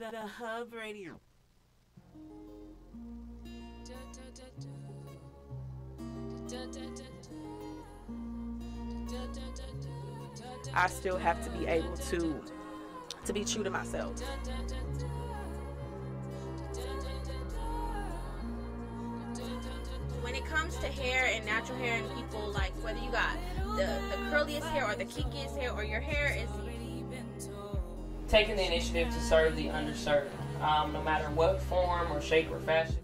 The Hub Radio. I still have to be able to be true to myself. When it comes to hair and natural hair and people, like whether you got the curliest hair or the kinkiest hair or your hair is taking the initiative to serve the underserved, no matter what form or shape or fashion.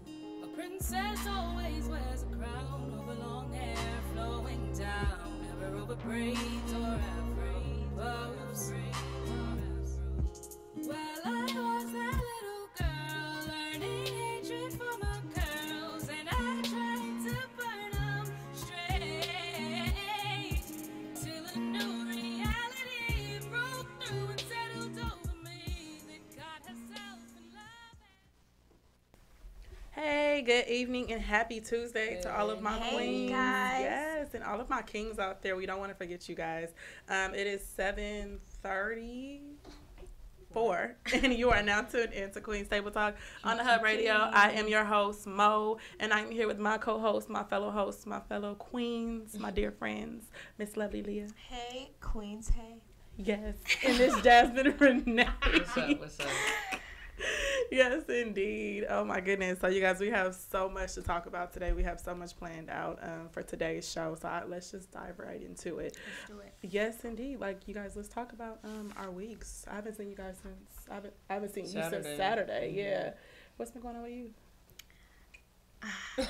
A princess always wears a crown over long hair flowing down, never over braids or afro bows. Well, I was that little girl learning hatred for my curls, and I tried to burn them straight till a new reality broke through and settled over me. Then got herself in love. Hey, good evening and happy Tuesday to all of my queens. guys. Yes, and all of my kings out there. We don't want to forget you guys. It is 7:34, and you are now tuned into Queen's Table Talk on the Hub Radio. I am your host, Mo, and I'm here with my co-host, my fellow hosts, my fellow queens, my dear friends, Miss Lovely Leah. hey queens, hey. Yes, and Miss Jasmine Renee. What's up? Yes, indeed. Oh, my goodness. So, you guys, we have so much to talk about today. We have so much planned out for today's show. So, let's just dive right into it. Let's do it. Yes, indeed. Like, you guys, let's talk about our weeks. I haven't seen you guys since, I haven't seen you since Saturday. Yeah. What's been going on with you? All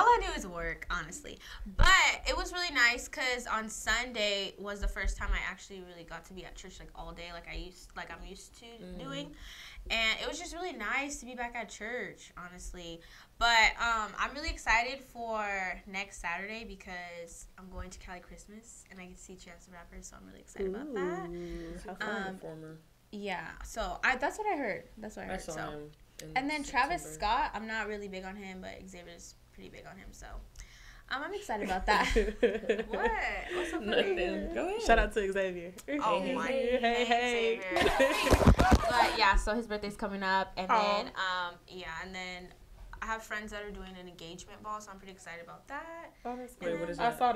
I do is work, honestly. But it was really nice because on Sunday was the first time I actually really got to be at church like all day, like I'm used to doing. And it was just really nice to be back at church, honestly. But I'm really excited for next Saturday because I'm going to Cali Christmas and I get to see Chance the Rapper, so I'm really excited about that. Performer. Yeah, so that's what I heard. That's what I heard. I saw So. him in And then Travis September. Scott, I'm not really big on him, but Xavier's pretty big on him, so I'm excited about that. What? What's so funny? Nothing. Go ahead. Shout out to Xavier. Oh my Hey. Xavier. But yeah, so his birthday's coming up, and Aw. then and then I have friends that are doing an engagement ball, so I'm pretty excited about that. Oh, that's Wait, good. what is I that? saw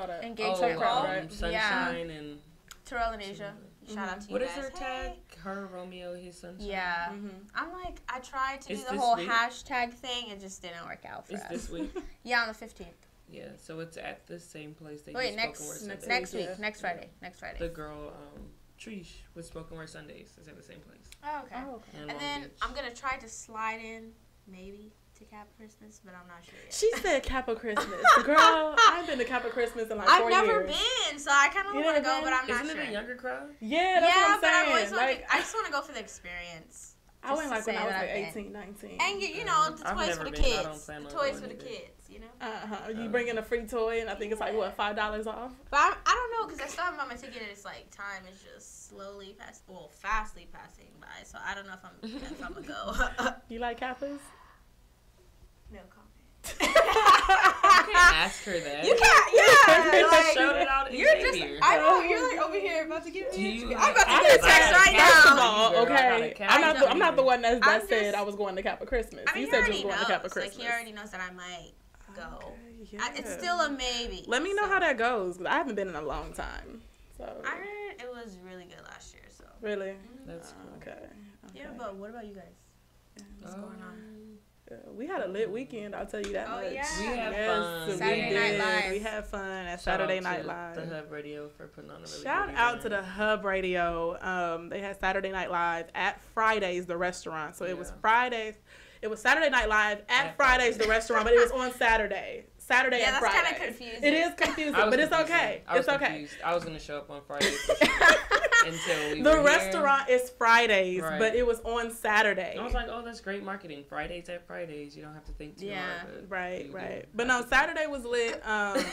that. Engagement ball, right? Sunshine and Terrell and Asia. Shout out to you what is guys. her tag? Hey. Her, Romeo, his Sunshine. Yeah, Mhm. I'm like, I tried to Is do the this whole week? hashtag thing, it just didn't work out for It's us. this week. Yeah, on the 15th. Yeah, so it's at the same place that Wait, you next Spoken Word Sundays. next week, Yeah. next Friday, next Friday. The girl, Trish, with Spoken Word Sundays is at the same place. Oh, okay. Oh, okay. In And Long then Beach. I'm gonna try to slide in maybe to Cap Christmas, but I'm not sure yet. She said Kappa Christmas. Girl, I've been to Kappa Christmas in like 4 I've never years. been, so I kind of You want to never go, but I'm not Isn't sure. it a younger crowd? Yeah, that's Yeah, what I'm but I saying. always want Like, I just want to go for the experience. I went just like to when I say was that like I've been. 18, 19. And you know, the I've toys never for the been. I kids. don't plan The on toys going for the either. kids, you know. You bring in a free toy, and I think it's like, what, $5 off? But I don't know, because I still haven't bought my ticket, and it's like time is just fastly passing by. So I don't know if I'm gonna go. You like Kappas? No comment. You can't ask her that. You can't, yeah. You Like, showed it out in you're just, Xavier. I know, you're like over here about to get Do me. you- I'm about to I get a was text like, right First of now. all, Girl, I okay, got a I'm not the one that I'm said just- I was going to Kappa Christmas. I mean, You he said you already was going knows. to Kappa Like, Christmas. he already knows that I might go. Okay, yeah. It's still a maybe. Let me know so. how that goes, 'cause I haven't been in a long time. So I heard it was really good last year, so. really, That's cool. okay. Yeah, but what about you guys? What's going on? We had a lit weekend, I'll tell you that Oh, much. yeah. We had Yes, fun. we Saturday Night did. Live. We had fun at Shout Saturday out Night to Live. The Hub Radio for putting on a really Shout good out to the event. Hub Radio. They had Saturday Night Live at Fridays, the restaurant. So it was Yeah. Fridays. It was Saturday Night Live at Fridays, the restaurant, but it was on Saturday. Saturday Yeah, and that's Friday. kind of confusing. It is confusing, I was but it's confused. okay. I was It's okay. confused. I was gonna show up on Friday for sure. Until we The were restaurant is Fridays, Right. but it was on Saturday. Here. I was like, oh, that's great marketing. Fridays at Fridays. You don't have to think too Yeah. hard. But Right, you right. do But have no, to Saturday was lit. The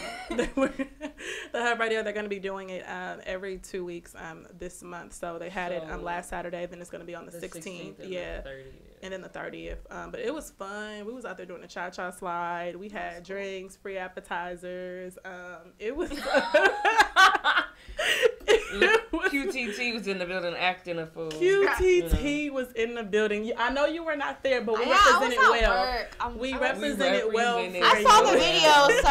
Hub Radio, they're going to be doing it every 2 weeks this month. So they had it So, last Saturday, then it's going to be on the think. 16th. and Yeah. the 30th. And then the 30th. But it was fun. We was out there doing the cha-cha slide. We had drinks, free appetizers. It was... QTT was in the building acting a fool. QTT was in the building. I know you were not there, but we Yeah, I represented was at well. work. We represented well. represented I saw the you. videos, so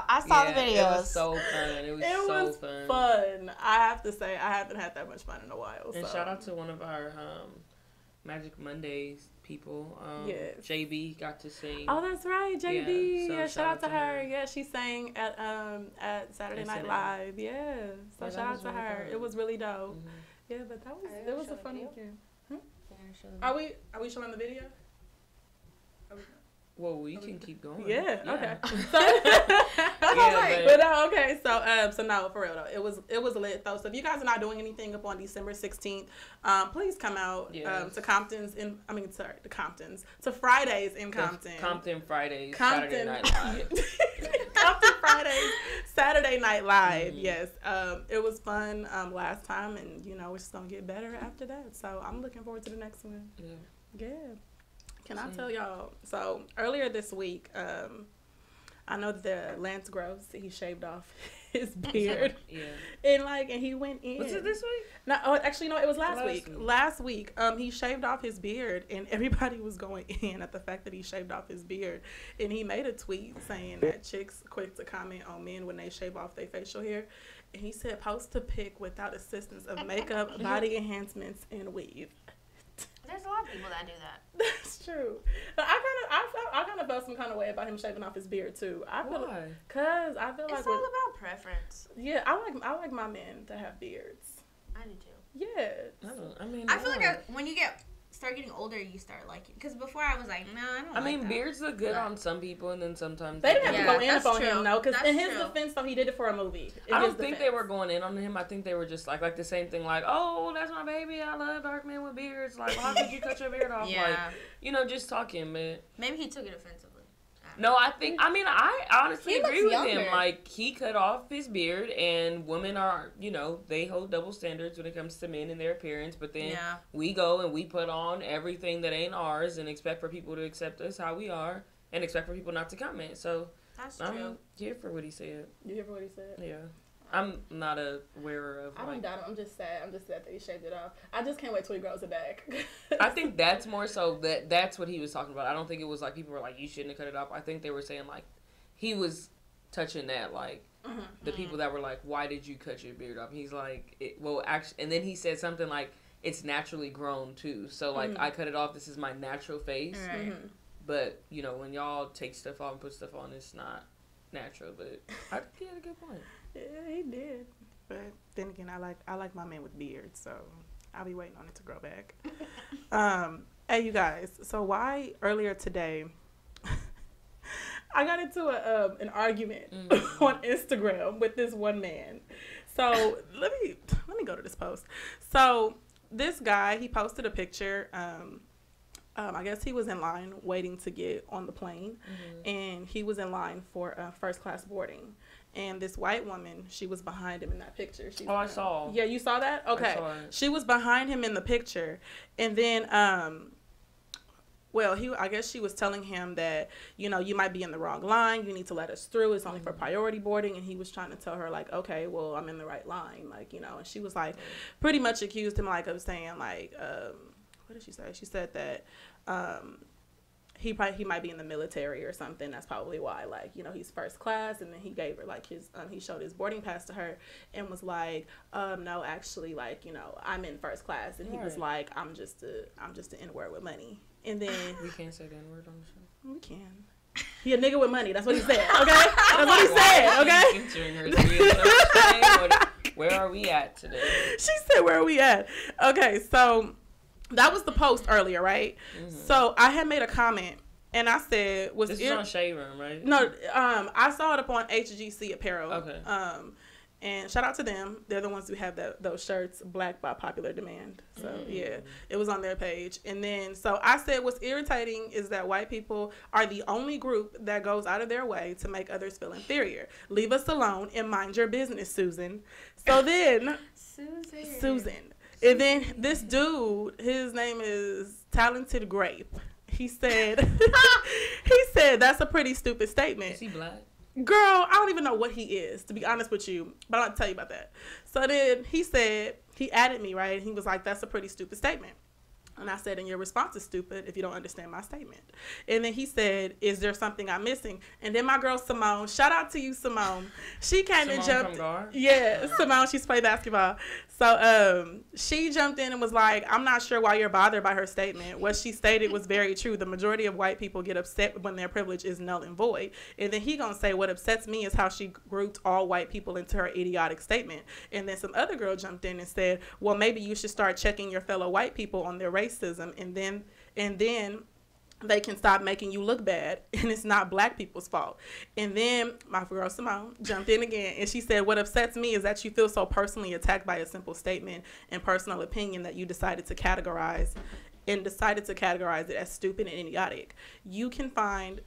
I saw the videos. It was so fun. It was fun. I have to say, I haven't had that much fun in a while. And so. shout out to one of our Magic Mondays people. Yes. JB got to sing. Oh, that's right, JB. Yeah, so Yeah, shout out to her. her. Yeah, she sang at Saturday Night SNL. Live. Yeah, so Yeah, shout that out was to really her. fun. It was really dope. Mhm. Yeah, but that was Are you it gonna was show a the fun video? weekend. Are Are we showing the video? Well, we can keep going. Yeah. Okay. Yeah, But no, okay, so no, for real though, it was lit though. So if you guys are not doing anything up on December 16th, please come out Yes. to Compton's to Compton's to Fridays in Compton. Compton Fridays, Compton. Saturday Night Live. Compton Fridays, Saturday Night Live. Mhm. Yes, it was fun last time, and we're just gonna get better after that. So I'm looking forward to the next one. Yeah. Yeah. Can I tell y'all? So earlier this week, I know that Lance Gross, he shaved off his beard. Yeah. And he went in. Was it this week? No, actually, no, it was last week. week. Last week, he shaved off his beard, and everybody was going in at the fact that he shaved off his beard. And he made a tweet saying that chicks quick to comment on men when they shave off their facial hair. And he said, post a pic without assistance of makeup, body enhancements, and weave. There's a lot of people that do that. That's true. But I kind of felt some kind of way about him shaving off his beard too. Why? Cause I feel It's like all about preference. yeah, I like my men to have beards. I do too. Yeah. I feel like when you start getting older, you start liking. Because before I was like, no, I don't. I mean, like that. beards look good on some people, and then sometimes They didn't have Yeah, to go in that's upon true. him though, because That's in his true. defense, though, he did it for a movie. I don't think they were going in on him. I think they were just like the same thing. Like, oh, that's my baby. I love dark men with beards. Like, how could you cut your beard off? Yeah. Like, just talking, man. Maybe he took it offensively. No, I honestly He agree looks with him. younger. Like, he cut off his beard, and women are, they hold double standards when it comes to men and their appearance. But then Yeah. we go and we put on everything that ain't ours and expect for people to accept us how we are and expect for people not to comment. So That's true. I'm here for what he said. You hear what he said? Yeah. I'm not a wearer of, I don't like... doubt him. I'm just sad. I'm just sad that he shaved it off. I just can't wait till he grows it back. I think that's more so that's what he was talking about. I don't think it was like people were like, you shouldn't have cut it off. I think they were saying like he was touching that, like the people that were like, why did you cut your beard off? He's like, actually, and then he said something like, it's naturally grown too. So like I cut it off. This is my natural face. Right. But when y'all take stuff off and put stuff on, it's not natural. But I think he had a good point. Yeah, he did. But then again, I like my man with beards, so I'll be waiting on it to grow back. Hey, you guys. So why earlier today I got into an argument on Instagram with this one man. So let me go to this post. So this guy, he posted a picture. I guess he was in line waiting to get on the plane, and he was in line for first class boarding. And this white woman, she was behind him in that picture. I saw. Yeah, you saw that? Okay. I saw it. She was behind him in the picture. And then, I guess she was telling him that, you might be in the wrong line. You need to let us through. It's only for priority boarding. And he was trying to tell her, like, okay, well, I'm in the right line. Like, and she was, like, pretty much accused him, like, of saying, like, what did she say? She said that, he might be in the military or something. That's probably why, like, he's first class. And then he gave her, like, his he showed his boarding pass to her and was like, no, actually, like, I'm in first class. And he was like, I'm just an N-word with money. And then We can't say the N-word on the show. we can. He a nigga with money. That's what he said. Okay, that's what he said. Okay. Entering her today. Where are we at today? She said, where are we at? Okay, so that was the post earlier, right? So I had made a comment, and I said, This is on Shade Room, right? No, I saw it up on HGC Apparel. Okay. And shout out to them. They're the ones who have those shirts, black by popular demand. So, yeah, it was on their page. And then, so I said what's irritating is that white people are the only group that goes out of their way to make others feel inferior. Leave us alone and mind your business, Susan. So then, Susan. And then this dude, his name is Talented Grape. He said, that's a pretty stupid statement. Is he black? Girl, I don't even know what he is, to be honest with you, but I'll tell you about that. So then he said, he added me, right? He was like, that's a pretty stupid statement. And I said, and your response is stupid if you don't understand my statement. And then he said, is there something I'm missing? And then my girl Simone, shout out to you, Simone. She came and jumped. Yeah, Simone, she's played basketball. So she jumped in and was like, I'm not sure why you're bothered by her statement. What she stated was very true. The majority of white people get upset when their privilege is null and void. And then he gonna say, what upsets me is how she grouped all white people into her idiotic statement. And then some other girl jumped in and said, well, maybe you should start checking your fellow white people on their racism, and then they can stop making you look bad, and it's not black people's fault. And then my girl Simone jumped in again, and she said, what upsets me is that you feel so personally attacked by a simple statement and personal opinion that you decided to categorize it as stupid and idiotic. You can find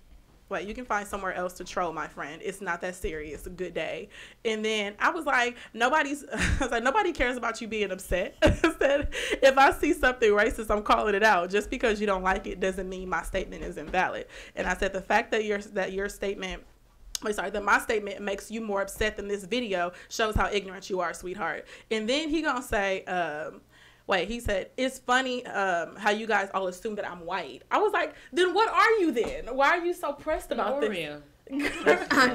somewhere else to troll, my friend. It's not that serious. A good day. And then I was like, nobody cares about you being upset. I said, if I see something racist, I'm calling it out. Just because you don't like it doesn't mean my statement is invalid. And I said, the fact that that my statement makes you more upset than this video shows how ignorant you are, sweetheart. And then he gonna say, he said, it's funny how you guys all assume that I'm white. I was like, then what are you then? Why are you so pressed about this? An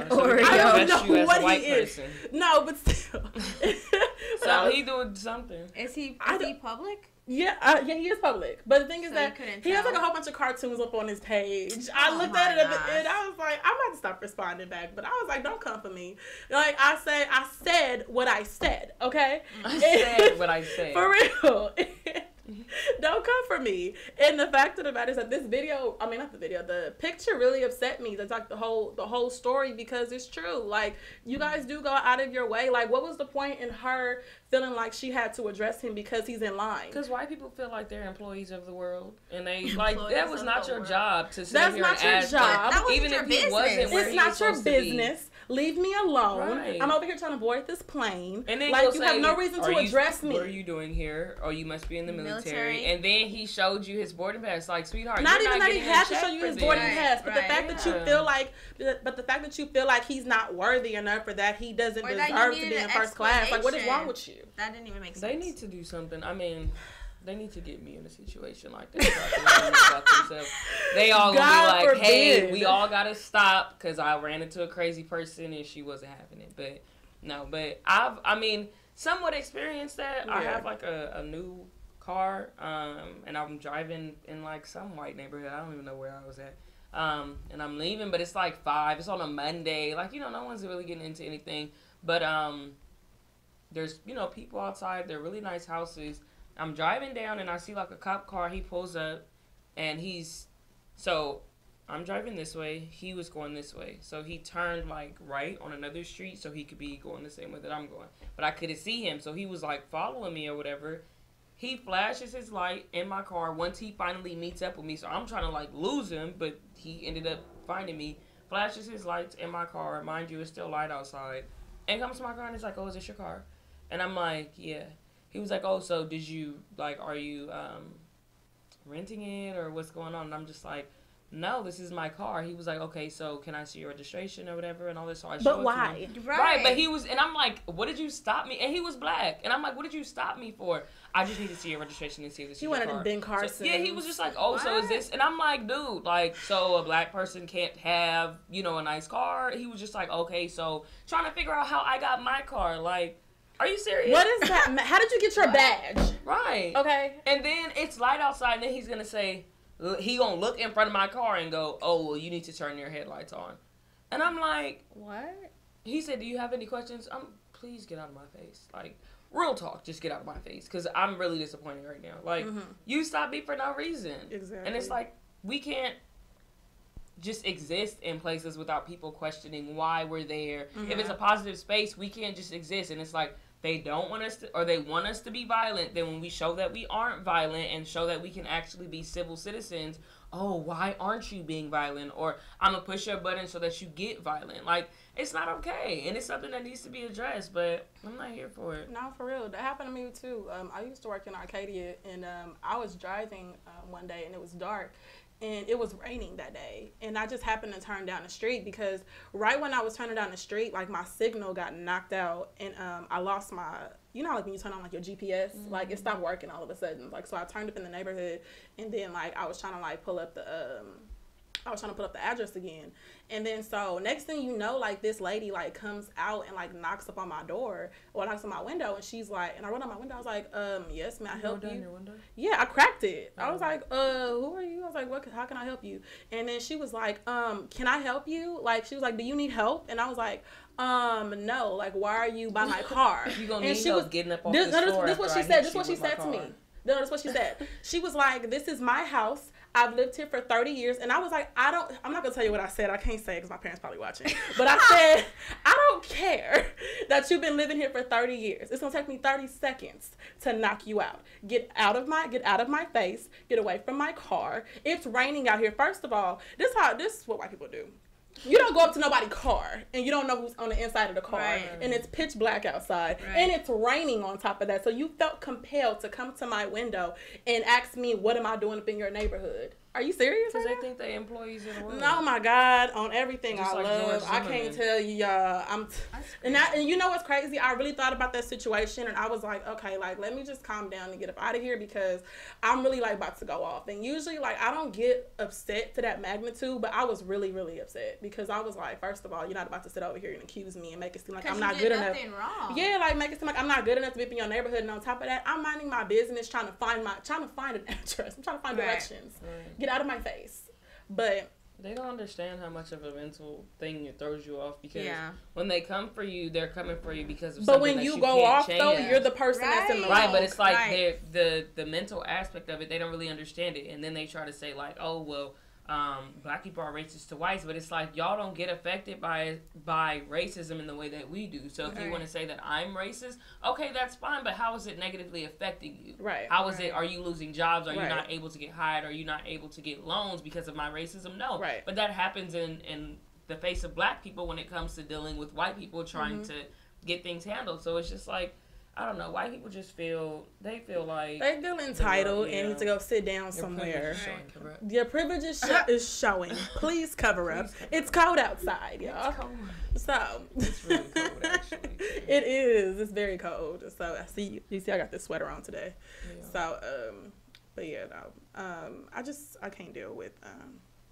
Oreo. I don't know what he is. No, but still. So he doing something. Is he public? Yeah, he is public. But the thing is So that he has like a whole bunch of cartoons up on his page. I looked at it and I was like, I'm about to stop responding back. But I was like, don't come for me. Like I said what I said, okay? I said what I said. For real. Don't come for me. And the fact of the matter is that the picture really upset me. That's like the whole story, because it's true. Like, you guys do go out of your way. Like, what was the point in her feeling like she had to address him because he's in line? Because white people feel like they're employees of the world, and they like that was not your job to sit here and ask. That's not your job. Even if he wasn't where he was supposed to be. It's not your business. Leave me alone. Right. I'm over here trying to board this plane. And then like, you have no reason to address me. What are you doing here? Or you must be in the military. And then he showed you his boarding pass. Like, sweetheart, not you're even not that he had to show you his boarding pass, but right. the fact that you feel like he's not worthy enough, or that he doesn't deserve to be in first class. Like, what is wrong with you? That didn't even make sense. They need to do something. I mean, they need to get me in a situation like that. So they all gonna be like, hey, we all gotta stop because I ran into a crazy person and she wasn't having it. But no, but I've somewhat experienced that. Yeah. I have like a new car, and I'm driving in like some white neighborhood. I don't even know where I was at. And I'm leaving, but it's like 5. It's on a Monday. Like, no one's really getting into anything. But there's, people outside. They're really nice houses. I'm driving down and I see like a cop car. He pulls up and I'm driving this way. He was going this way. So he turned like right on another street so he could be going the same way that I'm going. But I couldn't see him. So he was like following me or whatever. He flashes his light in my car once he finally meets up with me. So I'm trying to like lose him, but he ended up finding me. Flashes his lights in my car. Mind you, it's still light outside. And comes to my car and he's like, oh, is this your car? And I'm like, yeah. He was like, oh, so did you, like, are you renting it or what's going on? And I'm just like, no, this is my car. He was like, okay, so can I see your registration or whatever and all this? So I showed it to him. Right, but he was, and I'm like, what did you stop me? And he was black. And I'm like, what did you stop me for? I just need to see your registration and see if this is your car. He wanted Ben Carson. So, yeah, he was just like, oh, so is this? And I'm like, dude, like, so a black person can't have, a nice car? He was just like, okay, so trying to figure out how I got my car, like, are you serious? What is that? How did you get your badge? Right. Okay. And then it's light outside, and then he's going to say, he going to look in front of my car and go, oh, well, you need to turn your headlights on. And I'm like, what? He said, do you have any questions? Please get out of my face. Like, real talk, just get out of my face. Because I'm really disappointed right now. Like, you stopped me for no reason. Exactly. And it's like, we can't just exist in places without people questioning why we're there. If it's a positive space, we can't just exist. And it's like, they don't want us to, or they want us to be violent. Then when we show that we aren't violent and show that we can actually be civil citizens, oh, why aren't you being violent? Or I'm going to push your button so that you get violent. Like, it's not okay. And it's something that needs to be addressed, but I'm not here for it. No, for real. That happened to me too. I used to work in Arcadia, and I was driving one day, and it was dark. and it was raining that day, and I just happened to turn down the street because right when I was turning down the street, like my signal got knocked out, and I lost my, you know, like when you turn on like your GPS, like it stopped working all of a sudden, like so I turned up in the neighborhood, and then like I was trying to like pull up the address again. And then so next thing you know, like this lady like comes out and like knocks up on my door or knocks on my window, and she's like, and I rolled on my window, I was like, yes, may I help you? Your window? Yeah, I cracked it. I was like, who are you? I was like, how can I help you? And then she was like, can I help you? Like, she was like, do you need help? And I was like, no, like, why are you by my car? You gonna and need she help was getting up off this floor. This what she said. This what she said to me. No, that's what she said. She was like, this is my house. I've lived here for 30 years. And I was like, I'm not going to tell you what I said. I can't say it because my parents probably watching. But I said, I don't care that you've been living here for 30 years. It's going to take me 30 seconds to knock you out. Get out of my face. Get away from my car. It's raining out here. First of all, this is what white people do. You don't go up to nobody's car and you don't know who's on the inside of the car, right. And it's pitch black outside, right. And it's raining on top of that. So you felt compelled to come to my window and ask me, what am I doing up in your neighborhood? Are you serious? Because they think they employees in the world. Oh my God, on everything Just I like love. George I can't Zimmerman. tell you, y'all. And you know what's crazy? I really thought about that situation, and I was like, okay, like let me just calm down and get up out of here because I'm really like about to go off. And usually, like I don't get upset to that magnitude, but I was really, really upset because I was like, first of all, you're not about to sit over here and accuse me and make it seem like I'm not good enough. Wrong. Yeah, like make it seem like I'm not good enough to be in your neighborhood. And on top of that, I'm minding my business, trying to find an address. I'm trying to find directions. Right. Get out of my face. But they don't understand how much of a mental thing it throws you off because Yeah. when they come for you, they're coming for you because of but something when that you you go can't off change. though, you're the person that's in the Right, wrong. but it's like Right. the mental aspect of it, they don't really understand it, and then they try to say like, oh well, black people are racist to whites, but it's like y'all don't get affected by racism in the way that we do. So if you want to say that I'm racist, okay, that's fine, but how is it negatively affecting you? Right. How is it? Are you losing jobs? Are you Right. not able to get hired? Are you not able to get loans because of my racism? No. Right. But that happens in the face of black people when it comes to dealing with white people trying to get things handled. So it's just like, I don't know, white people just feel like they feel entitled and need to go sit down somewhere. Your privilege is showing. Please cover up. It's cold outside, y'all. It's cold. So It's really cold, actually. it is. It's very cold. So I see. You see, I got this sweater on today. Yeah. So but yeah, no. I can't deal with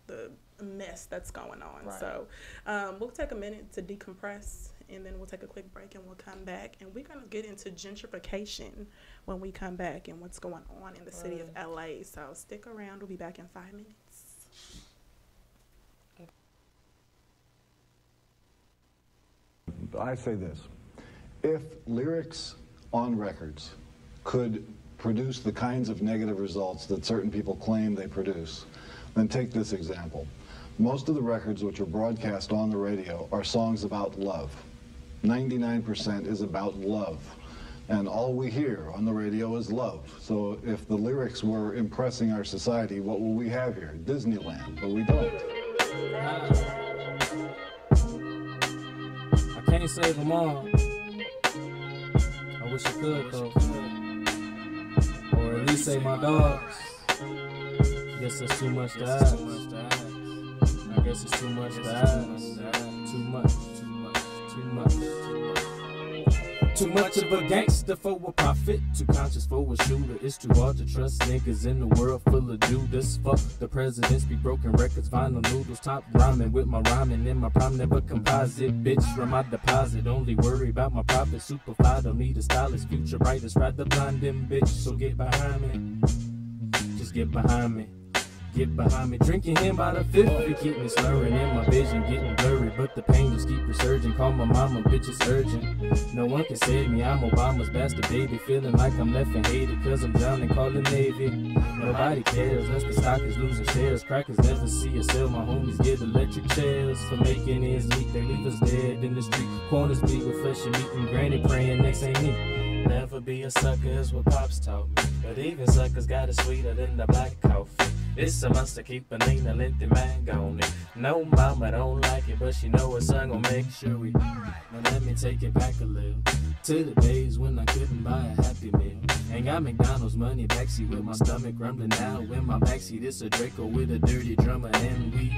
the mess that's going on. Right. So we'll take a minute to decompress, and then we'll take a quick break, and we'll come back, and we're gonna get into gentrification when we come back and what's going on in the city of LA. So stick around. We'll be back in 5 minutes. I say this: if lyrics on records could produce the kinds of negative results that certain people claim they produce, then take this example. Most of the records which are broadcast on the radio are songs about love. 99% is about love. And all we hear on the radio is love. So if the lyrics were impressing our society, what will we have here? Disneyland, but we don't. I can't save them all. I wish I could, though. Or at least save my dogs. Guess that's too much to ask. I guess it's too much to ask. Too much. Too much of a gangster for a profit, too conscious for a shooter. It's too hard to trust niggas in a world full of Judas. Fuck the presidents, be broken records, vinyl noodles, top rhyming with my rhyming in my prime, never composite. Bitch from my deposit, only worry about my profit. Super fly, don't need a stylist, future writers, rather blind them bitch. So get behind me, just get behind me. Get behind me, drinking him by the fifth. It keep me slurring in my vision, getting blurry. But the pain just keep resurging. Call my mama, bitch, it's urgent. No one can save me, I'm Obama's bastard baby. Feeling like I'm left and hated, cause I'm drowning, calling Navy. Nobody cares, unless the stock is losing shares. Crackers never see us sell, my homies get electric chairs. For making ends meet, they leave us dead in the street. Corners bleed with flesh and meat, and granny praying next ain't me. Never be a sucker is what Pops taught me. But even suckers got it sweeter than the black coffee. It's a must to keep a lean, a lengthy man on it. No mama don't like it, but she know her son gon' make sure we. Now let me take it back a little. to the days when I couldn't buy a Happy Meal. Ain't got McDonald's money backseat with my stomach rumbling now. In my backseat, it's a Draco with a dirty drummer, and we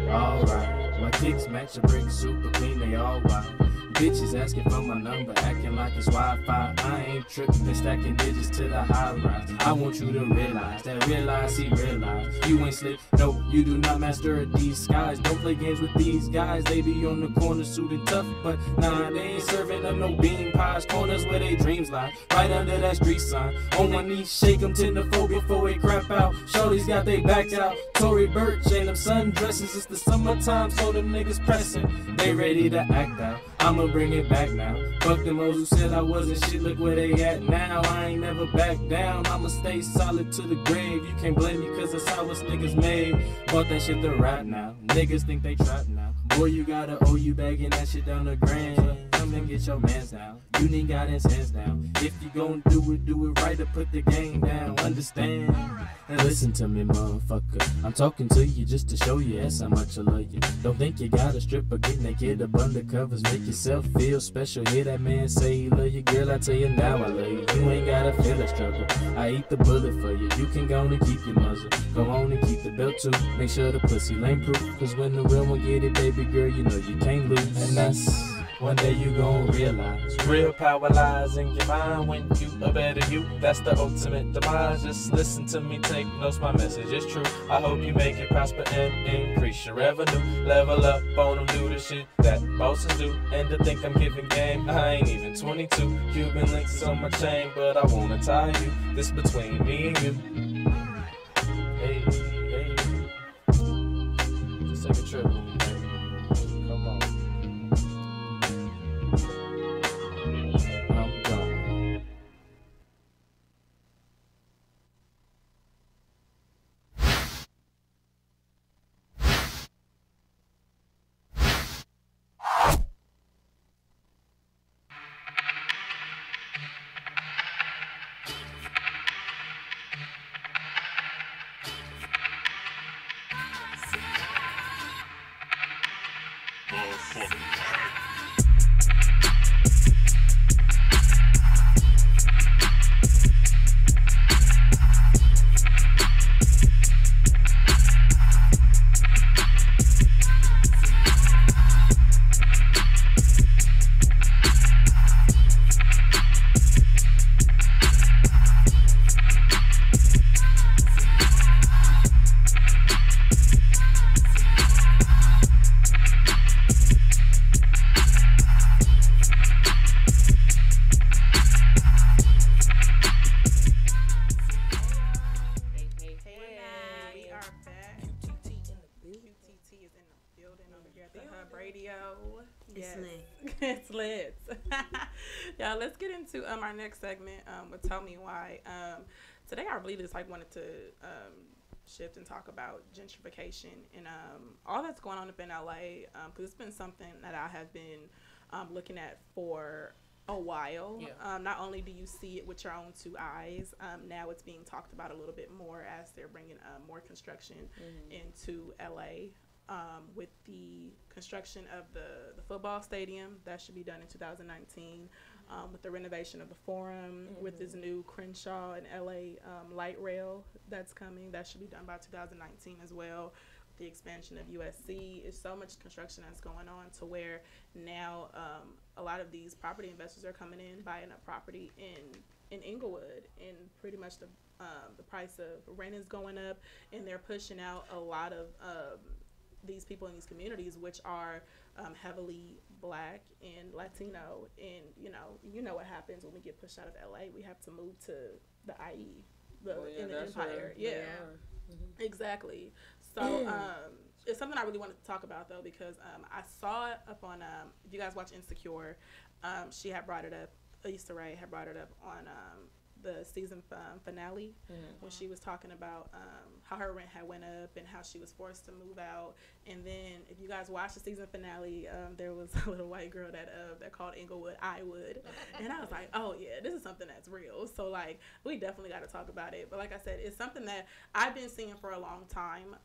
alright. My kicks match a brick super clean, they all white. Bitches asking for my number, acting like it's Wi-Fi. I ain't tripping, they stacking digits to the high rise. I want you to realize that realize you ain't slick. No, you do not master these skies. Don't play games with these guys. They be on the corner suited tough, but nah, they ain't serving up no bean pies. Corners where they dreams lie, right under that street sign. On my knees, shake them tenderfold before we crap out. Shorty's got they back out. Tory Burch and them sundresses. It's the summertime, so them niggas pressing. They ready to act out. I'ma bring it back now. Fuck them hoes who said I wasn't shit, look where they at now. I ain't never back down, I'ma stay solid to the grave. You can't blame me cause that's how us niggas made. Fuck that shit to rap now, niggas think they trap now. Boy, you gotta owe you bagging that shit down the grand. Come and get your mans down, you need got his hands down. If you gon' do it right to put the game down, understand. And listen to me, motherfucker, I'm talking to you just to show you that's how much I love you. Don't think you gotta strip or get naked up under covers, make yourself feel special. Hear that man say he love you, girl, I tell you now I love you. You ain't gotta feel that struggle, I eat the bullet for you. You can go on and keep your muzzle, go on and keep the belt too. Make sure the pussy lane proof, cause when the real one get it, baby girl, you know you can't lose. And that's one day you gon' realize real power lies in your mind when you a better you. That's the ultimate demise. Just listen to me, take notes, my message is true. I hope you make it prosper and increase your revenue. Level up on them, do the shit that bosses do. And to think I'm giving game, I ain't even 22. Cuban links is on my chain, but I wanna tie you. This between me and you. Hey, hey. Just take a trip with me, baby. Come on. I'm gone. It's lit. Yeah, let's get into our next segment with Tell Me Why. Today I really just wanted to shift and talk about gentrification and all that's going on up in LA, because it's been something that I have been looking at for a while. Yeah. Not only do you see it with your own two eyes, now it's being talked about a little bit more as they're bringing more construction into LA. With the construction of the football stadium that should be done in 2019, with the renovation of the Forum, with this new Crenshaw and LA light rail that's coming, that should be done by 2019 as well. The expansion of USC, is so much construction that's going on to where now a lot of these property investors are coming in, buying a property in Inglewood, and pretty much the price of rent is going up, and they're pushing out a lot of these people in these communities, which are heavily Black and Latino, and you know what happens when we get pushed out of LA. We have to move to the IE, the Empire. Yeah, exactly. So it's something I really wanted to talk about though, because I saw it up on if you guys watch Insecure, she had brought it up. Issa Rae had brought it up on the season finale, when she was talking about how her rent had went up and how she was forced to move out. And then if you guys watch the season finale, there was a little white girl that called Inglewood I Would, and I was like, oh yeah, this is something that's real. So we definitely got to talk about it. But like I said, it's something that I've been seeing for a long time.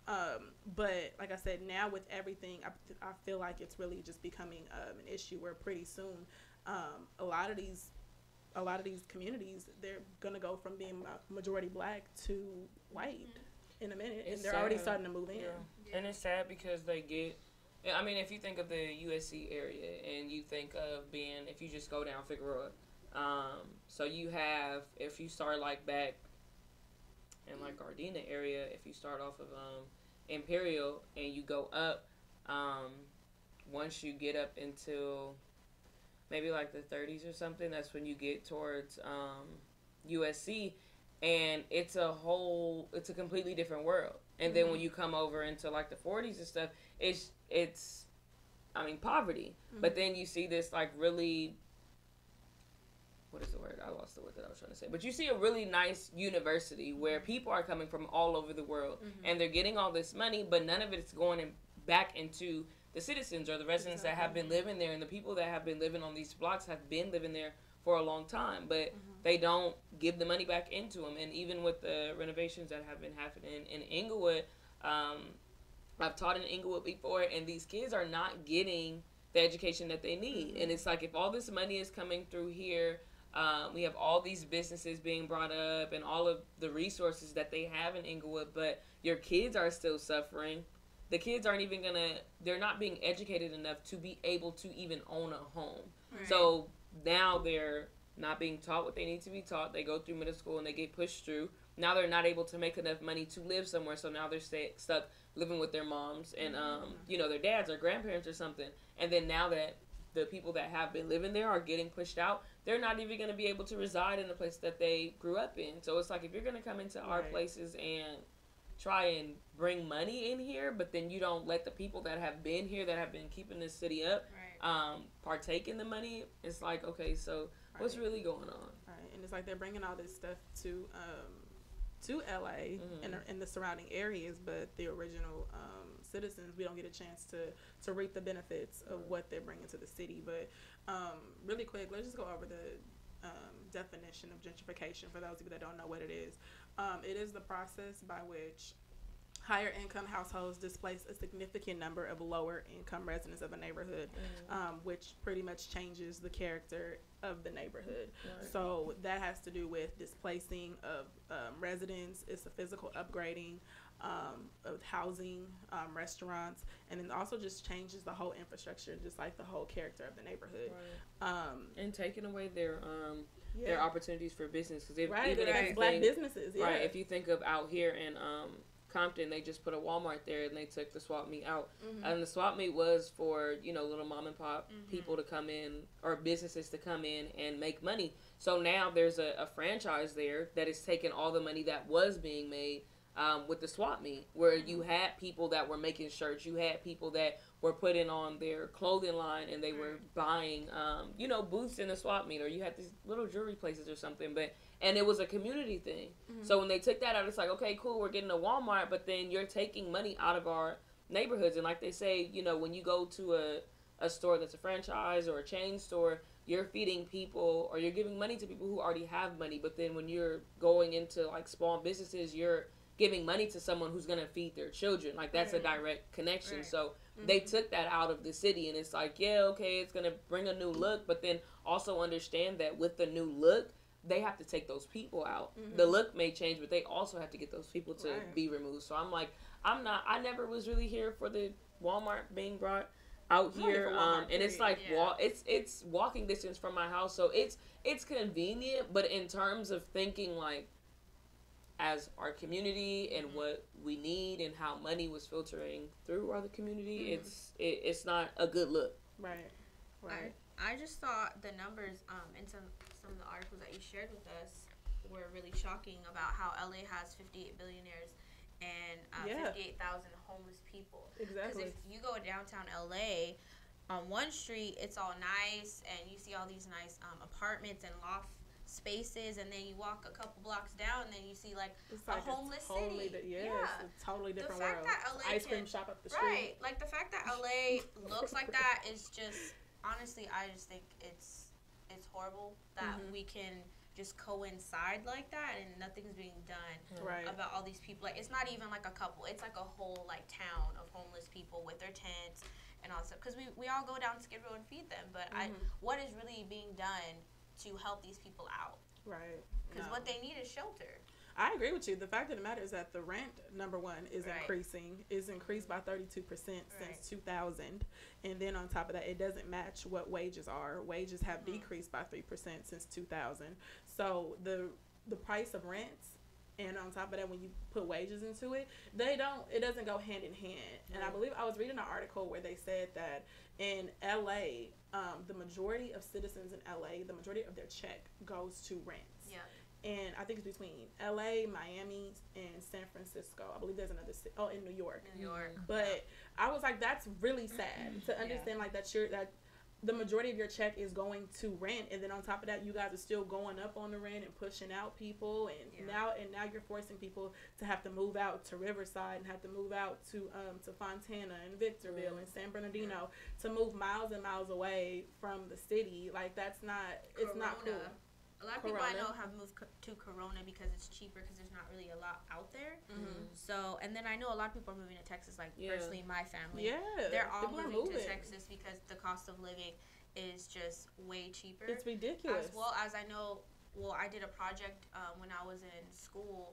But like I said, now with everything, I feel like it's really just becoming an issue where pretty soon a lot of these communities, they're gonna go from being majority black to white in a minute, It's and they're already sad. starting to move in. Yeah. And it's sad because they get. I mean, if you think of the USC area and you think of being, if you just go down Figueroa, so you have, if you start like back in like Gardena area, if you start off of Imperial and you go up, once you get up into maybe like the 30s or something, that's when you get towards USC, and it's a completely different world. And then when you come over into like the 40s and stuff, it's I mean, poverty. But then you see this like really, what is the word? I lost the word that I was trying to say. But you see a really nice university where people are coming from all over the world, and they're getting all this money, but none of it is going back into the citizens or the residents that have been living there, and the people that have been living on these blocks have been living there for a long time, but they don't give the money back into them. And even with the renovations that have been happening in Inglewood, I've taught in Inglewood before, and these kids are not getting the education that they need. And it's like, if all this money is coming through here, we have all these businesses being brought up and all of the resources that they have in Inglewood, but your kids are still suffering. The kids aren't even they're not being educated enough to be able to even own a home. Right. So now they're not being taught what they need to be taught. They go through middle school and they get pushed through. Now they're not able to make enough money to live somewhere, so now they're stuck living with their moms and their dads or grandparents or something. And then now that the people that have been living there are getting pushed out, they're not even going to be able to reside in the place that they grew up in. So it's like, if you're going to come into our places and try and bring money in here, but then you don't let the people that have been here, that have been keeping this city up, partake in the money, it's like, okay, so what's really going on? Right, and it's like they're bringing all this stuff to LA and the surrounding areas, but the original citizens, we don't get a chance to reap the benefits of what they're bringing to the city. But really quick, let's just go over the definition of gentrification for those of you that don't know what it is. It is the process by which higher income households displace a significant number of lower income residents of a neighborhood, which pretty much changes the character of the neighborhood. Right. So that has to do with displacing of residents. It's a physical upgrading of housing, restaurants, and then also just changes the whole infrastructure, just like the whole character of the neighborhood. Right. And taking away their opportunities for business, because black businesses. Right. If you think of out here in Compton, they just put a Walmart there and they took the swap meet out. And the swap meet was for, little mom and pop people to come in, or businesses to come in and make money. So now there's a franchise there that is taking all the money that was being made with the swap meet, where you had people that were making shirts, you had people that were putting on their clothing line, and they were buying, booths in the swap meet, or you had these little jewelry places or something, and it was a community thing. So when they took that out, it's like, okay, cool, we're getting a Walmart, but then you're taking money out of our neighborhoods. And like they say, when you go to a store that's a franchise or a chain store, you're feeding people, or you're giving money to people who already have money. But then when you're going into like small businesses, you're giving money to someone who's going to feed their children. Like, that's a direct connection. So they took that out of the city, and it's like, yeah, okay, it's going to bring a new look, but then also understand that with the new look, they have to take those people out. The look may change, but they also have to get those people to be removed. So I'm like, I never was really here for the Walmart being brought out here. And it's like, it's walking distance from my house. So it's convenient, but in terms of thinking like, as our community and what we need and how money was filtering through our community, it's not a good look. Right. I just thought the numbers in some of the articles that you shared with us were really shocking about how LA has 58 billionaires and 58,000 homeless people. Exactly. Because if you go downtown LA, on one street it's all nice and you see all these nice apartments and loft spaces, and then you walk a couple blocks down and then you see like a homeless city. It's a totally different the fact world. That LA ice cream shop up the street. Right. Like the fact that LA looks like that is just, honestly, I just think it's horrible that we can just coincide like that and nothing's being done about all these people. Like, it's not even like a couple, it's like a whole like town of homeless people with their tents and all that stuff. Because we all go down to Skid Row and feed them. But what is really being done to help these people out? Right. Because what they need is shelter. I agree with you. The fact of the matter is that the rent, number one, is Right. increased by 32% since 2000. And then on top of that, it doesn't match what wages are. Wages have decreased by 3% since 2000. So the price of rents, and on top of that, when you put wages into it, it doesn't go hand in hand. And I believe I was reading an article where they said that in LA, the majority of citizens in LA, the majority of their check goes to rents. Yeah. And I think it's between LA, Miami, and San Francisco. I believe there's another city. Oh, in New York. New York. But I was like, that's really sad to understand like that the majority of your check is going to rent, and then on top of that, you guys are still going up on the rent and pushing out people, and now you're forcing people to have to move out to Riverside and have to move out to Fontana and Victorville and San Bernardino to move miles and miles away from the city. Like it's not cool. A lot of people I know have moved to Corona because it's cheaper because there's not really a lot out there. So, and then I know a lot of people are moving to Texas, like personally my family. Yeah. They're all moving to Texas because the cost of living is just way cheaper. It's ridiculous. As well as I know, I did a project when I was in school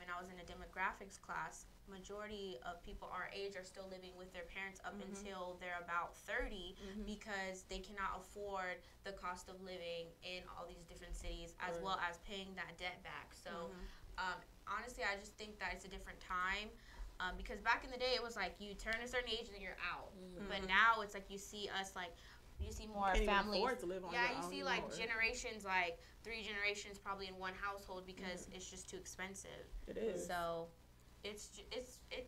and I was in a demographics class. Majority of people our age are still living with their parents up until they're about 30 because they cannot afford the cost of living in all these different cities as well as paying that debt back. So honestly, I just think that it's a different time because back in the day it was like you turn a certain age and then you're out. But now it's like you see us like you see more families. To live on you see like generations, like 3 generations probably in one household because it's just too expensive. It is. So it's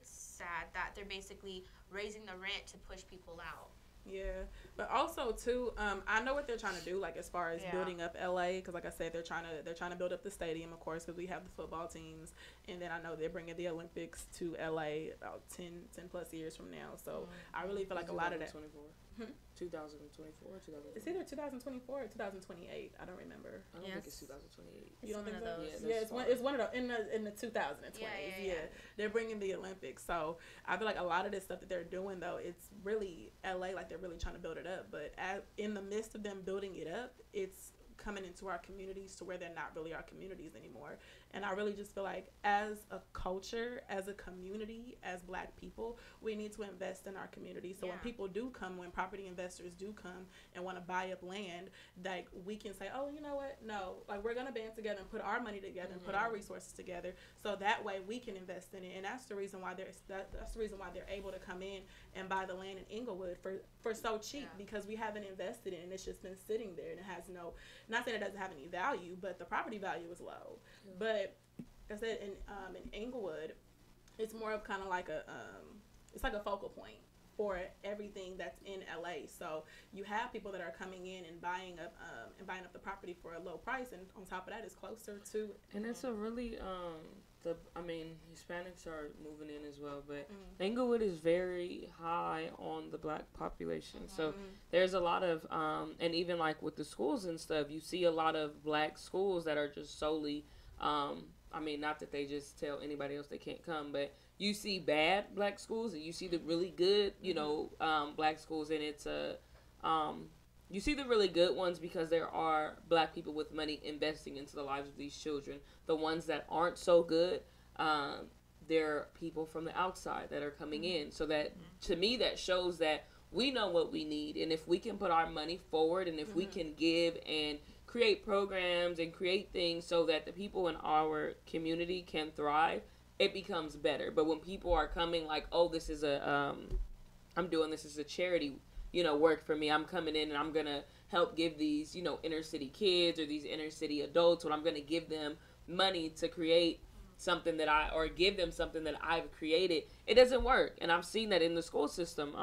sad that they're basically raising the rent to push people out. Yeah, but also too, I know what they're trying to do, like as far as building up LA, because like I said, they're trying to build up the stadium, of course, because we have the football teams, and then I know they're bringing the Olympics to LA about 10 plus years from now. So I really feel like a lot of that. 2024 or 2028? It's either 2024 or 2028. I don't remember. I don't think it's 2028. You don't think so? Yeah, it's one of those in the 2020s. Yeah, they're bringing the Olympics. So I feel like a lot of this stuff that they're doing though, it's really LA, like they're really trying to build it up. But in the midst of them building it up, it's coming into our communities to where they're not really our communities anymore. And I really just feel like as a culture, as a community, as Black people, we need to invest in our community. So when people do come, when property investors do come and want to buy up land, like we can say, oh, you know what? No, like we're going to band together and put our money together and put our resources together. So that way we can invest in it. And that's the reason why that's the reason why they're able to come in and buy the land in Inglewood for so cheap because we haven't invested in it and it's just been sitting there and it has not saying it doesn't have any value, but the property value is low. But like I said, in Inglewood, it's more of kind of like it's like a focal point for everything that's in LA. So you have people that are coming in and buying up the property for a low price, and on top of that, it's closer to. And it's a really Hispanics are moving in as well, but Inglewood is very high on the Black population. So there's a lot of and even like with the schools and stuff, you see a lot of Black schools that are just solely not that they just tell anybody else they can't come, but you see bad Black schools and you see the really good, Black schools, and it's you see the really good ones because there are Black people with money investing into the lives of these children. The ones that aren't so good, there are people from the outside that are coming in. So that, to me, that shows that we know what we need. And if we can put our money forward and if we can give and create programs and create things so that the people in our community can thrive, it becomes better. But when people are coming like, oh, this is I'm doing this as a charity, work for me. I'm coming in and I'm going to help give these, inner city kids or these inner city adults, when I'm going to give them money to create something or give them something that I've created. It doesn't work. And I've seen that in the school system.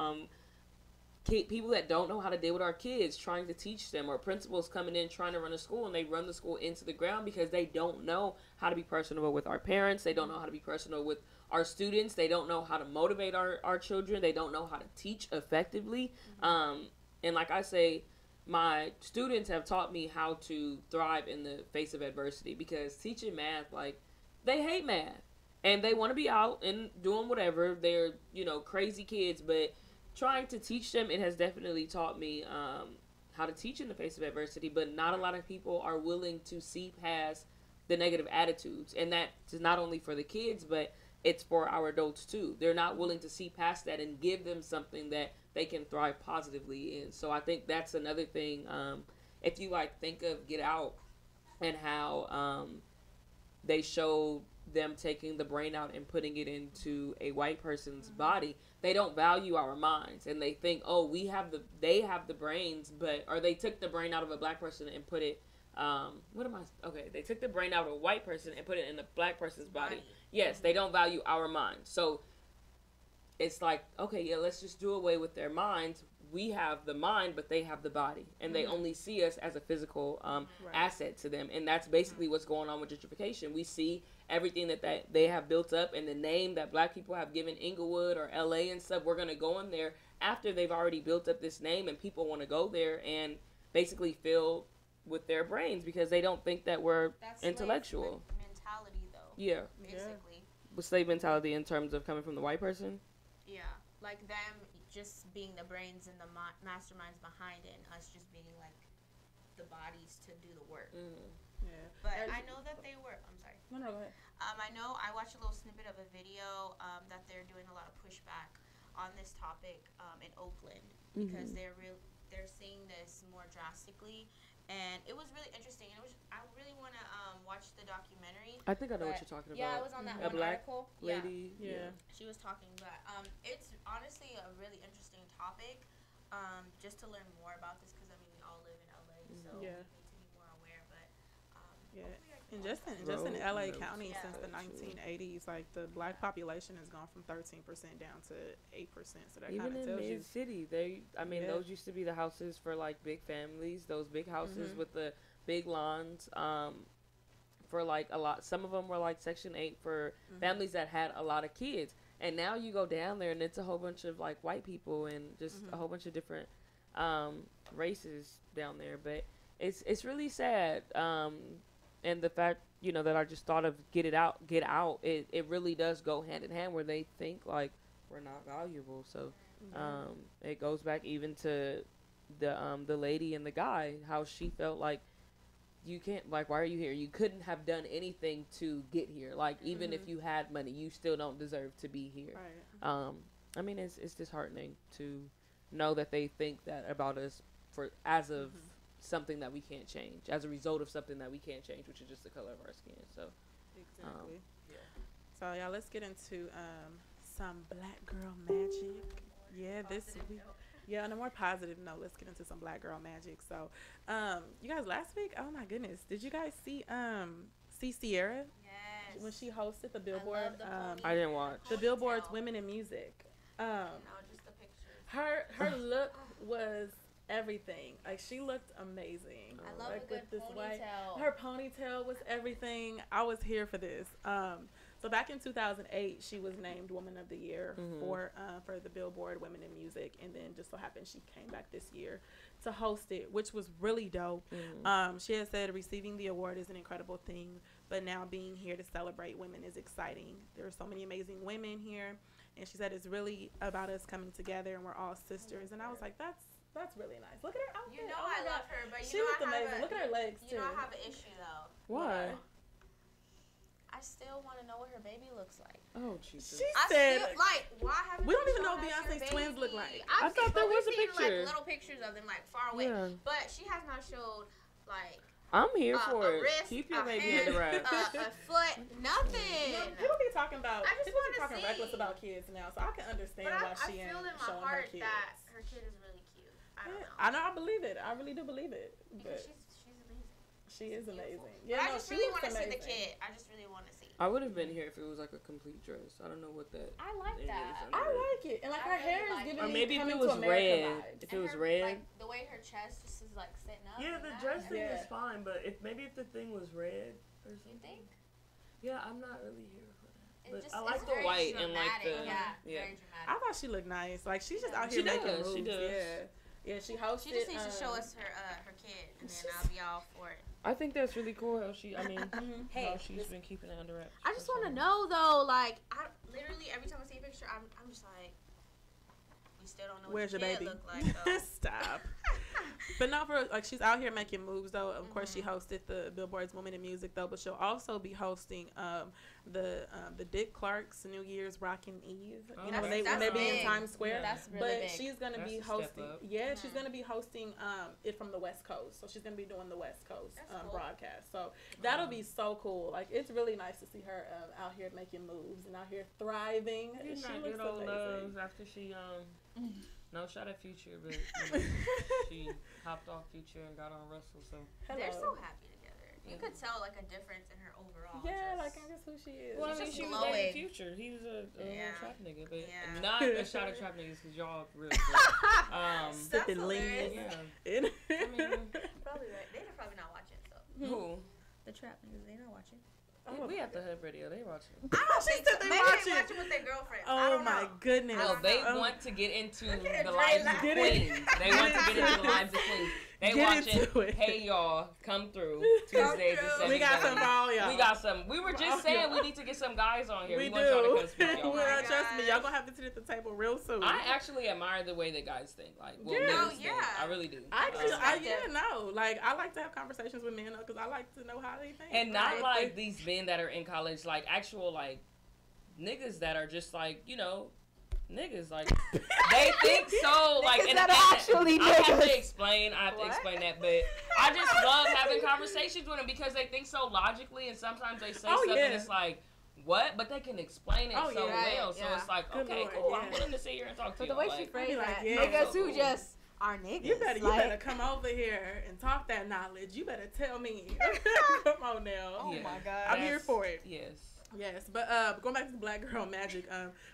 People that don't know how to deal with our kids, trying to teach them, or principals coming in trying to run a school and they run the school into the ground because they don't know how to be personable with our parents. They don't know how to be personal with our students. They don't know how to motivate our children. They don't know how to teach effectively. And like I say, my students have taught me how to thrive in the face of adversity, because teaching math, like, they hate math and they want to be out and doing whatever. They're, crazy kids, but trying to teach them, it has definitely taught me how to teach in the face of adversity, but not a lot of people are willing to see past the negative attitudes. And that is not only for the kids, but it's for our adults too. They're not willing to see past that and give them something that they can thrive positively in. So I think that's another thing. If you like think of Get Out and how they showed them taking the brain out and putting it into a white person's body, they don't value our minds, and they think, oh, they have the brains, or they took the brain out of a black person and put it, they took the brain out of a white person and put it in a black person's body. Yes, they don't value our minds. So it's like, okay, yeah, let's just do away with their minds. We have the mind, but they have the body, and they only see us as a physical asset to them. And that's basically what's going on with gentrification. We see everything that they have built up, and the name that black people have given Inglewood or LA and stuff. We're going to go in there after they've already built up this name, and people want to go there and basically fill with their brains because they don't think that we're intellectual. Mentality, though. Yeah. Basically. With slave mentality in terms of coming from the white person? Yeah. Like them just being the brains and the masterminds behind it, and us just being like the bodies to do the work. Yeah. But I know that they were. I'm sorry. No, go ahead. I know I watched a little snippet of a video that they're doing a lot of pushback on this topic in Oakland because they're seeing this more drastically, and it was really interesting. And I really want to watch the documentary. I think I know what you're talking about. Yeah, it was on that a one black article. lady. Yeah. She was talking, but it's honestly a really interesting topic, just to learn more about this because I mean we all live in LA, so we need to be more aware. But and just in LA County since the 1980s, like the black population has gone from 13% down to 8%. So that Even kind of in tells you. mid city, those used to be the houses for like big families. Those big houses with the big lawns. For like a lot, some of them were like Section 8 for families that had a lot of kids. And now you go down there and it's a whole bunch of like white people and just a whole bunch of different races down there. But it's really sad. And the fact, that I just thought of Get Out, it really does go hand in hand where they think like we're not valuable. So it goes back even to the lady and the guy, how she felt like you can't, like, why are you here? You couldn't have done anything to get here. Like, even if you had money, you still don't deserve to be here. Right. I mean, it's disheartening to know that they think that about us as of something that we can't change, as a result of something that we can't change, which is just the color of our skin. So exactly. So y'all, let's get into some Black Girl Magic. Yeah, this week. Yeah, on a more positive note, let's get into some Black Girl Magic. So, you guys, last week, oh my goodness, did you guys see Ciara? yes, When she hosted the Billboard, I didn't watch. the Billboard's Women in Music. Just the pictures. Her look was everything. Like, she looked amazing. I love like, a good ponytail. Her ponytail was everything. I was here for this. So back in 2008, she was named Woman of the Year for the Billboard Women in Music, and then just so happened she came back this year to host it, which was really dope. She had said receiving the award is an incredible thing, but now being here to celebrate women is exciting. There are so many amazing women here, and she said it's really about us coming together and we're all sisters. And I was like, that's really nice. Look at her outfit. Oh I love her, but she looked amazing. Look at her legs too. You know I have an issue though. Why? I still want to know what her baby looks like. Oh, Jesus. She I said, still, like, why haven't we don't you even know shown what us your Beyonce's twins baby? look like. I thought there was a we've seen, picture. like, little pictures of them, like, far away. Yeah. But she has not showed, like, I'm here for a it. wrist, Keep your a baby hand, in the wrap. a foot, nothing. people be talking about. I just people wanna be talking see. reckless about kids now, so I can understand But why I she ain't feel in my showing her heart kids. that her kid is really cute. I don't know. I know. I believe it. I really do believe it. Because But she's amazing. she is amazing. But Yeah, I no, just she really looks want to see the amazing. kid. I just really want to see. I would have been here if it was like a complete dress. I don't know what that. I like is that. under it. I like it, and like I her really hair is like giving it. Or me maybe if Coming it to was America red. vibes. If it was her, red. like, the way her chest just is like sitting up. Yeah, and the that, dress and thing Yeah. is fine, but if the thing was red or You something. think? Yeah, I'm not really here for that. It But just, I like it's the very white and, like, dramatic. the- yeah, yeah. very dramatic. I thought she looked nice. Like she's just out She here making does, moves. she does. Yeah, she hosted. She just needs to show us her kid, and then I'll be all for it. I think that's really cool how she. I mean, Hey, how she's been keeping it under wraps. I just want to know though, like, I literally every time I see a picture, I'm just like, we still don't know what Where's your kid baby? look like, though. Stop. But no, for like she's out here making moves though. Of course, she hosted the Billboard's Women in Music though, but she'll also be hosting the Dick Clark's New Year's Rockin' Eve. You know, when they be in big. Times Square. That's really but big. she's gonna That's be a step hosting. up. Yeah, she's gonna be hosting it from the West Coast. So she's gonna be doing the West Coast That's cool. broadcast. So that'll be so cool. Like it's really nice to see her out here making moves and out here thriving. She She got looks good old amazing. loves after she no shot at Future, but you know, she hopped off Future and got on Russell. So They're so Hello. happy together. You could tell like a difference in her overall. Yeah, just- like I guess who she is. well, I She's mean, just she was glowing. dating Future. He was a Yeah. trap nigga, but Yeah. not a shot at trap niggas because y'all really good. That's Sipping lean. hilarious. Yeah. I mean, Probably right. They're probably not watching. So who? the trap niggas, they not watching. We at the Hub Radio. They watching. I don't She think said so. they Maybe watching. they watching with their girlfriends. I Oh don't my know. goodness. No, they Oh. want to get into at the Dre lives of laugh. Get it. queens. They want to get into the lives of queens. They Get watching. into it. Hey y'all, come through Come Tuesdays through. at 7. We got some for all y'all. We got some. We were For all just saying y'all. we need to get some guys on here. We want y'all to do. come speak y'all. Well, my trust me, gosh. y'all gonna have to sit at the table real soon. I actually admire the way that guys think. Like, well, Yeah. niggas Oh, think. yeah. I really do. I just, I Perspective. no. Like, I like to have conversations with men because I like to know how they think. And not If like they- these men that are in college, like actual like niggas that are just like, you know, niggas like they think so like Niggas that are actually I have niggas. to explain What? that, but I just love having conversations with them because they think so logically and sometimes they say Oh, stuff yeah. and it's like what? But they can explain it Oh, so yeah. well. Right, So yeah. it's like, Good okay, Lord, cool. I'm yeah. willing to sit here and talk to But you. the way like, she phrased like, that, yeah. niggas So who cool. just are niggas. you better like, come over here and talk that knowledge. You better tell me. Come on now. Oh Yeah. my god. I'm here for it. Yes. Yes, but going back to Black Girl Magic,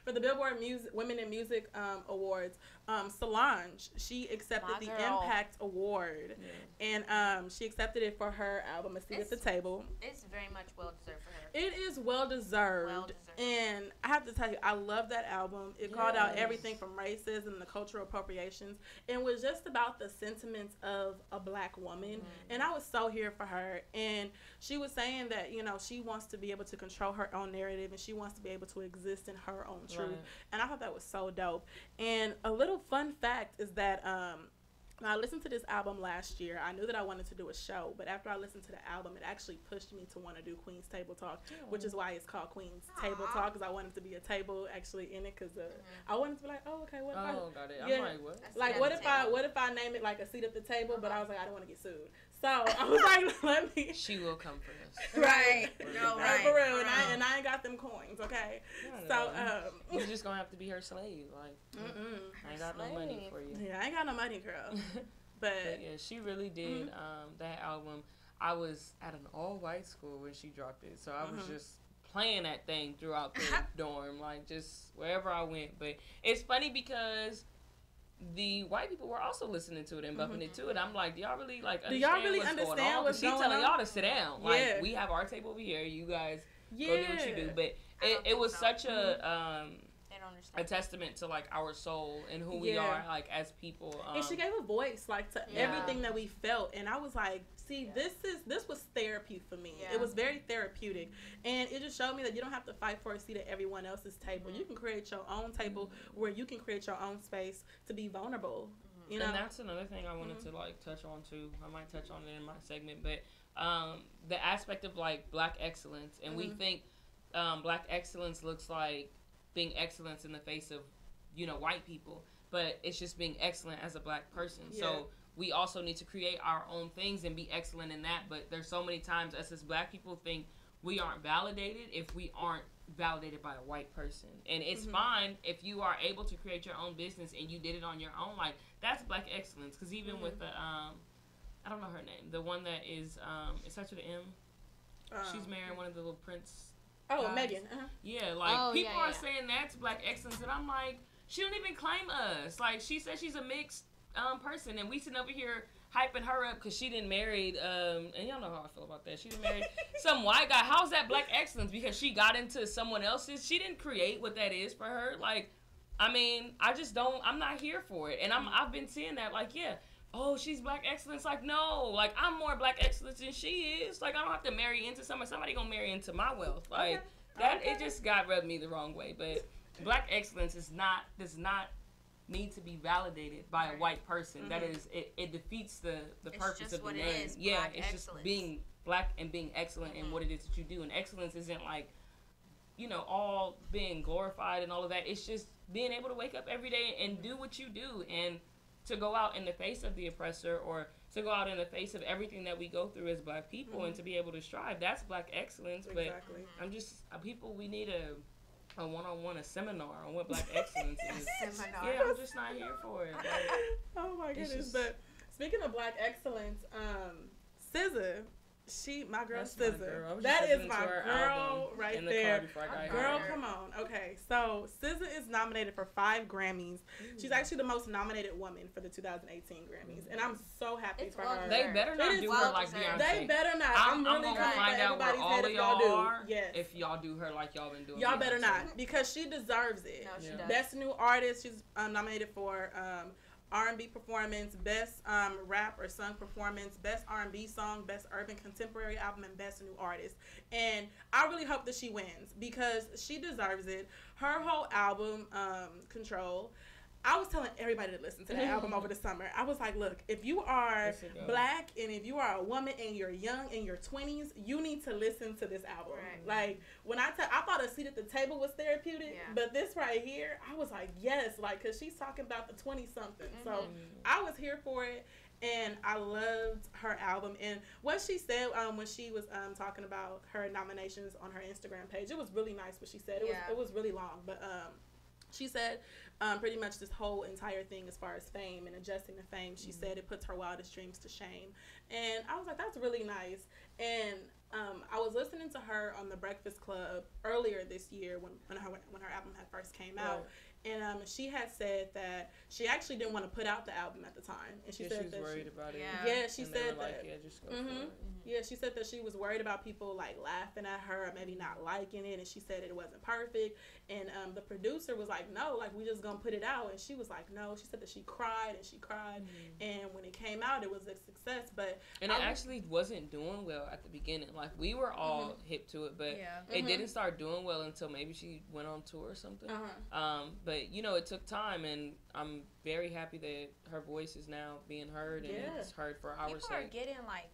for the Billboard Women in Music Awards, Solange, she accepted My the girl. Impact Award, Yeah. and she accepted it for her album A Seat at the Table. It's very much well deserved for her. It is well deserved, Well-deserved. and I have to tell you, I love that album. It called out Yes. everything from racism and the cultural appropriations, and was just about the sentiments of a Black woman. And I was so here for her. And she was saying that, you know, she wants to be able to control her own narrative, and she wants to be able to exist in her own truth. Right. And I thought that was so dope. And a little fun fact is that when I listened to this album last year, I knew that I wanted to do a show, but after I listened to the album, it actually pushed me to want to do Queen's Table Talk, which is why it's called Queen's Table Aw. Talk, because I wanted to be a table actually in it, because I wanted to be like, oh, okay, what if I... Oh, got it. Yeah. I'm like, what? That's Like at what the if table. I name it like A Seat at the Table, but I was like I don't want to get sued, so I was like let me She will come for us. Right. No, No, Right, right. for real, and I ain't got them coins, okay? Yeah, So You're just gonna have to be her slave. Like, I ain't got no money slave. for you. yeah, I ain't got no money, girl, But but yeah, she really did that album. I was at an all-white school when she dropped it, so I was just playing that thing throughout the dorm, like just wherever I went. But it's funny because the white people were also listening to it and bumping it to it. I'm like, do y'all really like Do y'all understand really what's understand going on? 'Cause what's she going telling on? y'all to sit down. Like Yeah. we have our table over here. You guys yeah, go do what you do. But I don't it think was so. such a They don't a understand. testament to like our soul and who we Yeah. are like as people. and she gave a voice like to Yeah. everything that we felt, and I was like, see, this was therapy for me. Yeah. It was very therapeutic, and it just showed me that you don't have to fight for a seat at everyone else's table. You can create your own table where you can create your own space to be vulnerable. You know, And that's another thing I wanted to like touch on too. I might touch on it in my segment, but the aspect of like Black excellence, and we think Black excellence looks like being excellence in the face of, you know, white people, but it's just being excellent as a Black person. Yeah. So we also need to create our own things and be excellent in that. But there's so many times us as Black people think we aren't validated if we aren't validated by a white person. And it's fine if you are able to create your own business and you did it on your own. Like, that's Black excellence. Because even with the, I don't know her name, the one that is, it starts with an M. She's marrying one of the little Prince oh, guys. Megan. Yeah, like, Oh, people yeah, are yeah. saying that's Black excellence. And I'm like, she don't even claim us. Like, she says she's a mixed person. And we sitting over here hyping her up because she didn't married, and y'all know how I feel about that. She didn't marry some white guy. How's that Black excellence? Because she got into someone else's. She didn't create what that is for her. Like, I mean, I just don't. I'm not here for it. And I've been seeing that. Like, yeah, oh, she's Black excellence. Like, no, like I'm more Black excellence than she is. Like, I don't have to marry into somebody gonna marry into my wealth. Like that, it just got rubbed me the wrong way. But Black excellence does not need to be validated by a Right. white person. That is, it defeats the It's purpose just of the what it name. is, Yeah, black it's excellence. just being black and being excellent in what it is that you do. And excellence isn't like, you know, all being glorified and all of that. It's just being able to wake up every day and do what you do, and to go out in the face of the oppressor, or to go out in the face of everything that we go through as black people, and to be able to strive. That's black excellence. But Exactly. I'm just people. We need a one-on-one, a seminar on what black excellence is. Seminar. Yeah, I'm just not here for it. Like, Oh my It's goodness! just- But speaking of black excellence, SZA, my girl That's my SZA. girl. I was just That is listening to my her girl album right in the there. car before I got Girl, here. come on. Okay, so SZA is nominated for 5 Grammys. She's actually the most nominated woman for the 2018 Grammys, and I'm so happy It's for well her. They better not It is do well her like deserved. Beyonce. They better not. I'm really gonna coming for find out where everybody's all head of if y'all do. are Yes. if y'all do her like y'all been doing. Y'all better Beyonce. not, because she deserves it. No, she Yeah. does. Best New Artist, she's nominated for R&B Performance, Best Rap or Sung Performance, Best R&B Song, Best Urban Contemporary Album, and Best New Artist. And I really hope that she wins, because she deserves it. Her whole album, Control, I was telling everybody to listen to that album over the summer. I was like, look, if you are Yes, it does. black and if you are a woman and you're young, in your 20s, you need to listen to this album. Right. Like, when I thought A Seat at the Table was therapeutic, Yeah. but this right here, I was like, yes, like, because she's talking about the 20-something. So I was here for it, and I loved her album. And what she said when she was talking about her nominations on her Instagram page, it was really nice what she said. Yeah. It was really long, but she said pretty much this whole entire thing as far as fame and adjusting to fame, she said it puts her wildest dreams to shame. And I was like, that's really nice. And I was listening to her on the Breakfast Club earlier this year when her album had first came out. And she had said that she actually didn't want to put out the album at the time. And she Yeah, said she was that worried about it. Yeah. Yeah, she And they said were like, that. yeah, just go Mhm. for it. Yeah, she said that she was worried about people like laughing at her or maybe not liking it, and she said it wasn't perfect. And the producer was like, no, like, we just gonna put it out. And she was like, no. She said that she cried and she cried, and when it came out, it was a success. But And it I- actually wasn't doing well at the beginning. Like, we were all hip to it, but Yeah. it didn't start doing well until maybe she went on tour or something. Uh-huh. But, you know, it took time, and I'm very happy that her voice is now being heard, and Yeah. it's heard for our People are sake. getting like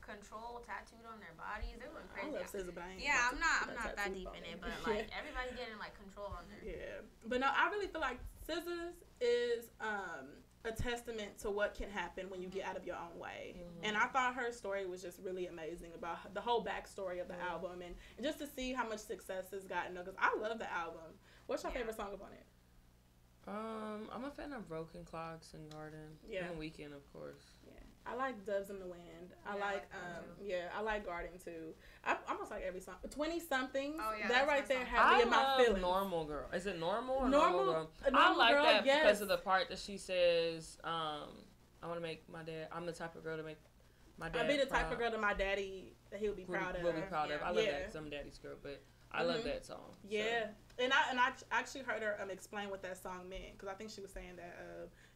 Control tattooed on their bodies. They're going I crazy. love SZA, but I ain't Yeah, about I'm to not put that tattoo deep on in me. it, but like everybody's getting like Control on there. Yeah, but no, I really feel like SZA's is a testament to what can happen when you get out of your own way. And I thought her story was just really amazing about the whole backstory of the album, and just to see how much success it's gotten. Because I love the album. What's your Yeah. favorite song on it? I'm a fan of Broken Clocks and Garden. Yeah. And The Weeknd, of course. Yeah, I like Doves in the Wind. I Yeah, I like like that I like Garden too. I almost like every song. 20 somethings. Oh, yeah, that that's right my there song. had me I in my love feelings. Normal Girl. Is it Normal or Normal- Normal Girl? a Normal I like Girl, that yes. because of the part that she says, I want to make my dad, I'm the type of girl to make my dad I'd be the type proud. of girl that my daddy that he would be proud of. Will be proud of. I love Yeah. that. 'Cause I'm daddy's girl, but I love that song. so. Yeah, and I actually heard her explain what that song meant, because I think she was saying that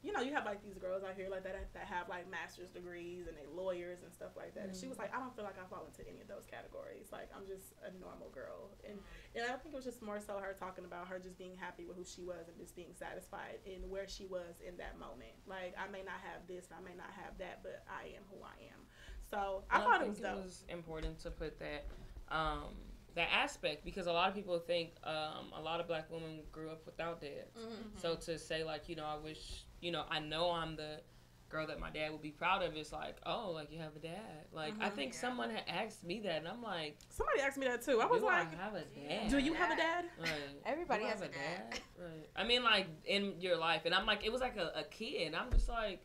you know, you have like these girls out here like that have like master's degrees and they lawyers and stuff like that. And she was like, I don't feel like I fall into any of those categories. Like, I'm just a normal girl, and I think it was just more so her talking about her just being happy with who she was and just being satisfied in where she was in that moment. Like, I may not have this, and I may not have that, but I am who I am. So I And thought it was think dope. it was important to put that that aspect, because a lot of people think a lot of black women grew up without dads. So to say, like, you know, I wish, you know, I know I'm the girl that my dad would be proud of. It's like, oh, like, you have a dad. Like, I think someone had asked me that, and I'm like, Somebody asked me that too. I was do like, I have a dad? do you have a dad? Right. Everybody Do I has a dad. Right. I mean, like, in your life, and I'm like, it was like a kid. I'm just like,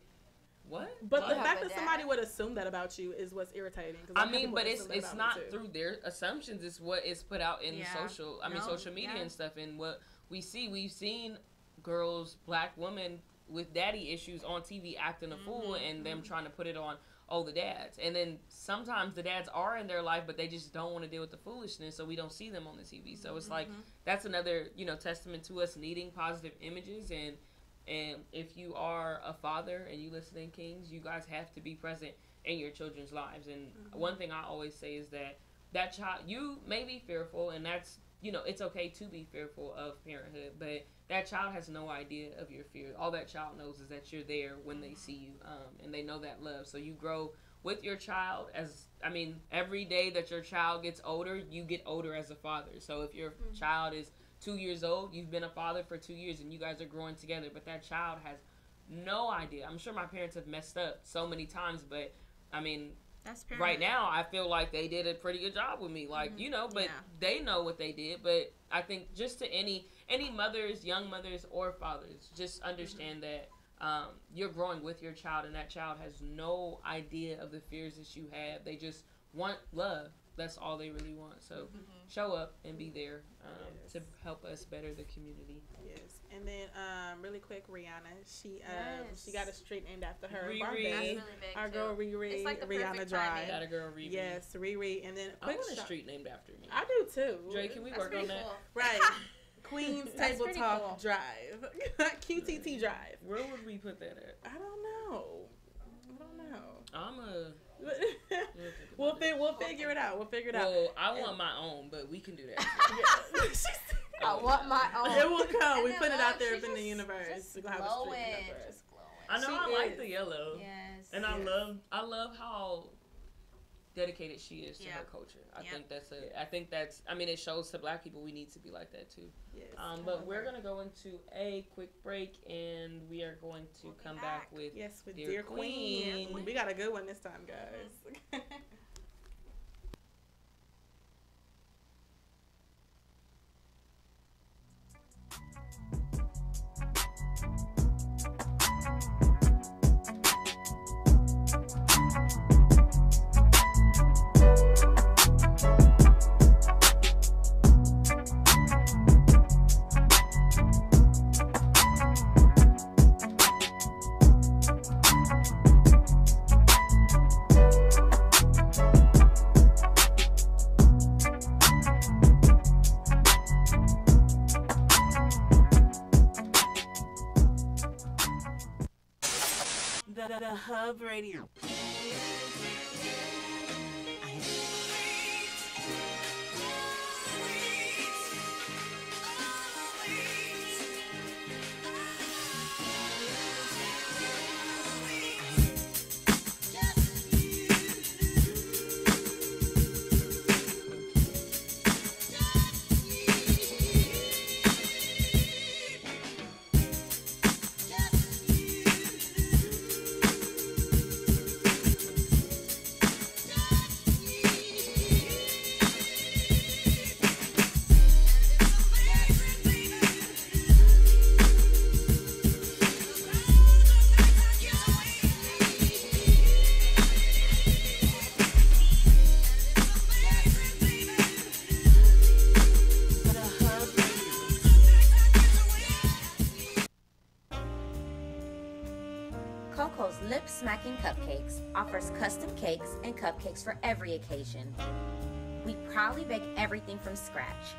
what? But What? the have fact a that dad? somebody would assume that about you is what's irritating. 'cause I I've had mean, people but assume that it's about not me, too. through their assumptions. It's what is put out in Yeah. social No, social media yeah. and stuff, and what we see. We've seen girls, black women with daddy issues on TV acting a fool, and them trying to put it on, oh, the dads. And then sometimes the dads are in their life, but they just don't want to deal with the foolishness, so we don't see them on the TV. So it's like, that's another, you know, testament to us needing positive images. And if you are a father and you listening, Kings, you guys have to be present in your children's lives. And one thing I always say is that child, you may be fearful, and that's you know, it's okay to be fearful of parenthood, but that child has no idea of your fear. All that child knows is that you're there when they see you, and they know that love. So you grow with your child every day that your child gets older, you get older as a father. So if your child is 2 years old, you've been a father for 2 years and you guys are growing together, but that child has no idea. I'm sure my parents have messed up so many times, but I mean, right now I feel like they did a pretty good job with me, like, you know, but they know what they did. But I think just to any mothers, young mothers or fathers, just understand that you're growing with your child, and that child has no idea of the fears that you have. They just want love. That's all they really want. So show up and be there to help us better the community. Yes. And then really quick, Rihanna, she got a street named after her. Riri. That's really big. Our girl Riri. It's like the Rihanna perfect Drive. timing. Got a girl, Riri. Yes, Riri. And then I want a street named after me. I do too. Dre, can we That's work on pretty that? cool. Right. Queens That's Table pretty Talk cool. Drive. QTT Drive. Where would we put that at? I don't know. We'll figure it out. We'll figure it out. Well, I want my own, but we can do that. I want my own. It will come. We And put then it out look, there she's in the just- universe. just We're gonna have a street glowing, named after her. just glowing. I know She I like is. the yellow. Yes. And I love how dedicated she is to her culture. I think that's it shows to Black people we need to be like that too. Yes. But we're gonna go into a quick break, and we are going to come back with with Dear Dear Queen. Queen. We got a good one this time, guys. The Hub Radio. Coco's Lip Smacking Cupcakes offers custom cakes and cupcakes for every occasion. We proudly bake everything from scratch.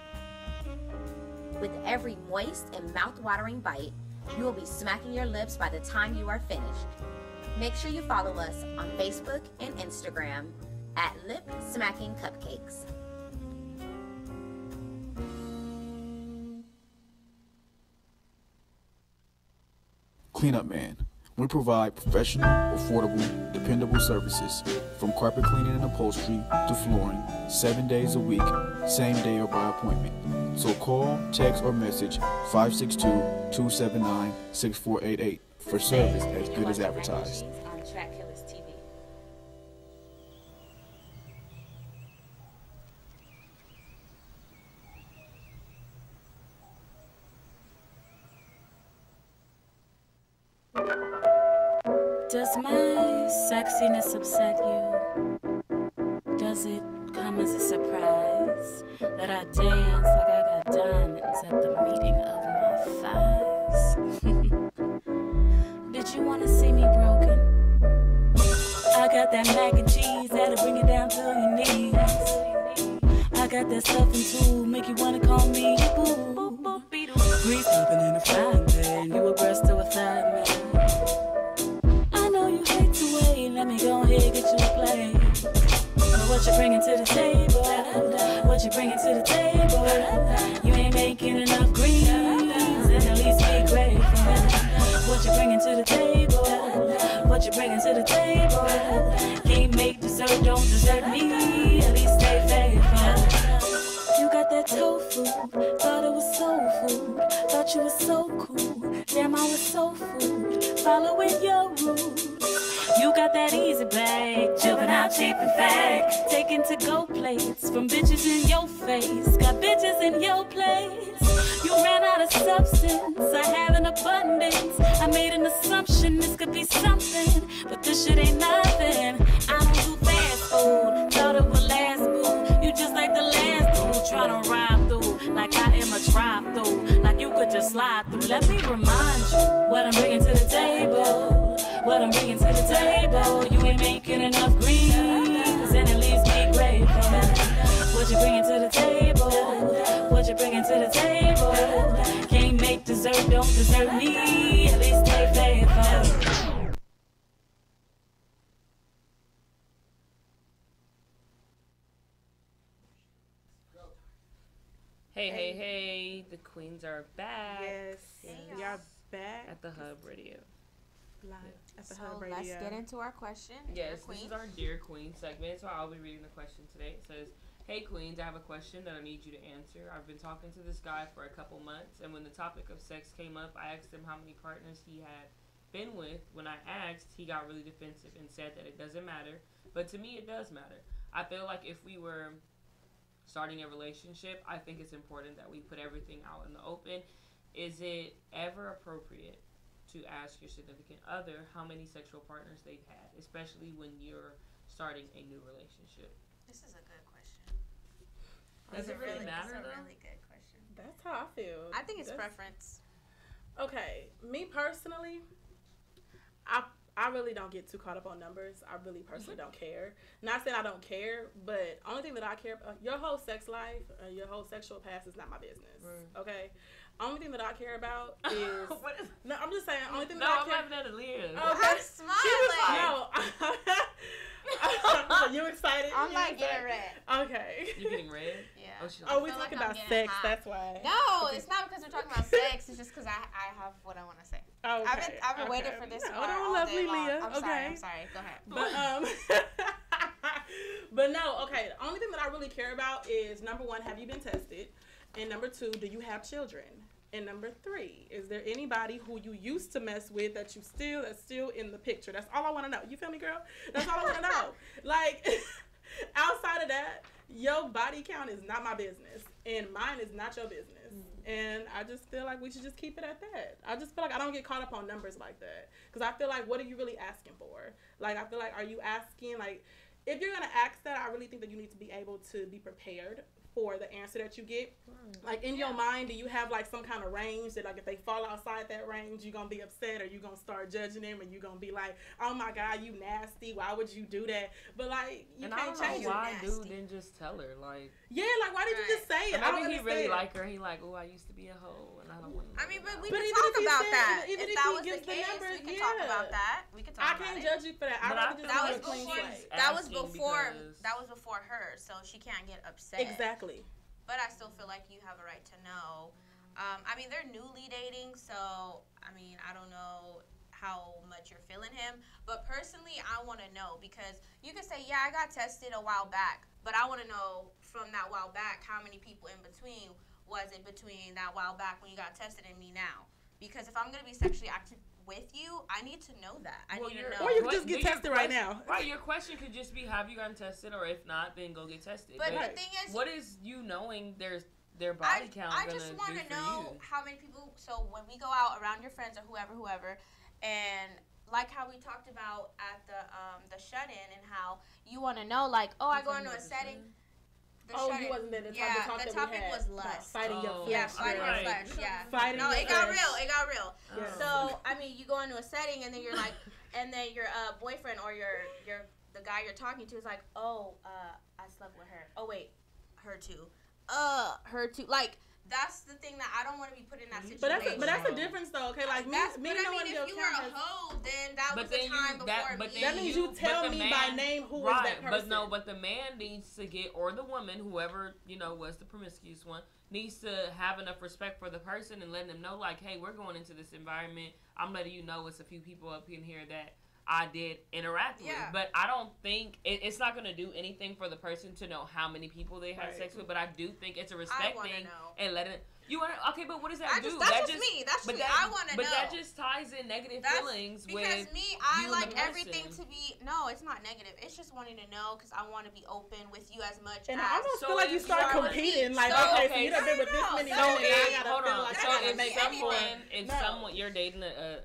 With every moist and mouth-watering bite, you will be smacking your lips by the time you are finished. Make sure you follow us on Facebook and Instagram at Lip Smacking Cupcakes. Cleanup Man. We provide professional, affordable, dependable services from carpet cleaning and upholstery to flooring, 7 days a week, same day or by appointment. So call, text, or message 562-279-6488 for service as good as advertised. On Track Killers TV. Does my sexiness upset you? Does it come as a surprise that I dance like I got diamonds at the meeting of my thighs? Did you want to see me broken? I got that mac and cheese that'll bring it down to your knees. I got that stuffing tool, make you want to call me boo. Grease nothing in a frying pan, you a breast to a thigh man. You hate to wait, let me go ahead, get you a plate. What you bringing to the table? What you bringing to the table? deserve, don't desert me. At least stay faithful. You got that tofu, thought it was soul food. Thought you was so cool, damn I was soul food. Following your rules. You got that easy bag, juvenile cheap and fag. Taking to go plates from bitches in your face. Got bitches in your place. You ran out of substance, I have an abundance. I made an assumption this could be something, but this shit ain't nothing. I don't do fast food, thought it would last, boo. You just like the last dude, tryna ride through like I am a drive-through, like you could just slide through. Let me remind you what I'm bringing to the table. What I'm bringing to the table, you ain't making enough greens, and at least be grateful. What you bringing to the table? What you bringing to the table? Can't make dessert, don't desert me. At least stay faithful. Hey, the queens are back. Yes, we are back At the Hub Radio. live at the So Hub Radio. let's get into our question. Yes, Dear this is Queen. our Dear Queen segment, so I'll be reading the question today. It says, hey Queens, I have a question that I need you to answer. I've been talking to this guy for a couple months, and when the topic of sex came up, I asked him how many partners he had been with. When I asked, he got really defensive and said that it doesn't matter, but to me it does matter. I feel like if we were starting a relationship, I think it's important that we put everything out in the open. Is it ever appropriate to ask your significant other how many sexual partners they've had, especially when you're starting a new relationship? This is a good question. Does it really matter It's a though? really good question. That's how I feel. I think it's That's- preference. Okay, me personally, I really don't get too caught up on numbers. I really personally don't care. Not saying I don't care, but only thing that I care about, your whole sex life, your whole sexual past is not my business. Right. Okay? Only thing that I care about is What is? no. I'm just saying. Only thing No, that I I'm care. laughing at Aaliyah. Oh, I'm She smiling. was like, no. You excited? I'm You like excited? getting red. Okay. You getting red? Yeah. Oh, she's Oh, we feel like talking I'm about getting sex. hot. That's why. No, it's not because we're talking about sex. It's just because I have what I want to say. Okay. I've been okay. waiting for this No, part no, all lovely day long. Leah. I'm okay. sorry. Go ahead. But but no, okay. The only thing that I really care about is number one, have you been tested? And number two, do you have children? And number three, is there anybody who you used to mess with that's still in the picture? That's all I want to know. You feel me, girl? That's all I want to know. Like outside of that, your body count is not my business, and mine is not your business. And I just feel like we should just keep it at that. I just feel like I don't get caught up on numbers like that, because I feel like, what are you really asking for? Like, I feel like, are you asking, like, if you're gonna ask that, I really think that you need to be able to be prepared for the answer that you get. Like, in your mind, do you have like some kind of range that, like, if they fall outside that range, you're gonna be upset, or you're gonna start judging them, and you're gonna be like, oh my god, you nasty, why would you do that? But like, you And I can't don't know change it. why nasty. dude didn't just tell her, like, Yeah, like, why did you just say it? or I don't maybe he understand. really like her. He like, oh, I used to be a hoe, and I don't want to. I mean, but we But can even talk if he about said- that. even If if that he was the gives the case, numbers, we can talk yeah. about that. We can talk I about can't it. judge you for that. I But rather I just feel That know was a clean before. slate. That was asking before. because- That was before her, so she can't get upset. Exactly. But I still feel like you have a right to know. I mean, they're newly dating, so I mean, I don't know how much you're feeling him. But personally, I want to know, because you can say, yeah, I got tested a while back, but I want to know from that while back, how many people in between was it between that while back when you got tested and me now? Because if I'm gonna be sexually active with you, I need to know that. I need to know. Or you can just get tested right now. Right, your question could just be, have you gotten tested, or if not, then go get tested. But Right. the thing is, what is you knowing their body count I gonna just do want for to know you? how many people. So when we go out around your friends or whoever, and like how we talked about at the shut-in, and how you want to know, like, oh, I go into a setting. The Oh, shut-in. you wasn't there. The Yeah, talk the that topic we had was about lust. fighting your Oh. flesh. Yeah, fighting your Right. flesh. Yeah. Fighting No, your it got flesh. real. It got real. Yeah. So I mean, you go into a setting, and then you're like, and then your boyfriend or your the guy you're talking to is like, oh, I slept with her. Oh wait, her too. Her too. Like, that's the thing that I don't want to be put in that situation. But that's a difference though. Okay, like me That's, me but I knowing mean, your if you were count a has, hoe, then that But was the then time you- before that- me. but then that means you but tell the me man- by name who is right, that person. but the man needs to get, or the woman, whoever, was the promiscuous one, needs to have enough respect for the person and letting them know, like, hey, we're going into this environment. I'm letting you know it's a few people up in here that I did interact with. Yeah. But I don't think it's not going to do anything for the person to know how many people they had sex with. But I do think it's a respect thing know. and letting it. You want to, okay, but what does that do? That's just me. That's just me. I want to know. But that just ties in negative feelings with because me, I you like and the everything person. to be. No, it's not negative. It's just wanting to know because I want to be open with you as much. And as I almost So feel like you if start you are- competing. Like, so, okay, so okay, you done been with this many so women, and I if- gotta hold feel on. like So I gotta if make someone you're dating a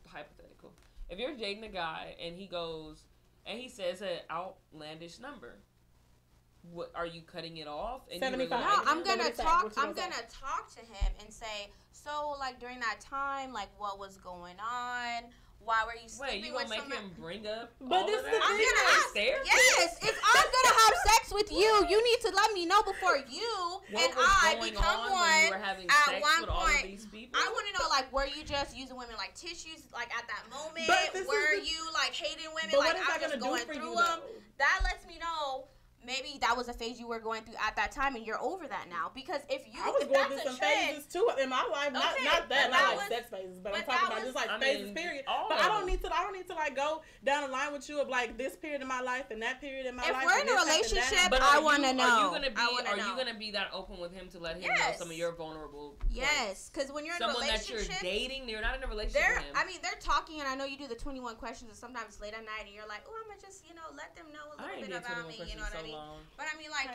hypothetical, if you're dating a guy and he goes and he says an outlandish number, what are you cutting it off? And 75. No, What I'm gonna you talk. gonna I'm say? gonna talk to him and say, so like during that time, like what was going on? Why were you sleeping Wait, you with gonna make someone? him bring up? But all this of the that? I'm gonna ask. There? Yes, if I'm gonna have sex with you, you need to let me know before you What and was I going become on one. when you were having At sex one with all of point, these people? I want to know, like, were you just using women like tissues, like at that moment? But this Were is the- you like hating women? But Like what is I'm that just gonna going do for through you, them. though? That lets me know. Maybe that was a phase you were going through at that time, and you're over that now. Because if you, I was if going that's through a some trend, phases too in my life. Not Okay, not that, but not that like was- sex phases, but I'm but talking that about was- just like I phases. mean, Period. all But of I don't them. need to like go down the line with you of like this period in my life and that period in my If life. we're and in a this happened, that relationship, happened. But I are wanna you- know. Are you gonna be? I wanna Are know. you gonna be that open with him to let him know Yes. some of your vulnerable? yes, because when you're in a Someone that you're relationship, dating, you're not in a relationship they're, with him. I mean, they're talking, and I know you do the 21 questions, and sometimes it's late at night, and you're like, oh, I'm gonna just, let them know a I little ain't bit did about 21 me, you questions know what so I mean? long. But I mean, like,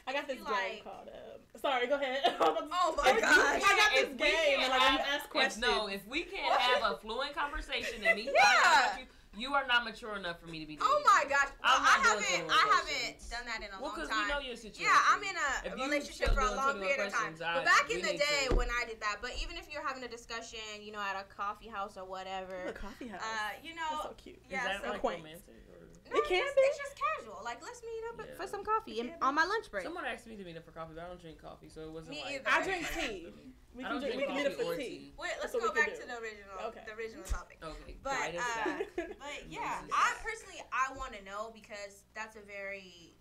I got if this you game like, called. Sorry, go ahead. Oh my I gosh. got this If we game can't and like when you have- ask questions. If we can't have a fluent conversation and me Yeah. find out about you are not mature enough for me to be dating. oh my gosh, well, I'm I not doing haven't 21 questions. done that in a Well, long because time. we know your situation. Yeah, I'm in If a you relationship still for a doing long 21 period of time. questions, But back we in the need day to- when I did that, but even if you're having a discussion, at a coffee house or whatever, A coffee house. That's so cute. Yeah, Is that so like quaint. romantic? Or? no, It can it's just casual. Like, let's meet up Yeah. for some coffee It can on my lunch break. Someone asked me to meet up for coffee, but I don't drink coffee, so it wasn't Me like. either. I drink tea. We I can don't drink. We drink can meet up coffee for or tea. tea. Wait, let's That's what go we can back do. to the original, Okay. the original topic. Okay, But guide us back. but yeah, Jesus. I personally I want to know because that's a very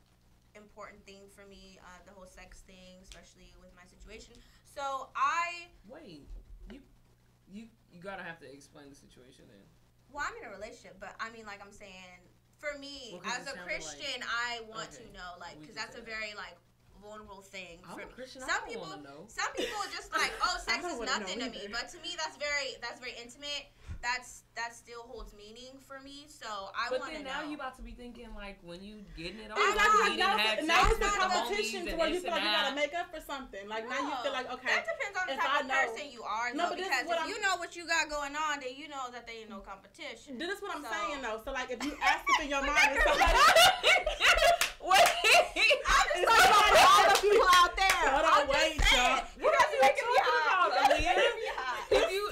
important thing for me. The whole sex thing, especially with my situation. So Wait, you gotta have to explain the situation then. well, I'm in a relationship, but I mean, like I'm saying, for me Well, 'cause as it a sounded Christian, I want Okay, to know, like, we because can that's say a that. very like vulnerable thing I'm for a me. Christian, I Some don't people, wanna know. some people just like, oh, sex don't is wanna know nothing to me, either. but to me, that's very intimate. That still holds meaning for me. So I But want to then know. now you about to be thinking like when you getting it on, Exactly. you Now didn't have it's, now sex it's the with the competition homies to and where you this feel like and you gotta that. make up for something. Like now you feel like, okay, That depends on the if type I of know- person you are, No, though. but this is Because what if I'm- you know what you got going on, then you know that there ain't no competition. This is what I'm So- saying though. So like if you ask it in your mind, it's like, I'm just talking about all the people out there. Hold on, I'm just wait, saying. y'all. You guys are making me hot. about, You guys are making me hot. If you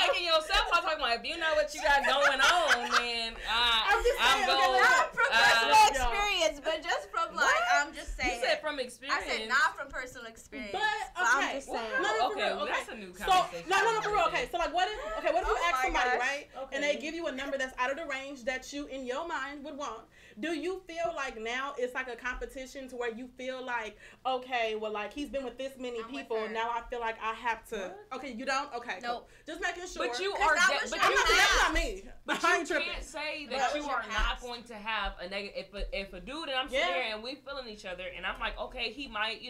making yourself, I'm talking about if you know what you got going on, then I'm just saying, I'm okay, going. Not from personal y'all. experience, but just from like, I'm just You saying. said from experience. I said not from personal experience. But I'm okay, just saying. no, for Okay, real, well, okay. that's a new So conversation. no, for real. Okay, so like what if what if you Oh ask my somebody gosh. right, and Okay. they give you a number that's out of the range that you in your mind would want? Do you feel like now it's like a competition to where you feel like, okay, well, like he's been with this many I'm with people, her. now I feel like I have to. What? Okay, you don't. Okay, Nope. cool. Just making sure. But you 'Cause are. that was But your you That's not me. But I you ain't tripping. can't say That that was you your are not past. going to have a negative. If a dude and I'm Yeah. sitting here and we feeling each other, and I'm like, okay, he might,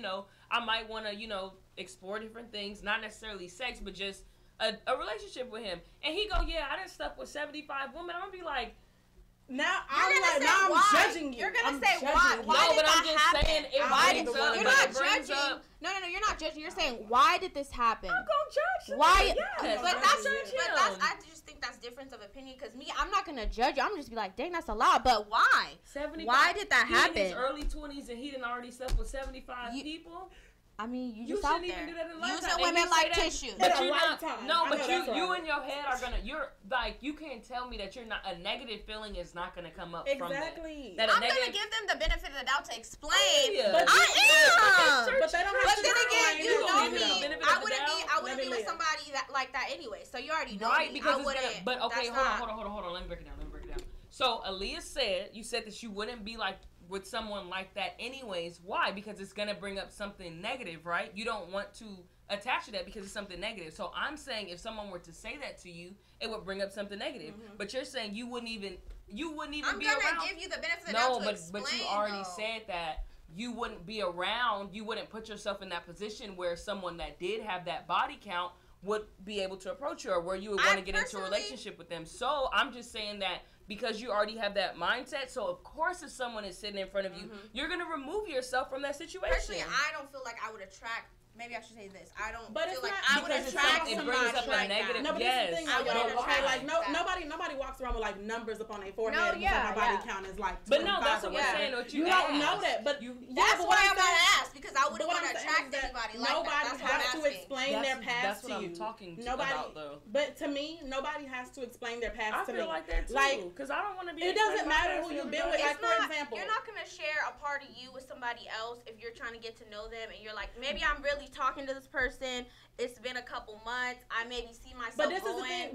I might want to, explore different things, not necessarily sex, but just a relationship with him. And he go, yeah, I done slept with 75 women. I'm gonna be like, Now You're I'm gonna like, say now I'm why. judging you. You're gonna I'm say judging why. you. Why No, did but I'm that just happen? saying it Why brings did, up- you're but not it brings judging. up- No, you're not judging. You're saying why did this happen? I'm gonna judge you. Why? Yes, But I'm that's gonna judge him. I just think that's difference of opinion. Cause me, I'm not gonna judge you. I'm just be like, dang, that's a lot. But why? 75 Why did that he in his happen? early 20s and he done already slept with 75 people. I mean, you You just out shouldn't there even do that in using lifetime. And women you like say that- tissue. But In a you're not, lifetime. no, I but know you that's you right. in your head are gonna, you're like, you can't tell me that you're not, a negative feeling is not gonna come up Exactly. from that. I'm a gonna negative, give them the benefit of the doubt to explain. Yeah. But I am. But they don't have But to then again, explain. you You know don't give them the me. benefit I of the wouldn't be. doubt. I wouldn't Let be me with live. somebody like that anyway. So you already know right? me. Because I it's wouldn't. gonna, but okay, that's hold not- on. Let me break it down. So Aaliyah said, you said that you wouldn't be like with someone like that anyways. Why? Because it's going to bring up something negative, right? You don't want to attach to that because it's something negative. So I'm saying if someone were to say that to you, it would bring up something negative. But you're saying you wouldn't even be around. I'm gonna give you the benefit of the doubt to explain, but you already said that you wouldn't be around. You wouldn't put yourself in that position where someone that did have that body count would be able to approach you, or where you would want to get into a relationship with them. So I'm just saying that because you already have that mindset, so of course if someone is sitting in front of you, you're going to remove yourself from that situation. Personally, I don't feel like I would attract. Maybe I should say this. I don't feel like I would attract it somebody brings up like a negative. that. No, but yes. this is the thing, okay, like nobody walks around with like numbers up on their forehead and their body count is like 25. But no, that's what we're saying. What you don't know that, but that's why I'm gonna ask, because I wouldn't want to attract anybody like that. Nobody has to explain their past to you. That's what I'm talking about, though. But to me, nobody has to explain their past to me. I feel like that too, because I don't want to be. It doesn't matter who you've been with. Like for example, you're not gonna share a part of you with somebody else if you're trying to get to know them, and you're like, maybe I'm really talking to this person. It's been a couple months. I maybe see myself. But this is the thing.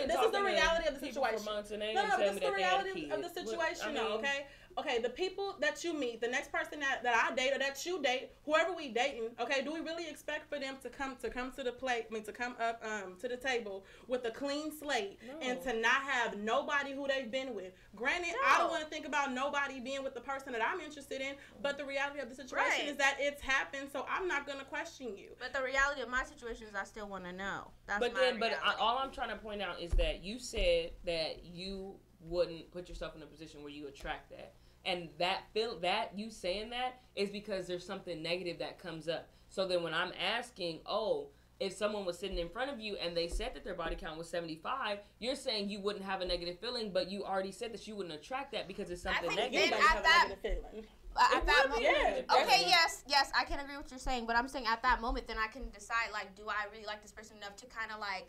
This is the reality of the situation. No, this is the reality of the situation. No, okay. Okay, the people that you meet, the next person that I date or that you date, whoever we dating, okay, do we really expect for them to come to the plate, to come up to the table with a clean slate and to not have nobody who they've been with? Granted, I don't want to think about nobody being with the person that I'm interested in, but the reality of the situation is that it's happened, so I'm not going to question you. But the reality of my situation is I still want to know. That's all I'm trying to point out is that you said that you wouldn't put yourself in a position where you attract that. And that you saying that is because there's something negative that comes up. So then when I'm asking, if someone was sitting in front of you and they said that their body count was 75, you're saying you wouldn't have a negative feeling, but you already said that you wouldn't attract that because it's something negative. At that moment, okay, yes, I can agree with what you're saying, but I'm saying at that moment, then I can decide, like, do I really like this person enough to kind of, like,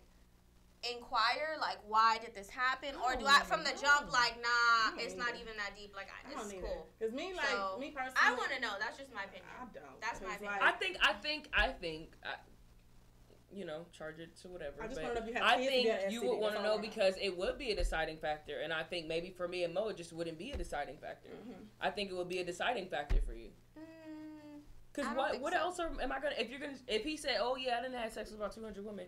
inquire, like, why did this happen? Or do I, from the jump, like, nah, it's not even that deep, like, it's cool. Because me personally, I want to know. That's just my opinion. I don't. That's my opinion. I think, charge it to whatever. I just want to know if you have I think you would want to know because it would be a deciding factor, and I think maybe for me and Mo, it just wouldn't be a deciding factor. I think it would be a deciding factor for you. Because what else am I gonna? If he said, "Oh yeah, I didn't have sex with about 200 women,"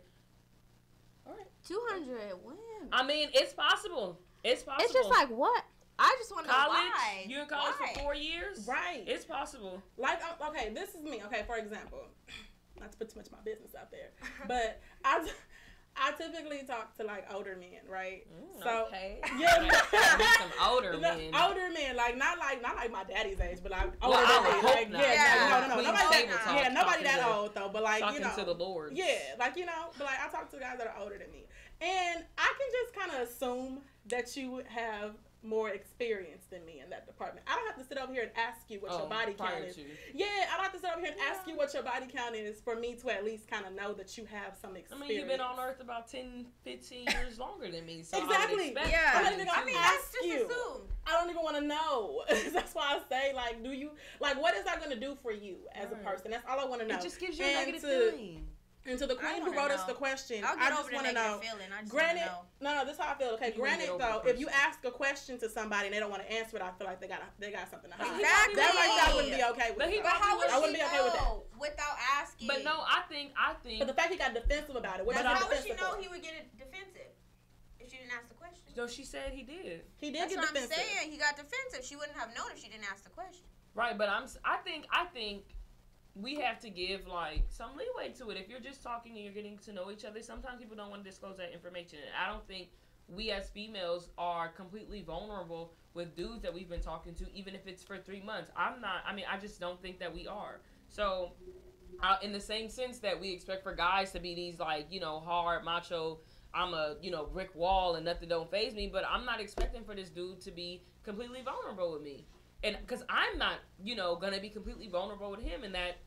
all right, 200 women. I mean, it's possible. It's possible. It's just like what? I just want to know why. You in college for 4 years, right? It's possible. Like, okay, this is me. Okay, for example, not to put too much of my business out there, but I typically talk to like older men, right? Okay. Yeah, some older men. Older men, like not like my daddy's age, but like older men. Like, nobody that old though, but like talking to the Lord. Yeah, like but like I talk to guys that are older than me, and I can just kind of assume that you have more experience than me in that department. I don't have to sit over here and ask you what your body count is. Yeah, I don't have to sit over here and ask you what your body count is for me to at least kind of know that you have some experience. I mean, you've been on Earth about 10, 15 years longer than me. So exactly. I don't even gonna ask you. I don't even want to know. That's why I say, like, do you, like, what is that going to do for you as a person? That's all I want to know. It just gives you a negative feeling. And to the queen who wrote us the question, I just want to know. Granted, no, this is how I feel. Okay, granted though, if you ask a question to somebody and they don't want to answer it, I feel like they got something to hide. Exactly. That right, I wouldn't be okay with. But how would I wouldn't be okay with that without asking? But no, I think. But the fact he got defensive about it. But how would she know he would get defensive if she didn't ask the question? No, she said he did. He did get defensive. That's what I'm saying. He got defensive. She wouldn't have known if she didn't ask the question. Right, but I think. We have to give, like, some leeway to it. If you're just talking and you're getting to know each other, sometimes people don't want to disclose that information. And I don't think we as females are completely vulnerable with dudes that we've been talking to, even if it's for 3 months. I just don't think that we are. So, in the same sense that we expect for guys to be these, like, hard, macho, I'm a, brick wall and nothing don't faze me, but I'm not expecting for this dude to be completely vulnerable with me. And because I'm not, going to be completely vulnerable with him in that,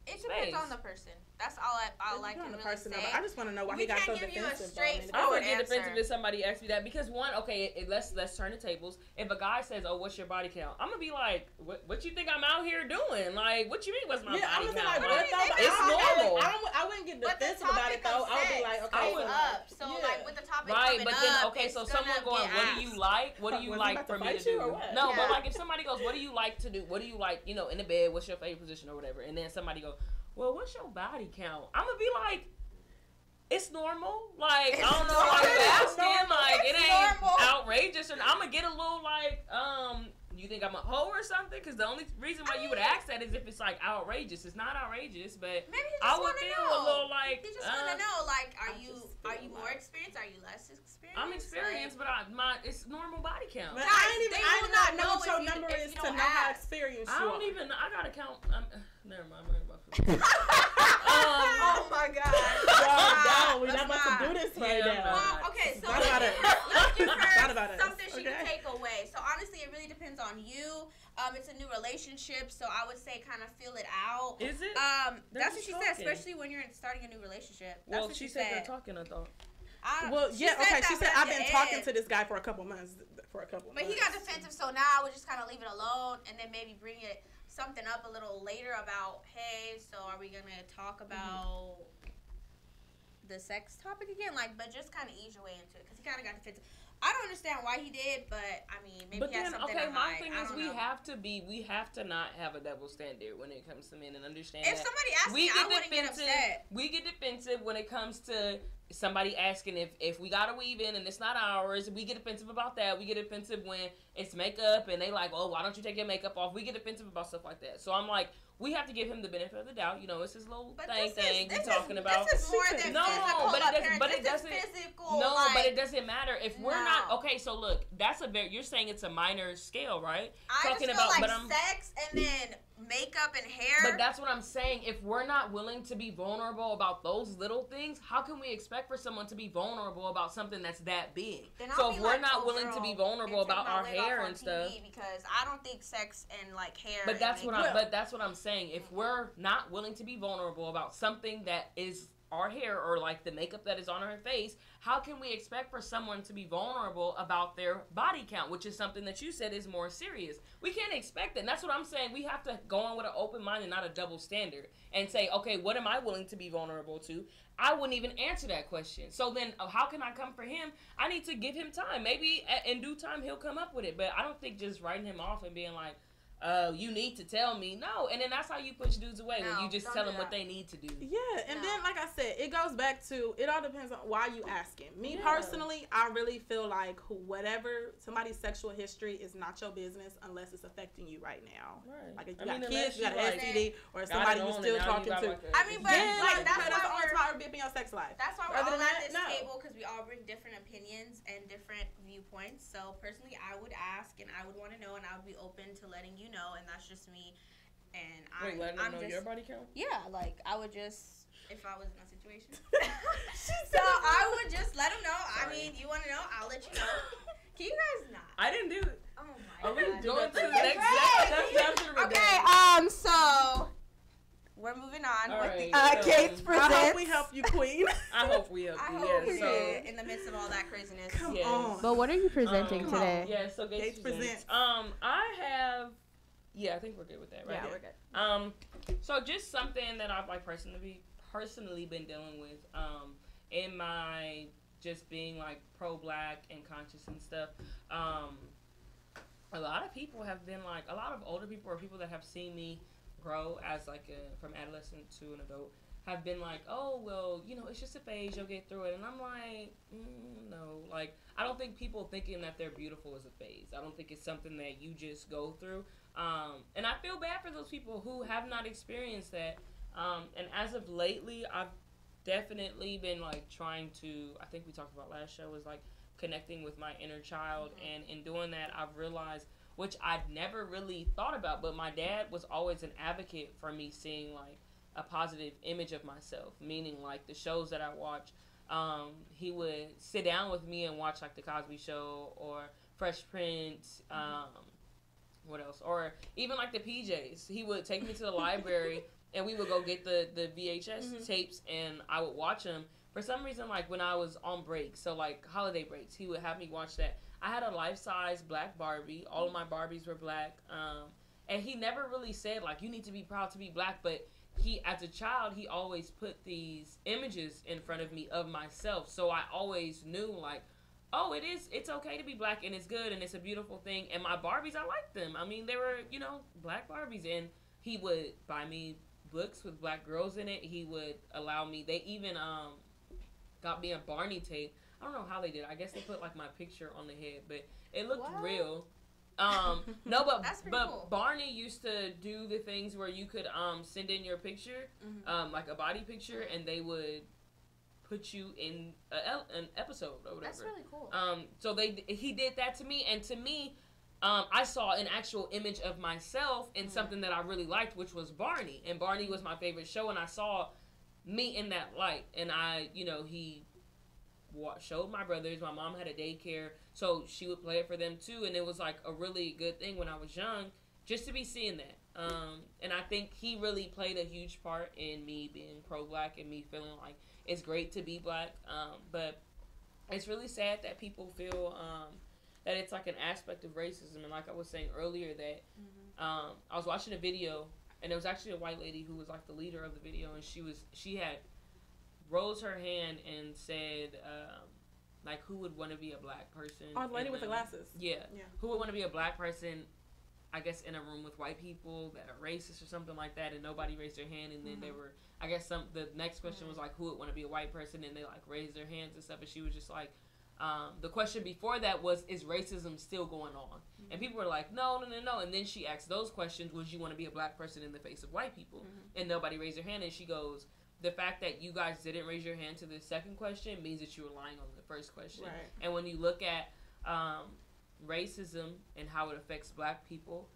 It space. depends on the person. That's all I can really say. I just want to know why We he got so can't give you a defensive. straightforward I would get answer. defensive if somebody asked me that because one, okay, let's turn the tables. If a guy says, "Oh, what's your body count?" I'm gonna be like, "What you think I'm out here doing? Like, what you mean? What's my body count?" Like, Like, what it's normal. I wouldn't get defensive about it though. I would be like, okay, I would- up. So like with the topic Right, coming but then up, okay, it's so gonna someone going, get "What do you asked. like? What do you Was he like about for to me to fight you do?" or what? No, Yeah. but like if somebody goes, "What do you like to do? What do you like, in the bed? What's your favorite position or whatever?" And then somebody go, "Well, what's your body count?" I'm gonna be like, it's normal. Like, I don't know why you're asking. Like, it ain't outrageous. And I'm gonna get a little like, you think I'm a hoe or something? Because the only reason why you would ask that is if it's like outrageous. It's not outrageous, but Maybe you just I would want to feel know. a little like, You just want to know, like, are I you just feel more like- experienced? Are you less experienced? I'm experienced, but it's normal body count. But Guys, I they ain't will not not know know what your if you- number if is you to don't know how ask. experienced I you don't are. even. I gotta count. Never mind. I'm worried about food. Oh my God. No, we're Let's not about to do this right Yeah, now. Well, okay, so Not about it. let's give Not her about us, something she okay? can take away. So honestly, it really depends on you. It's a new relationship, so I would say kind of feel it out. Is it? That's what she said, talking. especially when you're starting a new relationship. That's Well, what she said they're talking. I thought. Well, yeah, okay. She said that I've at been the talking end. to this guy for a couple months. But he got defensive, so now I would just kind of leave it alone and then maybe bring something up a little later about, hey, so are we gonna talk about the sex topic again? Like, but just kind of ease your way into it because he kind of got defensive. I don't understand why he did, but I mean, maybe But he has then, something okay, to my hide. thing I is don't we know. have to not have a double standard when it comes to men and understand If that somebody asked me, I wouldn't get upset. We get defensive when it comes to somebody asking if we got to weave in and it's not ours. We get offensive about that. We get offensive when it's makeup and they like, oh, why don't you take your makeup off? We get offensive about stuff like that. So I'm like, we have to give him the benefit of the doubt. You know, it's his little thing we talking about. This is more than No, physical but it doesn't. But it appearance. doesn't. This is physical, No, like, but it doesn't matter if we're No. not okay. So look, you're saying it's a minor scale, right? I just feel like sex and then makeup and hair. But that's what I'm saying. If we're not willing to be vulnerable about those little things, how can we expect for someone to be vulnerable about something that's that big? Then So I'll if be we're like, not oh, willing to girl, be vulnerable and take about my our wig hair off on and stuff, TV, because I don't think sex and like hair. but that's and what makeup- but that's what I'm saying. If we're not willing to be vulnerable about something that is our hair or like the makeup that is on our face, how can we expect for someone to be vulnerable about their body count, which is something that you said is more serious? We can't expect that. And that's what I'm saying. We have to go on with an open mind and not a double standard and say, okay, what am I willing to be vulnerable to? I wouldn't even answer that question. So then how can I come for him? I need to give him time. Maybe in due time he'll come up with it, but I don't think just writing him off and being like, you need to tell me. No. And then that's how you push dudes away, when you just tell them what they need to do. Yeah, and then like I said, it goes back to, it all depends on why you asking. Me personally, I really feel like whatever somebody's sexual history is not your business unless it's affecting you right now. Right. Like if I you mean, got unless kids, you got you, an like, STD, or got somebody it you on still and now you talking got, to. like, a- I mean, but then, like, that's that's why the only time it'll be in your sex life. That's why we're Other all than at that, this no. table, because we all bring different opinions and different viewpoints. So personally, I would ask and I would want to know, and I would be open to letting you know, and that's just me. And Wait, letting I'm them know just, your body count? Yeah, like I would just, if I was in a situation. So I would just let them know. I mean, you want to know? I'll let you know. Can you guys not? I didn't do it. Oh my Are we God. going to the Okay, next section? Okay, so we're moving on All with right, the Kate's so- presents. I hope we help you, Queen. I hope we help I you. hope Yeah, we so did in the midst of all that craziness. Come Yes. on. But what are you presenting Come today? on. yeah, so Gates Gates presents. presents. I have. Yeah, I think we're good with that, right? Yeah, we're good. So just something that I've like personally been dealing with, in my just being like pro-black and conscious and stuff. A lot of people have been like, a lot of older people or people that have seen me grow as like from adolescent to an adult have been like, oh, well, you know, it's just a phase, you'll get through it. And I'm like, no. Like, I don't think people thinking that they're beautiful is a phase. I don't think it's something that you just go through. And I feel bad for those people who have not experienced that. And as of lately, I've definitely been like trying to, I think we talked about last show, was like connecting with my inner child. And in doing that, I've realized, which I'd never really thought about, but my dad was always an advocate for me seeing like a positive image of myself, meaning like the shows that I watch. He would sit down with me and watch like the Cosby Show or Fresh Prince, what else? Or even like the PJs. He would take me to the library and we would go get the VHS tapes and I would watch them. For some reason, like when I was on break, so like holiday breaks, he would have me watch that. I had a life-size black Barbie. All of my Barbies were black. And he never really said like, you need to be proud to be black, but he, as a child, he always put these images in front of me of myself. So I always knew like, oh, it's okay to be black and it's good and it's a beautiful thing. And my Barbies, I liked them. I mean, they were, you know, black Barbies. And he would buy me books with black girls in it. He would allow me, they even got me a Barney tape. I don't know how they did it. I guess they put like my picture on the head, but it looked real. No, but cool. Barney used to do the things where you could send in your picture, like a body picture, and they would put you in an episode or whatever. That's really cool. So he did that to me, and to me, I saw an actual image of myself in something that I really liked, which was Barney, and Barney was my favorite show, and I saw me in that light, and he showed my brothers. My mom had a daycare, so she would play it for them too, and it was like a really good thing when I was young just to be seeing that. And I think he really played a huge part in me being pro-black and me feeling like it's great to be black. But it's really sad that people feel that it's like an aspect of racism. And like I was saying earlier, that I was watching a video, and it was actually a white lady who was like the leader of the video, and she had rose her hand and said, like, who would want to be a black person? Oh, the lady with the glasses. Yeah. Who would want to be a black person, I guess, in a room with white people that are racist or something like that, and nobody raised their hand, and then they were, I guess the next question was like, who would want to be a white person, and they like raised their hands and stuff, and she was just like, the question before that was, is racism still going on? And people were like, no. And then she asked those questions, would you want to be a black person in the face of white people? And nobody raised their hand, and she goes, the fact that you guys didn't raise your hand to the second question means that you were lying on the first question. Right. And when you look at racism and how it affects black people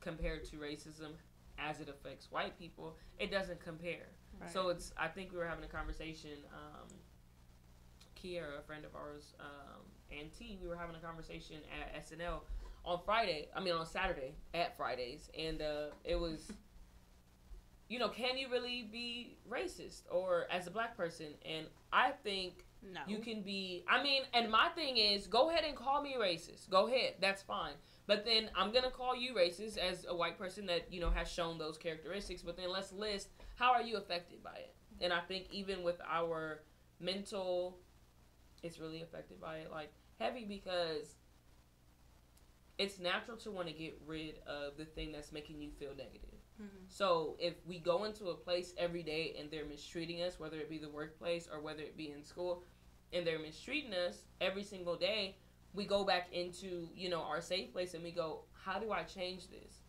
compared to racism as it affects white people, it doesn't compare. Right. So I think we were having a conversation, Kiera, a friend of ours, and T, we were having a conversation at SNL on Saturday at Fridays, and it was, can you really be racist or as a black person? And I think you can be, and my thing is, go ahead and call me racist. Go ahead, that's fine. But then I'm going to call you racist as a white person that, has shown those characteristics. But then let's list, how are you affected by it? And I think even with our mental, it's really affected by it, like, heavy, because it's natural to want to get rid of the thing that's making you feel negative. So if we go into a place every day and they're mistreating us, whether it be the workplace or whether it be in school, and they're mistreating us every single day, we go back into, our safe place and we go, how do I change this?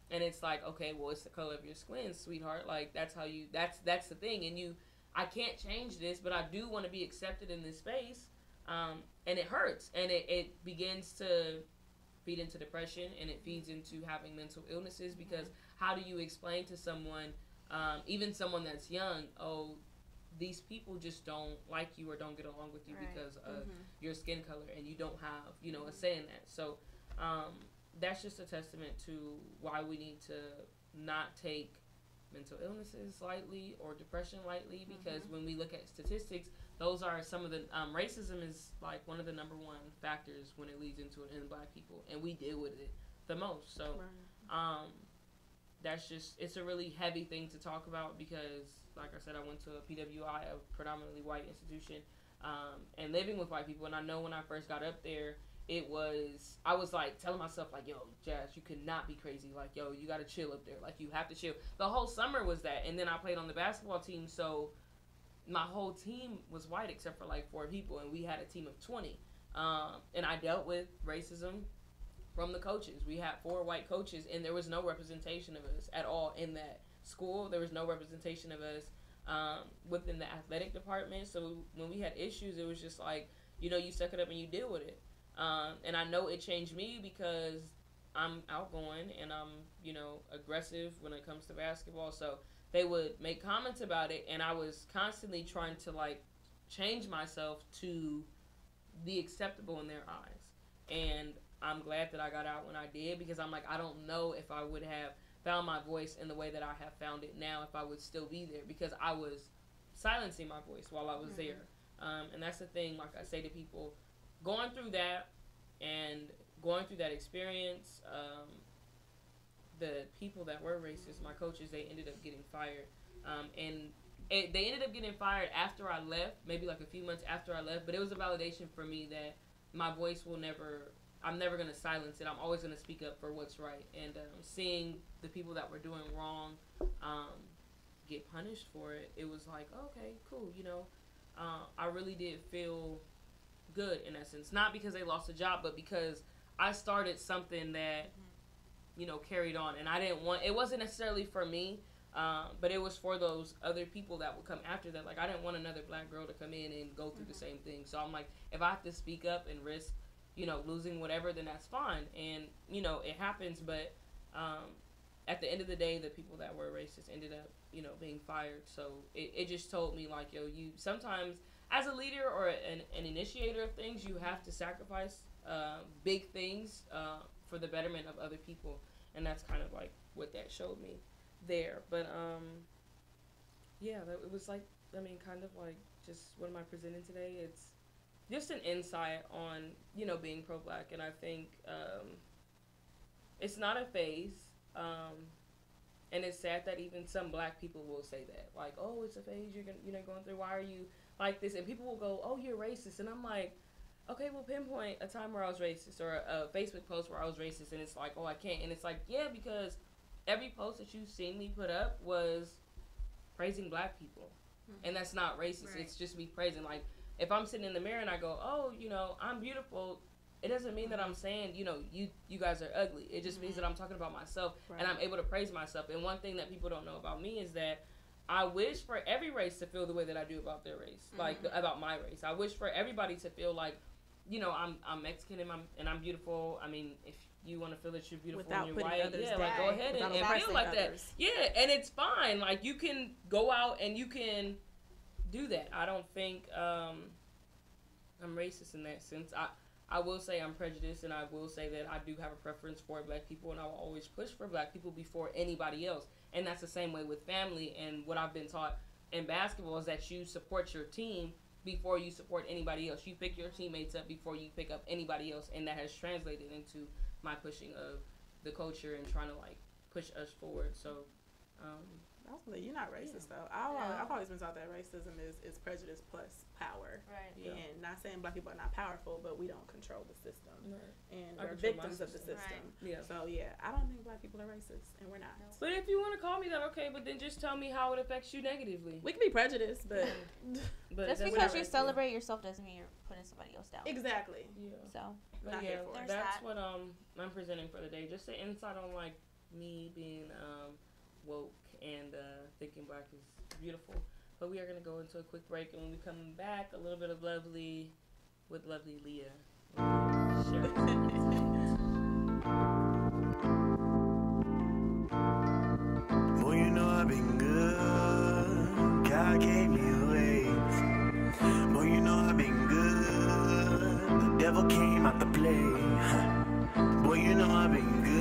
And it's like, okay, well, it's the color of your skin, sweetheart. Like, that's how that's the thing. And I can't change this, but I do want to be accepted in this space. And it hurts. And it begins to feed into depression, and it feeds into having mental illnesses, because how do you explain to someone, even someone that's young, oh, these people just don't like you or don't get along with you because of your skin color, and you don't have, a say in that. So that's just a testament to why we need to not take mental illnesses lightly or depression lightly, because when we look at statistics, those are some of the racism is like one of the number one factors when it leads into it in black people, and we deal with it the most. So that's just, it's a really heavy thing to talk about, because like I said, I went to a PWI, a predominantly white institution, and living with white people. And I know when I first got up there, I was like telling myself, like, yo, Jazz, you cannot be crazy. Like, yo, you got to chill up there. Like, you have to chill. The whole summer was that. And then I played on the basketball team, so my whole team was white except for like 4 people, and we had a team of 20. And I dealt with racism from the coaches. We had 4 white coaches, and there was no representation of us at all in that school. There was no representation of us within the athletic department. So when we had issues, it was just like, you suck it up and you deal with it. And I know it changed me because I'm outgoing and I'm, aggressive when it comes to basketball. So they would make comments about it, and I was constantly trying to like change myself to be acceptable in their eyes. And I'm glad that I got out when I did, because I'm like, I don't know if I would have found my voice in the way that I have found it now if I would still be there, because I was silencing my voice while I was there. And that's the thing, like I say to people, going through that experience, the people that were racist, my coaches, they ended up getting fired. They ended up getting fired after I left, maybe like a few months after I left, but it was a validation for me that my voice I'm never going to silence it. I'm always going to speak up for what's right. And seeing the people that were doing wrong get punished for it, it was like, okay, cool, you know. I really did feel good in essence, not because they lost a job, but because I started something that, you know, carried on. And it wasn't necessarily for me, but it was for those other people that would come after that. Like, I didn't want another black girl to come in and go through the same thing. So I'm like, if I have to speak up and risk, you know, losing whatever, then that's fine. And, you know, it happens, but at the end of the day, the people that were racist ended up, you know, being fired. So it just told me, like, yo, you sometimes, as a leader or an initiator of things, you have to sacrifice big things for the betterment of other people. And that's kind of like what that showed me there. But yeah, it was like, I mean, kind of like, just what am I presenting today? It's just an insight on, you know, being pro-black. And I think it's not a phase. And it's sad that even some black people will say that, like, oh, it's a phase you're going through. Why are you like this? And people will go, oh, you're racist. And I'm like, okay, well, pinpoint a time where I was racist, or a Facebook post where I was racist. And it's like, oh, I can't. And it's like, yeah, because every post that you've seen me put up was praising black people. And that's not racist. Right. It's just me praising. Like, if I'm sitting in the mirror and I go, oh, you know, I'm beautiful, it doesn't mean that I'm saying, you know, you guys are ugly. It just means that I'm talking about myself, and I'm able to praise myself. And one thing that people don't know about me is that I wish for every race to feel the way that I do about their race, like about my race. I wish for everybody to feel like, you know, I'm Mexican and I'm beautiful. I mean, if you want to feel that you're beautiful without and you're white, yeah, like, go ahead and feel like others. That. Yeah, and it's fine. Like, you can go out and you can do that. I don't think I'm racist in that sense. I will say I'm prejudiced, and I will say that I do have a preference for black people, and I will always push for black people before anybody else. And that's the same way with family. And what I've been taught in basketball is that you support your team before you support anybody else. You pick your teammates up before you pick up anybody else, and that has translated into my pushing of the culture and trying to, like, push us forward. So you're not racist, though. I've always been taught that racism is prejudice plus power. Right. Yeah. And not saying black people are not powerful, but we don't control the system. Right. And we're victims of the system. Right. Yeah. So, yeah, I don't think black people are racist, and we're not. But if you want to call me that, okay, but then just tell me how it affects you negatively. We can be prejudiced, but just because you celebrate yourself doesn't mean you're putting somebody else down. Exactly. Yeah. So, yeah, that's what I'm presenting for the day. Just an insight on, like, me being woke and thinking black is beautiful. But we are going to go into a quick break, and when we come back, a little bit of lovely with lovely Leah. Well, you know I've been good. God gave me a ways. Well, you know I've been good. The devil came out to play. Boy, you know I've been good.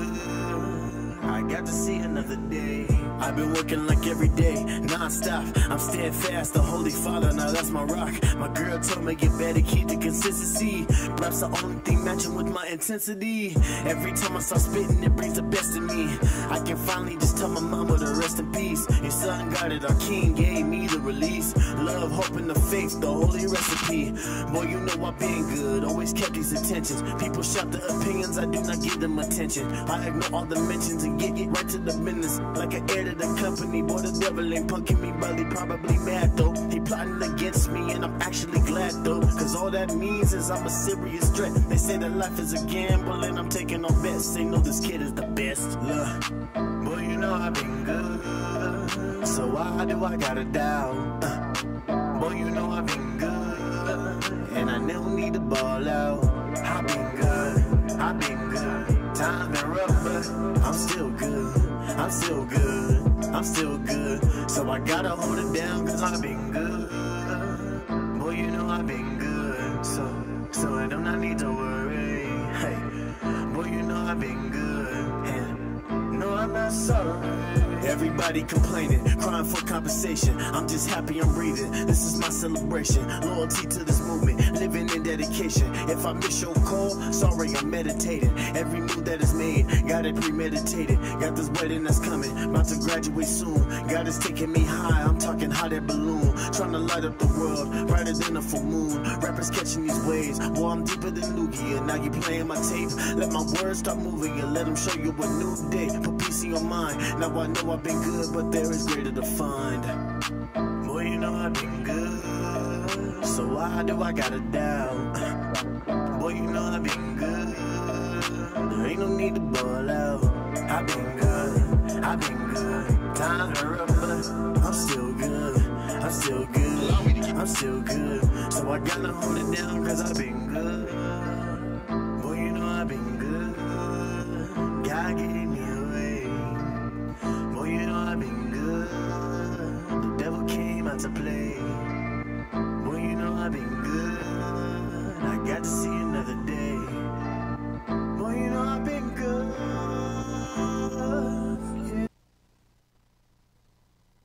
I got to see another day. I've been working like every day, non-stop. I'm steadfast, the Holy Father, now that's my rock. My girl told me get better, keep the consistency. Rap's the only thing matching with my intensity. Every time I start spitting, it brings the best in me. I can finally just tell my mama to rest in peace. Your son got it, our king gave me the release. Love, hope, and the faith, the holy recipe. Boy, you know I've been good, always kept these intentions. People shout their opinions, I do not give them attention. I ignore all the mentions and get right to the business. Like an heir to the company, boy, the devil ain't punking me, but he probably mad though. He plotting against me, and I'm actually glad though, cause all that means is I'm a serious threat. They say that life is a gamble, and I'm taking no bets. They know this kid is the best. Look, boy, you know I've been good, so why do I gotta doubt? Boy, you know I've been good, and I never need to ball out. I've been good, I've been good. Times been rough, but I'm still good. I'm still good, I'm still good. So I gotta hold it down, cause I've been good. Boy, you know I've been good. So I do not need to worry. Hey, Boy, you know I've been good. And no, I'm not sorry. Everybody complaining, crying for compensation. I'm just happy I'm breathing. This is my celebration. Loyalty to this movement, living in dedication. If I miss your call, sorry, I'm meditating. Every move that is made, got it premeditated. Got this wedding that's coming, about to graduate soon. God is taking me high, I'm talking hot air balloon. Trying to light up the world, brighter than a full moon. Rappers catching these waves, boy, I'm deeper than Loogie. And now you playing my tape. Let my words start moving and let them show you a new day. Put peace in your mind. Now I know I've been good, but there is greater to find. Boy, you know I've been good, so why do I gotta doubt? Boy, you know I've been good, there ain't no need to ball out. I've been good, I've been good. Time to hurry up, but I'm still good, I'm still good, I'm still good. So I gotta hold it down, cause I've been good. Boy, you know I've been good, God gave me away. Boy, you know I've been good, the devil came out to play. Boy, you know I've been good, I got to see another day. Boy, you know I've been good, yeah.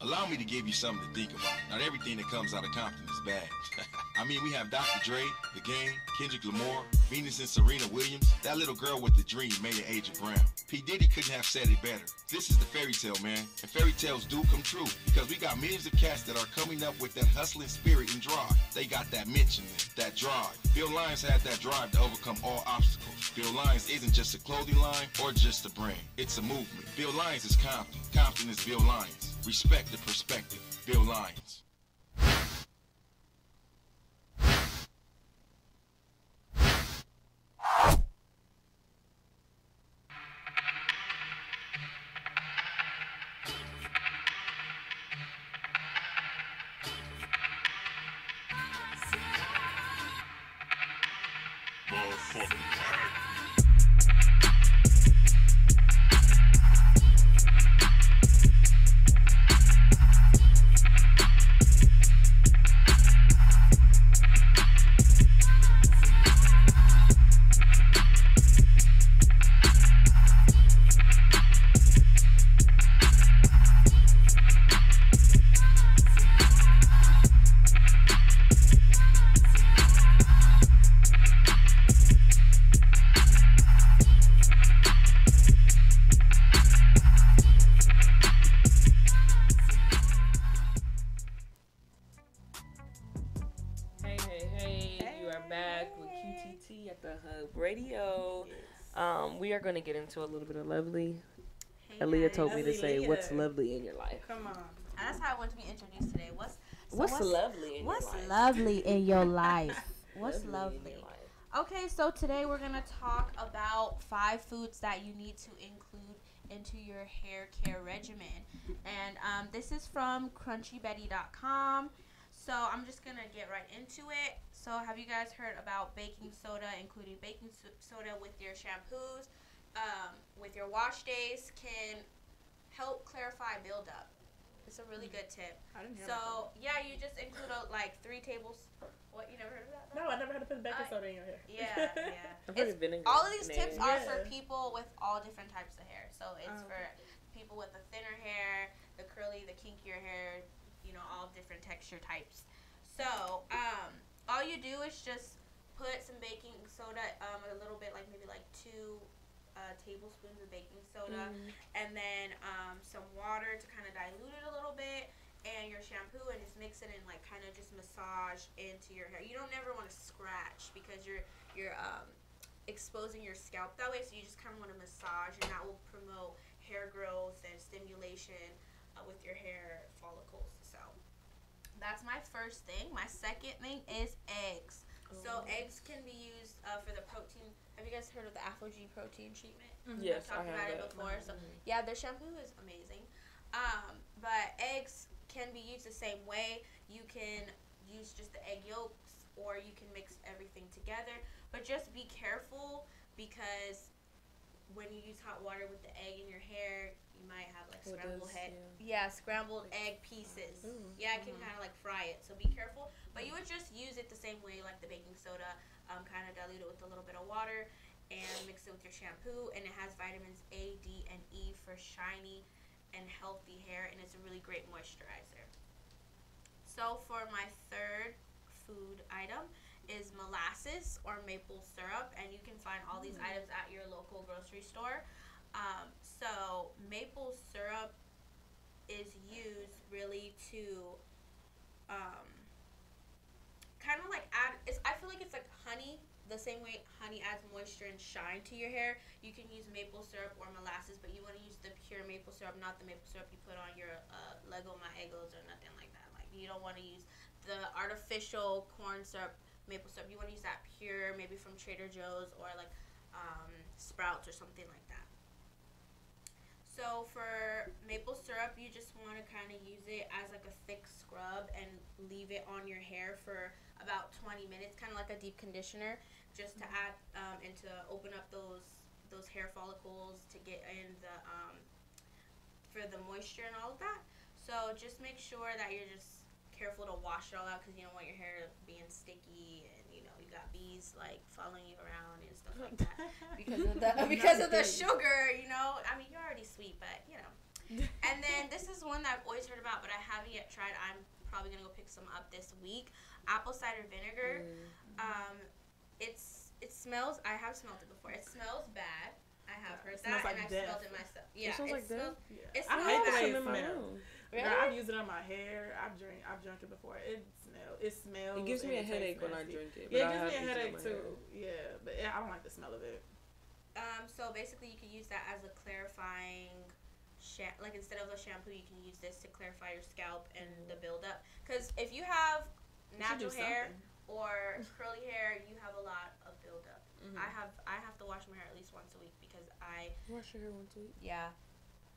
Allow me to give you something to think about. Not everything that comes out of Compton is bad. I mean, we have Dr. Dre, The Game, Kendrick Lamar, Venus and Serena Williams. That little girl with the dream, Mayor Agent Brown. P. Diddy couldn't have said it better. This is the fairy tale, man. And fairy tales do come true. Because we got millions of cats that are coming up with that hustling spirit and drive. They got that mention, that drive. Bill Lyons had that drive to overcome all obstacles. Bill Lyons isn't just a clothing line or just a brand. It's a movement. Bill Lyons is Compton. Compton is Bill Lyons. Respect the perspective. Bill Lyons. We are going to get into a little bit of lovely. Aaliyah told me to say, what's lovely in your life? Come on. That's how I want to be introduced today. What's lovely in your life? What's lovely in your life? What's lovely? Okay, so today we're going to talk about 5 foods that you need to include into your hair care regimen. And this is from crunchybetty.com. So I'm just going to get right into it. So have you guys heard about baking soda, including baking soda with your shampoos, with your wash days, can help clarify buildup? It's a really good tip. I didn't hear so, yeah, you just include like 3 tables. What, you never heard of that? No, I never had to put baking soda in your hair. Yeah, yeah. All of these tips are for people with all different types of hair. So it's for people with the thinner hair, the curly, the kinkier hair, you know, all different texture types. So, all you do is just put some baking soda, a little bit, like maybe like 2 tablespoons of baking soda, and then some water to kind of dilute it a little bit, and your shampoo, and just mix it and like kind of just massage into your hair. You don't ever want to scratch because you're exposing your scalp that way, so you just kind of want to massage, and that will promote hair growth and stimulation with your hair follicles. So that's my first thing. My second thing is eggs. So eggs can be used for the protein. Have you guys heard of the ApHogee protein treatment? Yes, I talked about it before. So yeah, their shampoo is amazing. But eggs can be used the same way. You can use just the egg yolks, or you can mix everything together. But just be careful, because when you use hot water with the egg in your hair, you might have like scrambled egg pieces. Yeah, it can kind of like fry it, so be careful. But you would just use it the same way like the baking soda, kind of dilute it with a little bit of water, and mix it with your shampoo. And it has vitamins A, D, and E for shiny and healthy hair, and it's a really great moisturizer. So for my third food item is molasses or maple syrup, and you can find all these items at your local grocery store. So maple syrup is used really to kind of like add, I feel like it's like honey, the same way honey adds moisture and shine to your hair. You can use maple syrup or molasses, but you want to use the pure maple syrup, not the maple syrup you put on your Lego My Eggos or nothing like that. Like, you don't want to use the artificial corn syrup, maple syrup. You want to use that pure, maybe from Trader Joe's or like Sprouts or something like that. So for maple syrup, you just want to kind of use it as like a thick scrub and leave it on your hair for about 20 minutes, kind of like a deep conditioner, just to add and to open up those hair follicles, to get in the for the moisture and all of that. So just make sure that you're just careful to wash it all out, because you don't want your hair being sticky and you got bees like following you around and stuff like that because of the sugar. I mean, you're already sweet, but And then this is one that I've always heard about, but I haven't yet tried. I'm probably gonna go pick some up this week. Apple cider vinegar. It smells. I have smelled it before. It smells bad. I have heard that, like and I've death. smelled it myself. Yeah, It smells like death? It I smells hate the bad. way it smells. Really? Girl, I've used it on my hair. I've drank it before. It smells. It gives me a and headache tastes when I nasty. drink it. Yeah, but it gives me I a have headache used it on my too. Yeah, but I don't like the smell of it. So basically, you can use that as a clarifying, like instead of a shampoo, you can use this to clarify your scalp and the buildup. Because if you have natural hair or curly hair, you have a lot of buildup. I have to wash my hair at least once a week because I wash your hair once a week. Yeah.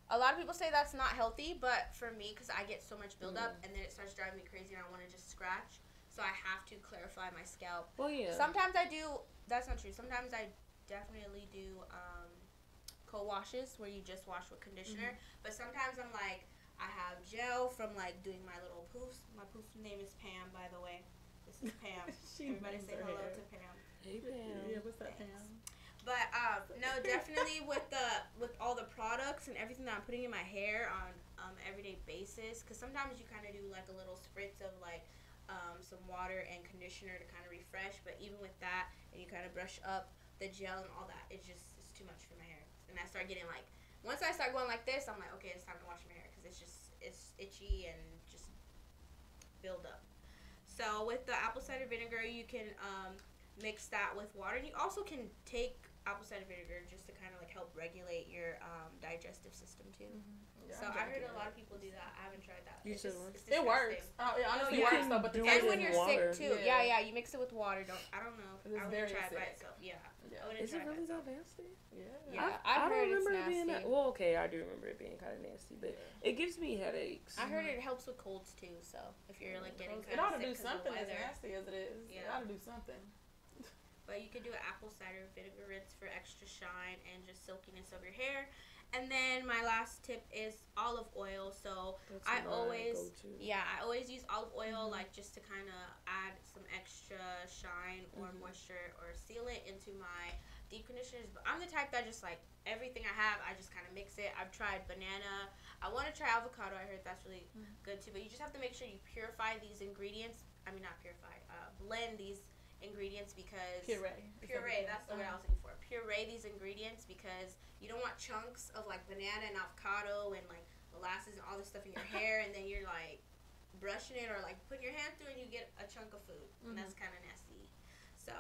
A lot of people say that's not healthy, but for me, because I get so much buildup and then it starts driving me crazy and I want to just scratch, so I have to clarify my scalp. Well, yeah. Sometimes I do. That's not true. Sometimes I definitely do co-washes where you just wash with conditioner. But sometimes I'm like, I have gel from like doing my little poofs. My poof name is Pam, by the way. This is Pam. Everybody say hello to Pam. Hey, Pam. Yeah, what's that, Pam? But no, definitely with all the products and everything that I'm putting in my hair on everyday basis, because sometimes you kind of do like a little spritz of like some water and conditioner to kind of refresh. But even with that, and you kind of brush up the gel and all that, it's too much for my hair. And I start getting like, once I start going like this, I'm like, okay, it's time to wash my hair, because it's itchy and just build up. So with the apple cider vinegar, you can mix that with water. And you also can take apple cider vinegar just to kind of like help regulate your digestive system too. Yeah, So I heard a lot of people do that. I haven't tried that. It works. It honestly you works can though, but and when you're sick too. Yeah, you mix it with water. I don't know. I wouldn't try it by itself. Yeah. Is it really that nasty? Yeah. I I've heard don't remember it's it being nasty. that. Well, okay, I do remember it being kind of nasty, but it gives me headaches. I heard it helps with colds too. So if you're like getting it ought to do something as nasty as it is. Yeah. It ought to do something. But you could do an apple cider vinegar rinse for extra shine and just silkiness of your hair. And then my last tip is olive oil. So I always use olive oil like just to kind of add some extra shine or moisture or seal it into my deep conditioners. But I'm the type that just like everything I have, I just kind of mix it. I've tried banana. I want to try avocado. I heard that's really good too. But you just have to make sure you purify these ingredients. I mean, not purify. Blend these ingredients because puree, that's the word I was looking for. Puree these ingredients because you don't want chunks of like banana and avocado and like molasses and all this stuff in your hair, and then you're like brushing it or like putting your hand through and you get a chunk of food, and that's kind of nasty. So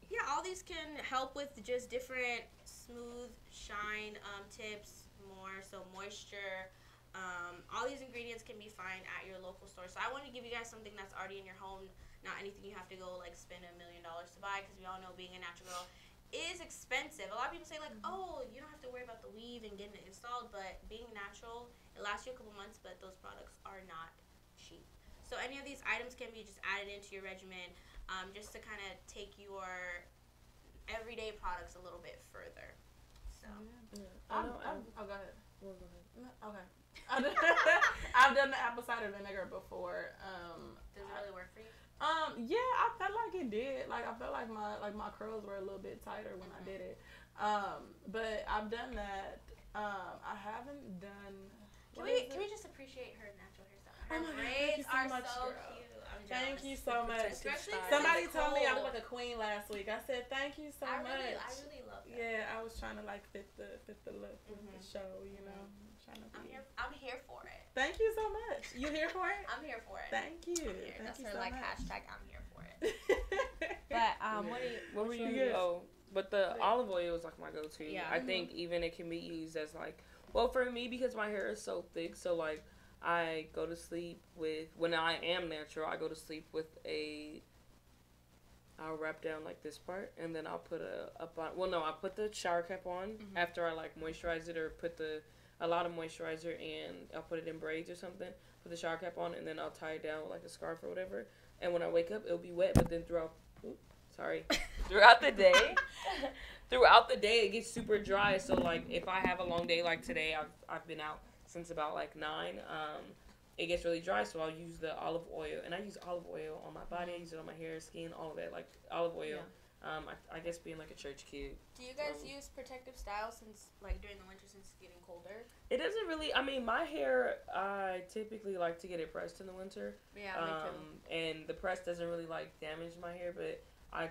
yeah, all these can help with just different smooth shine tips, more so moisture. All these ingredients can be found at your local store. So I want to give you guys something that's already in your home, not anything you have to go like spend $1 million to buy, because we all know being a natural girl is expensive. A lot of people say like, oh, you don't have to worry about the weave and getting it installed, but being natural, it lasts you a couple months, but those products are not cheap. So any of these items can be just added into your regimen, just to kind of take your everyday products a little bit further. So I'll go ahead. Well, go ahead. Okay. I've done the apple cider vinegar before. Does it really work for you? Yeah, I felt like it did. Like, I felt like my curls were a little bit tighter when I did it. But I've done that. I haven't done. Can we just appreciate her natural hairstyle? Her braids are so cute. Thank you so much. Especially somebody told me I look like a queen last week. I said thank you so much. I really love that. Yeah, I was trying to like fit the look with the show. You know, I'm here for it. Thank you so much. You here for it? I'm here for it. Thank you. That's you her so like much. hashtag. I'm here for it. But what were you? Oh, but the olive oil is like my go-to. Yeah. I think even it can be used as like, well, for me because my hair is so thick, so like I go to sleep with, when I am natural, I go to sleep with I'll wrap down like this part, and then I'll put I put the shower cap on after I like moisturize it or put a lot of moisturizer, and I'll put it in braids or something, put the shower cap on, and then I'll tie it down with like a scarf or whatever, and when I wake up, it'll be wet, but then throughout the day, it gets super dry, so like if I have a long day like today, I've been out since about like 9, it gets really dry, so I'll use the olive oil, and I use olive oil on my body, I use it on my hair, skin, all of that, like olive oil. I guess being like a church kid. Do you guys use protective styles since like during the winter since it's getting colder? It doesn't really. I mean, my hair, I typically like to get it pressed in the winter. Yeah, me too. And the press doesn't really like damage my hair, but I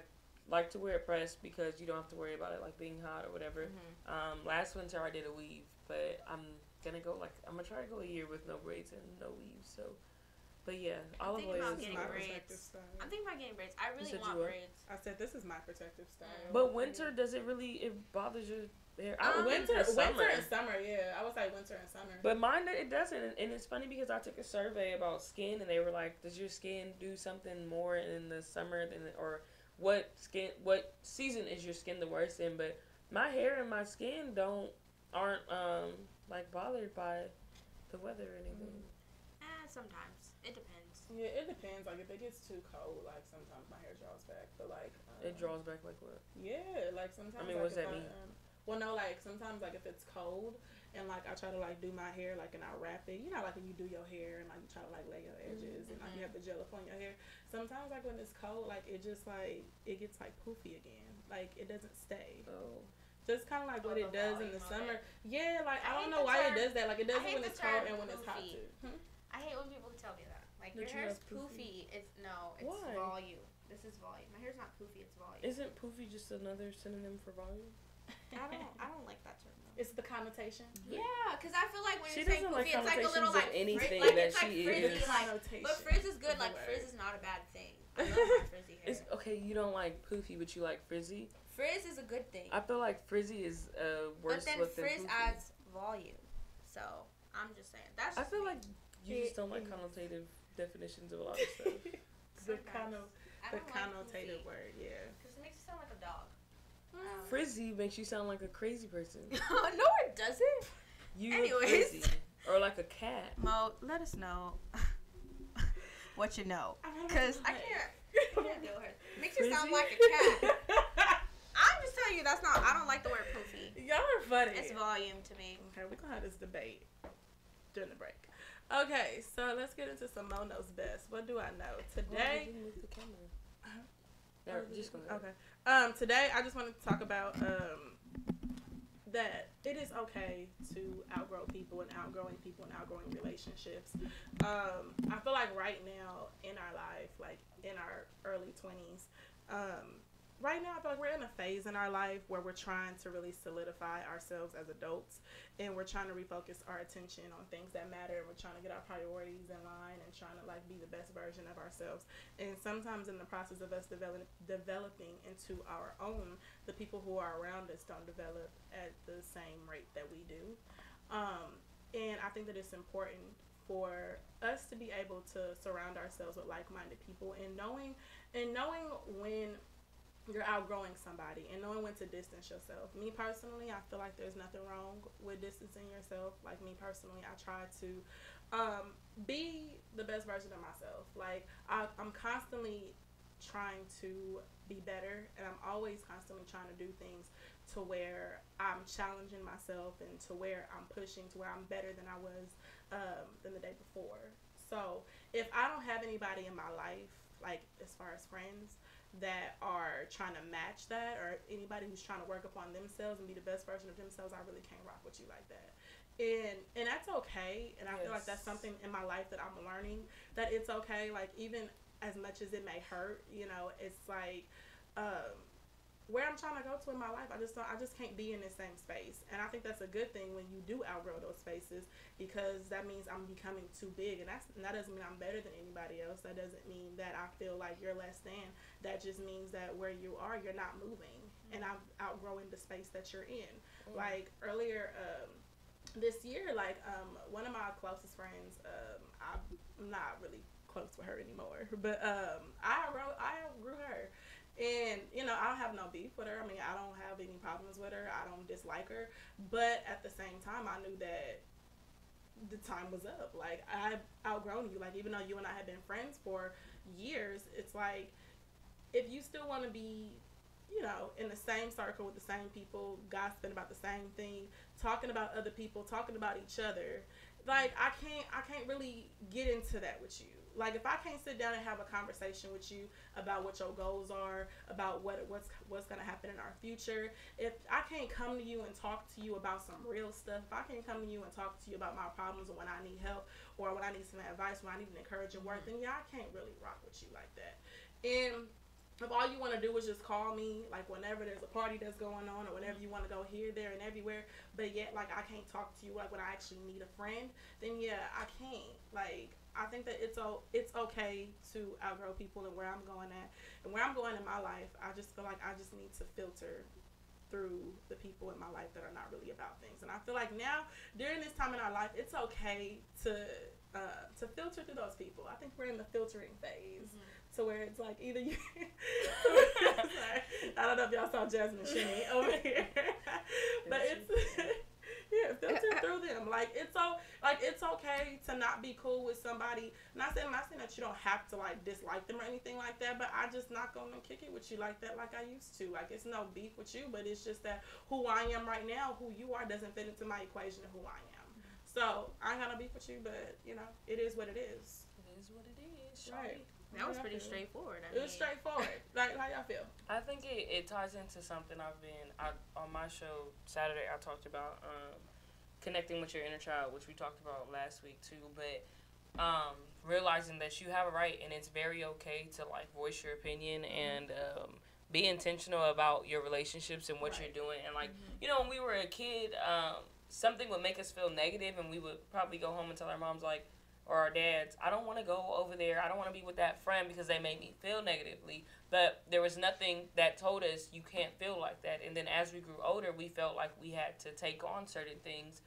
like to wear it pressed because you don't have to worry about it like being hot or whatever. Last winter I did a weave, but I'm gonna try to go a year with no braids and no weaves. So, but yeah, olive oil is my protective style. I'm thinking about getting braids. I really want braids. I said this is my protective style. But winter, does it really? It bothers your hair? Winter and summer. Yeah, I would say winter and summer. But mine, it doesn't, and it's funny because I took a survey about skin, and they were like, "Does your skin do something more in the summer than or?" What season is your skin the worst in? But my hair and my skin aren't like bothered by the weather or anything. Sometimes it depends. Yeah, it depends. Like if it gets too cold, like sometimes my hair draws back. But like it draws back like what? Yeah, like sometimes. I mean, like, what's that mean? Well, no, like sometimes like if it's cold and like I try to like do my hair like and I wrap it, you know, like when you do your hair and like you try to like lay your edges and like you have the gel up on your hair. Sometimes like when it's cold, like it just like it gets like poofy again. Like it doesn't stay. Oh. Just kind of like what it does in the summer. Yeah, like I don't know why it does that. Like it does it when it's cold and when it's hot too. I hate when people tell me that. Like your hair's poofy. It's why? volume. This is volume. My hair's not poofy. It's volume. Isn't poofy just another synonym for volume? I don't like that term. It's the connotation. Yeah, because I feel like when she you're saying poofy, it's like a little like anything like, that it's she like frizzy, is. like, but frizz is good. Like frizz is not a bad thing. I love my frizzy hair. Okay, you don't like poofy, but you like frizzy. Frizz is a good thing. I feel like frizzy is worse. But then frizz adds volume. So I'm just saying that's. I feel like you just don't like connotative definitions of a lot of stuff. the connotative word, yeah. Because it makes you sound like a dog. Frizzy makes you sound like a crazy person. No, it doesn't. Anyways. Frizzy. Or like a cat. Mo, let us know what you know. Because I can't deal with her. Makes you sound like a cat. I'm just telling you, I don't like the word poofy. Y'all are funny. It's volume to me. Okay, we're going to have this debate during the break. Okay, so let's get into some Mo Knows Best. What do I know? Today. Move the camera. Just go ahead. Okay. Today I just wanted to talk about that it is okay to outgrow people and outgrowing relationships. I feel like right now in our life, like in our early 20s, right now I feel like we're in a phase in our life where we're trying to really solidify ourselves as adults, and we're trying to refocus our attention on things that matter, and we're trying to get our priorities in line and trying to like be the best version of ourselves. And sometimes in the process of us developing into our own, the people who are around us don't develop at the same rate that we do. And I think that it's important for us to be able to surround ourselves with like-minded people, and knowing when you're outgrowing somebody and knowing when to distance yourself. Me personally, I feel like there's nothing wrong with distancing yourself. Like me personally, I try to be the best version of myself. Like I'm constantly trying to be better, and I'm always constantly trying to do things to where I'm challenging myself and to where I'm pushing to where I'm better than I was than the day before. So if I don't have anybody in my life like as far as friends that are trying to match that, or anybody who's trying to work upon themselves and be the best version of themselves, I really can't rock with you like that. And that's okay. And I feel like that's something in my life that I'm learning, that it's okay. Like, even as much as it may hurt, you know, it's like, where I'm trying to go to in my life, I just can't be in the same space. And I think that's a good thing when you do outgrow those spaces, because that means I'm becoming too big, and that doesn't mean I'm better than anybody else. That doesn't mean that I feel like you're less than. That just means that where you are, you're not moving, and I'm outgrowing the space that you're in. Like earlier this year, like one of my closest friends, I'm not really close with her anymore, but I outgrew her. And, you know, I don't have no beef with her. I mean, I don't have any problems with her. I don't dislike her. But at the same time, I knew that the time was up. Like, I've outgrown you. Like, even though you and I have been friends for years, it's like, if you still want to be, you know, in the same circle with the same people, gossiping about the same thing, talking about other people, talking about each other, like, I can't really get into that with you. Like, if I can't sit down and have a conversation with you about what your goals are, about what's going to happen in our future, if I can't come to you and talk to you about some real stuff, if I can't come to you and talk to you about my problems or when I need help or when I need some advice, when I need an encouraging word, then yeah, I can't really rock with you like that. And if all you want to do is just call me, like, whenever there's a party that's going on, or whenever you want to go here, there, and everywhere, but yet, like, I can't talk to you, like, when I actually need a friend, then yeah, I can't. Like, I think that it's okay to outgrow people and where I'm going at. And where I'm going in my life, I just feel like I just need to filter through the people in my life that are not really about things. And I feel like now, during this time in our life, it's okay to filter through those people. I think we're in the filtering phase. So where it's like either you, I don't know if y'all saw Jasmine Shinny over here, but it's yeah, filter through them. Like it's okay to not be cool with somebody. Not saying that you don't have to like dislike them or anything like that, but I just not gonna kick it with you like that like I used to. Like it's no beef with you, but it's just that who I am right now, who you are, doesn't fit into my equation of who I am. So I ain't gonna beef with you, but you know it is what it is. It is what it is. Right. That was pretty straightforward. It was straightforward. Like, how y'all feel? I think it ties into something on my show Saturday, I talked about connecting with your inner child, which we talked about last week too, but realizing that you have a right and it's very okay to like voice your opinion and be intentional about your relationships and what you're doing. And like, you know, when we were a kid, something would make us feel negative and we would probably go home and tell our moms like, or our dads, I don't want to go over there. I don't want to be with that friend because they made me feel negatively. But there was nothing that told us you can't feel like that. And then as we grew older, we felt like we had to take on certain things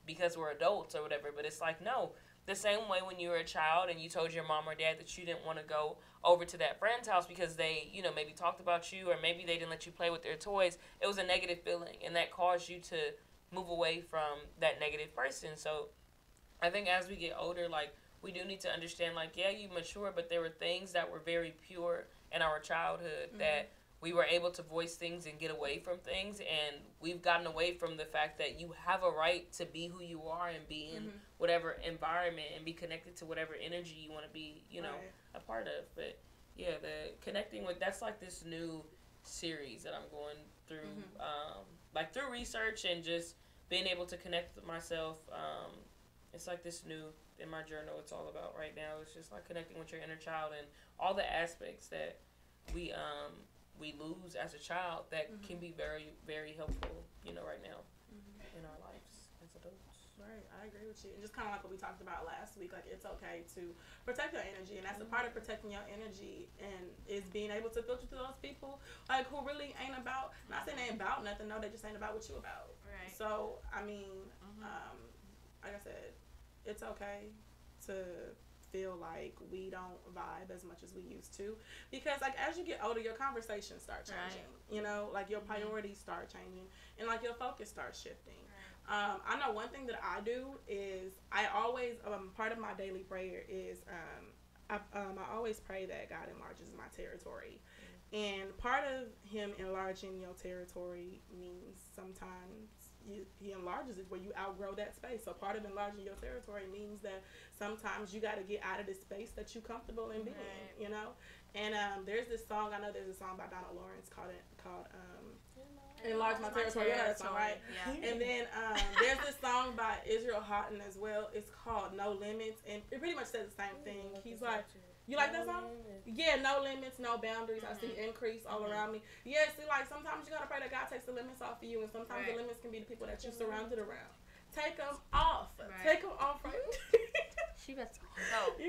because we're adults or whatever. But it's like, no. The same way when you were a child and you told your mom or dad that you didn't want to go over to that friend's house because they, you know, maybe talked about you or maybe they didn't let you play with their toys. It was a negative feeling. And that caused you to move away from that negative person. So I think as we get older, like, we do need to understand, like, yeah, you mature, but there were things that were very pure in our childhood that we were able to voice things and get away from things, and we've gotten away from the fact that you have a right to be who you are and be in whatever environment and be connected to whatever energy you want to be, you know, a part of. But, yeah, the connecting with, that's like this new series that I'm going through, like, through research and just being able to connect with myself. It's like this new, in my journal, it's all about right now. It's just like connecting with your inner child and all the aspects that we lose as a child that can be very, very helpful, you know, right now in our lives as adults. Right, I agree with you. And just kind of like what we talked about last week, like it's okay to protect your energy, and that's a part of protecting your energy, and is being able to filter through those people like who really ain't about. Not saying they ain't about nothing, no, they just ain't about what you about. Right. So I mean, like I said, it's okay to feel like we don't vibe as much as we used to, because like as you get older, your conversations start changing. You know, like your priorities start changing, and like your focus starts shifting. I know one thing that I do is I always part of my daily prayer is I always pray that God enlarges my territory. And part of him enlarging your territory means sometimes he enlarges it where you outgrow that space. So part of enlarging your territory means that sometimes you got to get out of this space that you're comfortable in being, you know. And there's this song, I know there's a song by Donald Lawrence called Enlarge My Territory. You know that song, right? Yeah. And then there's this song by Israel Houghton as well. It's called No Limits, and it pretty much says the same thing. He's like, you like that song? Yeah, no limits, no boundaries. I see increase all around me. Yeah, see, like, sometimes you got to pray that God takes the limits off of you, and sometimes the limits can be the people that you're surrounded around. Take them off. Take them off, right? She better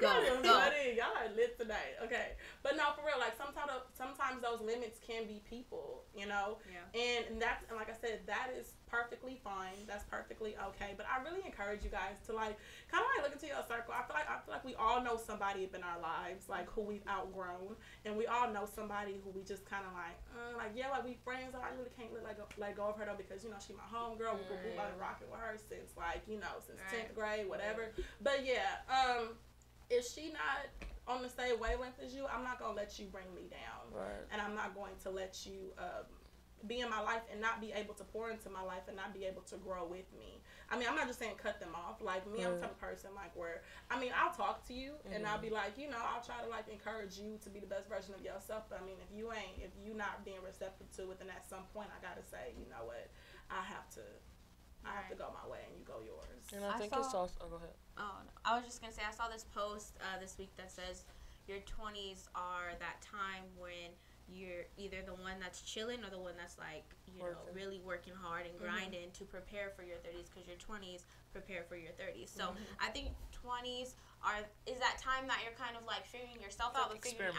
Y'all are lit today. Okay. But no, for real, like sometimes those limits can be people, you know? Yeah. And like I said, that is perfectly fine. That's perfectly okay. But I really encourage you guys to like kind of like look into your circle. I feel like we all know somebody up in our lives, like who we've outgrown, and we all know somebody who we just kind of like yeah, like we friends. I really can't let go of her though, because you know she my homegirl. We've been rocking with her since like, you know, since 10th grade, whatever. But yeah, if she not on the same wavelength as you, I'm not gonna let you bring me down, and I'm not going to let you be in my life and not be able to pour into my life and not be able to grow with me. I mean, I'm not just saying cut them off. Like me, I'm the type of person like where, I mean, I'll talk to you and I'll be like, you know, I'll try to like encourage you to be the best version of yourself. But I mean, if you not being receptive to it, then at some point I gotta say, you know what, I have to go my way and you go yours. And I think it's also, go ahead. Oh, no. I was just gonna say, I saw this post this week that says your 20s are that time when you're either the one that's chilling or the one that's like, you know, really working hard and grinding to prepare for your 30s, because your 20s prepare for your 30s. So I think 20s is that time that you're kind of like figuring yourself out, but figuring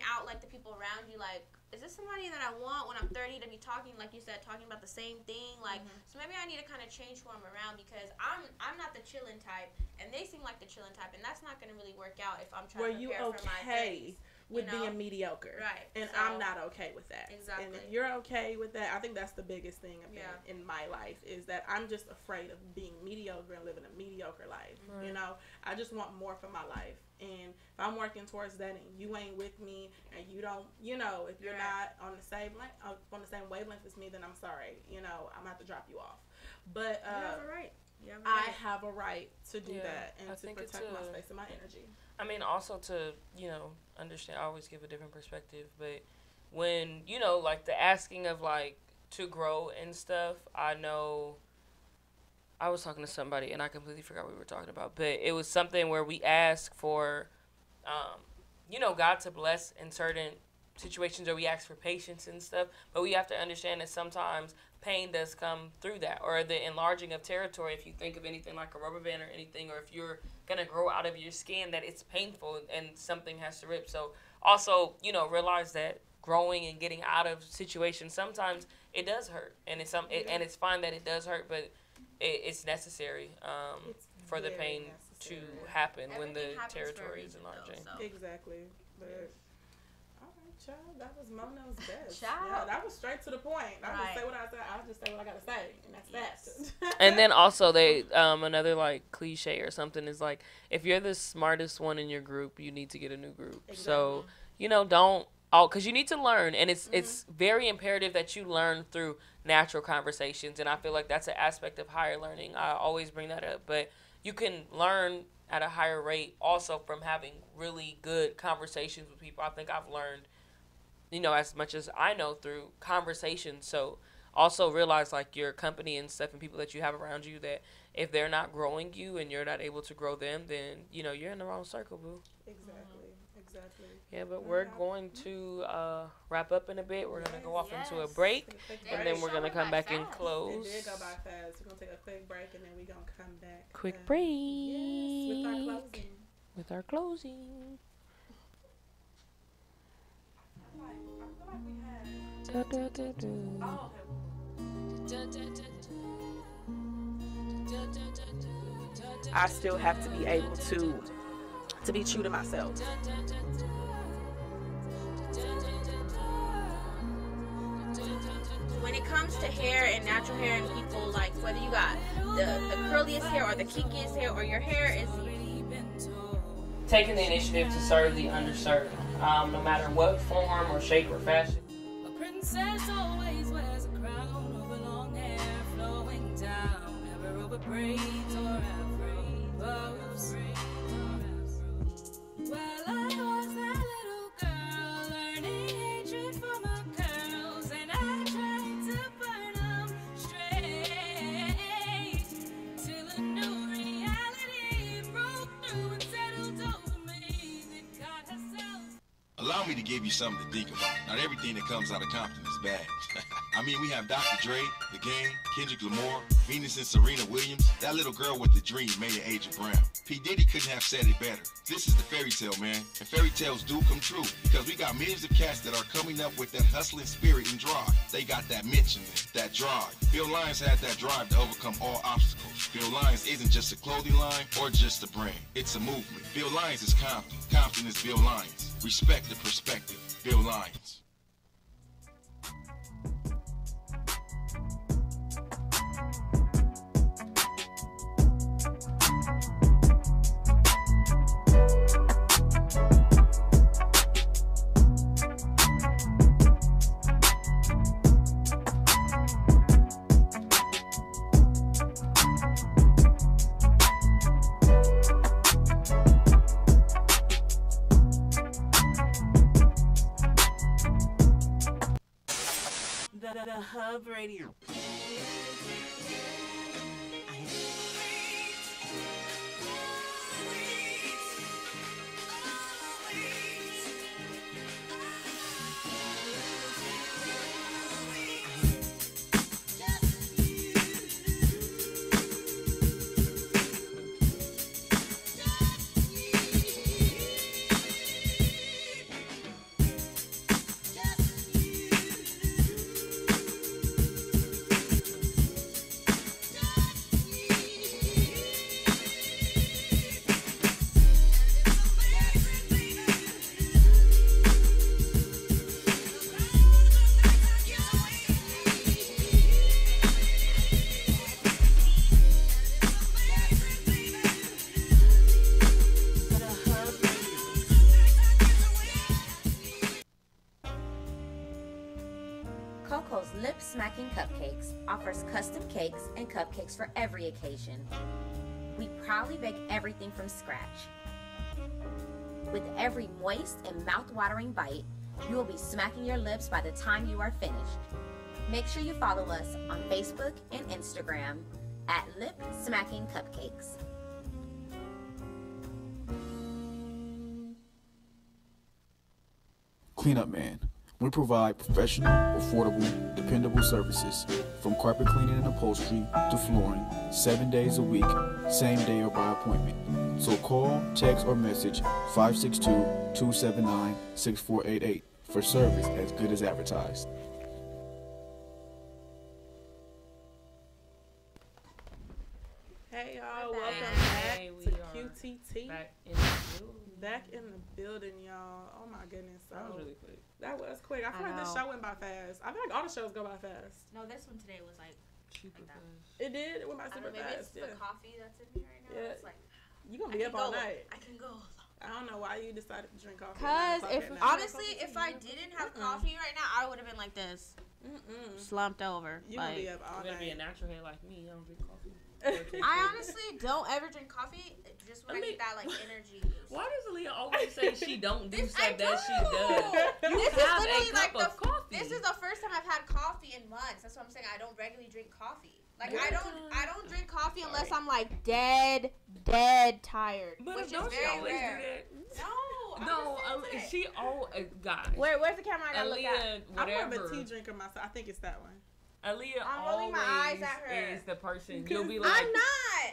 out like the people around you, like, is this somebody that I want when I'm 30 to be talking, like you said, talking about the same thing? Like, so maybe I need to kind of change who I'm around, because I'm not the chilling type, and they seem like the chilling type, and that's not going to really work out if I'm trying to prepare for my 30s. With being mediocre. Right. And so, I'm not okay with that. Exactly. And if you're okay with that, I think that's the biggest thing in my life, is that I'm just afraid of being mediocre and living a mediocre life. You know, I just want more for my life. And if I'm working towards that and you ain't with me and you don't, you know, if you're not on the same wavelength as me, then I'm sorry. You know, I'm going to have to drop you off. But you have a right. I have a right to do that and to protect my space and my energy. I mean, also to, you know, understand, I always give a different perspective, but when, you know, like the asking of like to grow and stuff, I know I was talking to somebody and I completely forgot what we were talking about, but it was something where we ask for, you know, God to bless in certain situations, or we ask for patience and stuff, but we have to understand that sometimes pain does come through that, or the enlarging of territory. If you think of anything like a rubber band or anything, or if you're gonna grow out of your skin, that it's painful and something has to rip. So also, you know, realize that growing and getting out of situations, sometimes it does hurt, and it's fine that it does hurt, but it's necessary for the pain to happen. Everything when the territory is enlarging. So. Exactly. But child, that was Mono's best. Yeah, that was straight to the point. I just say what I said. I'll just say what I gotta say, and that's that. And then also they another like cliche or something is like, if you're the smartest one in your group, you need to get a new group. Exactly. So you know, because you need to learn, and it's very imperative that you learn through natural conversations, and I feel like that's an aspect of higher learning. I always bring that up, but you can learn at a higher rate also from having really good conversations with people. I think I've learned, you know, as much as I know through conversation. So also realize like your company and stuff and people that you have around you, that if they're not growing you and you're not able to grow them, then, you know, you're in the wrong circle, boo. Exactly. Yeah, but we're going to wrap up in a bit. We're going to go off into a break, and then we're going to come back and close. It did go by fast. We're going to take a quick break, and then we're going to come back. Quick break. Yes, with our closing. I still have to be able to be true to myself. When it comes to hair and natural hair and people, like whether you got the curliest hair or the kinkiest hair, or your hair is taking the initiative to serve the underserved, no matter what form or shape or fashion. A princess always wears a crown over long hair braids or afros. Well, I was that little girl learning hatred for my curls, and I tried to burn them straight till a new reality broke through and settled over me. That God herself. Allow me to give you something to think about. Not everything that comes out of Compton is bad. I mean, we have Dr. Dre, The Game, Kendrick Lamar, Venus and Serena Williams, that little girl with the dream, Mayor Aja Brown. P. Diddy couldn't have said it better. This is the fairy tale, man. And fairy tales do come true because we got millions of cats that are coming up with that hustling spirit and drive. They got that mention, that drive. Bill Lyons had that drive to overcome all obstacles. Bill Lyons isn't just a clothing line or just a brand. It's a movement. Bill Lyons is Compton. Compton is Bill Lyons. Respect the perspective. Bill Lyons. The Hub Radio. Coco's Lip Smacking Cupcakes offers custom cakes and cupcakes for every occasion. We proudly bake everything from scratch. With every moist and mouth-watering bite, you will be smacking your lips by the time you are finished. Make sure you follow us on Facebook and Instagram at Lip Smacking Cupcakes. Cleanup Man. We provide professional, affordable, dependable services from carpet cleaning and upholstery to flooring, 7 days a week, same day or by appointment. So call, text, or message 562-279-6488 for service as good as advertised. Hey y'all, We're welcome back. back Hey, we to are QTT. Back in the building. Back in the building, y'all. Oh my goodness. That was really quick. That was quick. I feel I like this know. show went by fast. I feel like all the shows go by fast. No, this one today was like Super that. fast. It did. It went by I don't super know, maybe fast. it's the coffee that's in me right now. Yeah. It's like You gonna I be can up all go. night. I can go. I don't know why you decided to drink coffee. Cause at 9 o'clock if at night. honestly, if I didn't have coffee right now, I would have been like this, slumped over. You gonna Like, be up all You gotta be a night. natural head like me. You don't drink coffee. I honestly don't ever drink coffee. Just when I need that like energy boost. Why does Aaliyah always say she don't do This- stuff I that she do. does? You This is have literally a cup like the of coffee. This is the first time I've had coffee in months. That's what I'm saying. I don't regularly drink coffee. Like I don't drink coffee unless I'm like dead tired, But which is don't she very always rare. do that? No, No, I'm just saying. she always guys. Where's the camera? I gotta look at. Aaliyah, I'm more whatever. of a tea drinker myself. I think it's that one. Aaliyah I'm always rolling my eyes at her. is the person you'll be like, I'm not.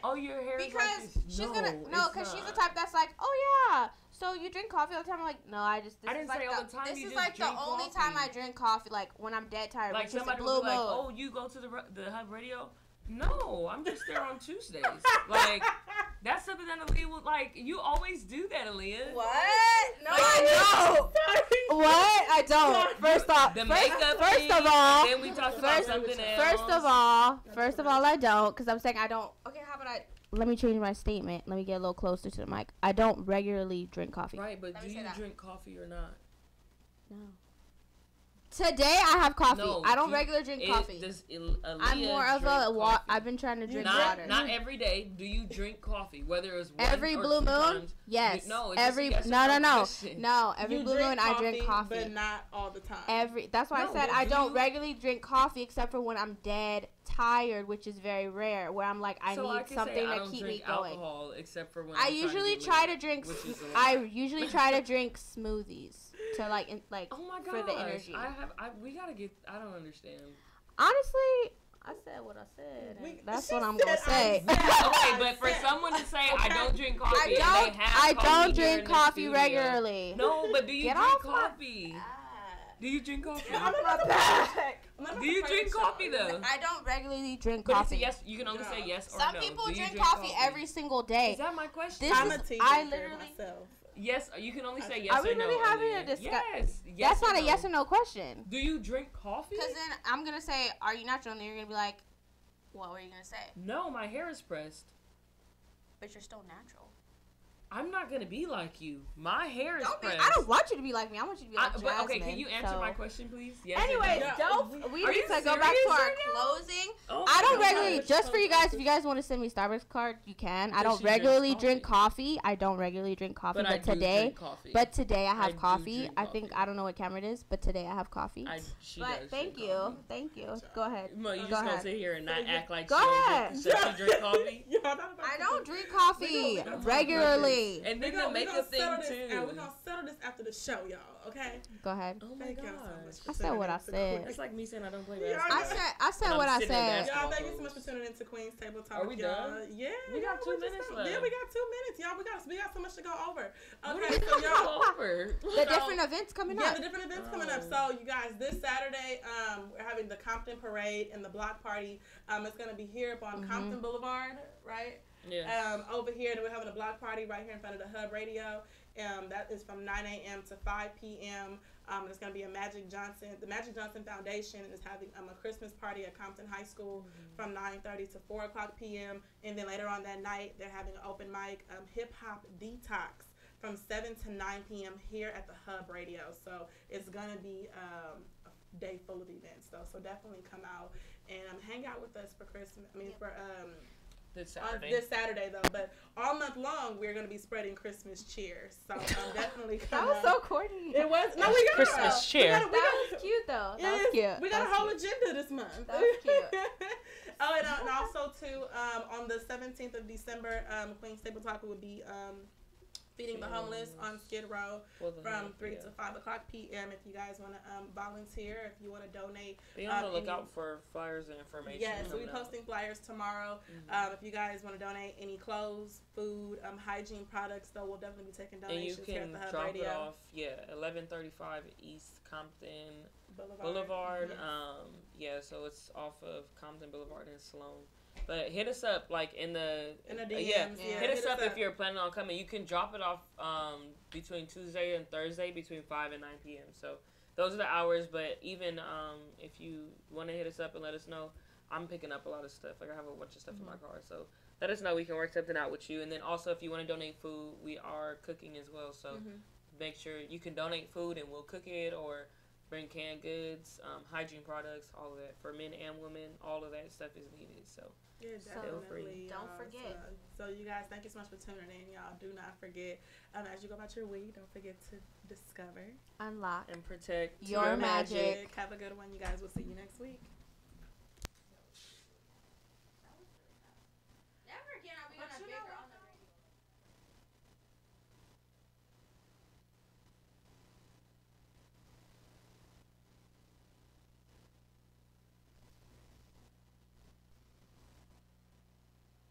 oh, your hair is Because like this. she's No, gonna it's because she's the not. type that's like, oh yeah, so you drink coffee all the time. I'm like, no, I just. This I didn't is like say all the time, This you is just like the drink only coffee. time I drink coffee, like when I'm dead tired. Like Which is a somebody blue will be like, moon. oh, you go to the Hub Radio? No, I'm just there on Tuesdays. Like, that's something that Aaliyah would like. You always do that, Aaliyah. What? No, Like, I don't. What? I don't. First off, The makeup first thing, of all, and then we talked about something else. First of all, I don't, because I'm saying I don't. Okay, how about I? Let me change my statement. Let me get a little closer to the mic. I don't regularly drink coffee. Right, but Let do me say you that. drink coffee or not? No. Today I have coffee. No, I don't regular drink coffee. I'm more of a I've been trying to drink water. Not every day. Do you drink coffee? Whether it's every blue moon? Times, yes. No. Every no. Every blue moon I drink coffee, but not all the time. That's why I said I don't regularly drink coffee except for when I'm dead tired, which is very rare. Where I'm like I need something to keep me going. Alcohol, except for when I usually try to drink. I usually try to drink smoothies to oh my gosh, for the energy. We gotta get. I don't understand. Honestly, I said what I said. That's what I'm gonna say. Okay, but for someone to say I don't drink coffee, I don't drink coffee regularly. No, but do you drink coffee? Do you drink coffee? I'm on my back. Do you drink coffee though? I don't regularly drink but coffee. Yes, you can only say yes or Some no. people drink coffee every single day. Is that my question? I'm a tea drinker myself. Yes, you can only say yes or no. Are we really having a discussion? Yes. That's not a yes or no question. Do you drink coffee? Because then I'm going to say, are you natural? And then you're going to be like, what were you going to say? No, my hair is pressed. But you're still natural. I'm not going to be like you. My hair is pressed. I don't want you to be like me. I want you to be like Jasmine. Okay, can you answer my question, please? Yes. Anyway, we need to go back to our closing. I don't regularly, just for you guys, if you guys want to send me Starbucks card, you can. I don't regularly drink coffee. But today I have coffee. I don't know what camera it is, but today I have coffee. Thank you. Go ahead. Mo, you just gonna sit here and not act like Go ahead. She drink coffee? I don't drink coffee regularly. And then the makeup thing too. We're gonna settle this after the show, y'all. Okay? Go ahead. Oh my god. I said what I said. It's like me saying I don't play basketball. I said what I said. Y'all, thank you so much for tuning into Queen's Table Talk. Are we done? Yeah. We got 2 minutes left. Yeah, we got 2 minutes, y'all. We got so much to go over. Okay, so y'all over. The different events coming up. Yeah, the different events coming up. So you guys, this Saturday, we're having the Compton Parade and the block party. It's gonna be here up on Compton Boulevard, right? Yeah. Over here, we're having a block party right here in front of the Hub Radio. That is from 9 a.m. to 5 p.m. There's going to be the Magic Johnson Foundation is having a Christmas party at Compton High School from 9:30 to 4 o'clock p.m. And then later on that night, they're having an open mic, Hip Hop Detox from 7 to 9 p.m. here at the Hub Radio. So it's going to be a day full of events, though. So definitely come out and hang out with us for Christmas. This Saturday, though, but all month long we're gonna be spreading Christmas cheer. So definitely come. That was so corny. It was. No, we got Christmas cheer. That was cute though. That was cute. We got a whole agenda this month. That was cute. And also too, on the 17th of December, Queen's Table Talk will be feeding the homeless on Skid Row from 3 to 5 o'clock p.m. If you guys want to volunteer, if you want to donate. Be on the lookout for flyers and information. Yes, we'll be posting flyers tomorrow. If you guys want to donate any clothes, food, hygiene products, though, we'll definitely be taking donations here at the Hub Radio. And you can drop it off, 1135 East Compton Boulevard. So it's off of Compton Boulevard in Sloan. But hit us up, like in the DMs. Hit us up if you're planning on coming. You can drop it off between Tuesday and Thursday between 5 and 9 p.m. So those are the hours. But even if you want to hit us up and let us know, I'm picking up a lot of stuff. Like I have a bunch of stuff in my car. So let us know. We can work something out with you. And then also if you want to donate food, we are cooking as well. So make sure you can donate food and we'll cook it, or bring canned goods, hygiene products, all of that for men and women. All of that stuff is needed. So yeah, definitely. Don't forget. So you guys, thank you so much for tuning in. Y'all do not forget, as you go about your week, don't forget to discover, unlock, and protect your magic. Have a good one, you guys. We'll see you next week.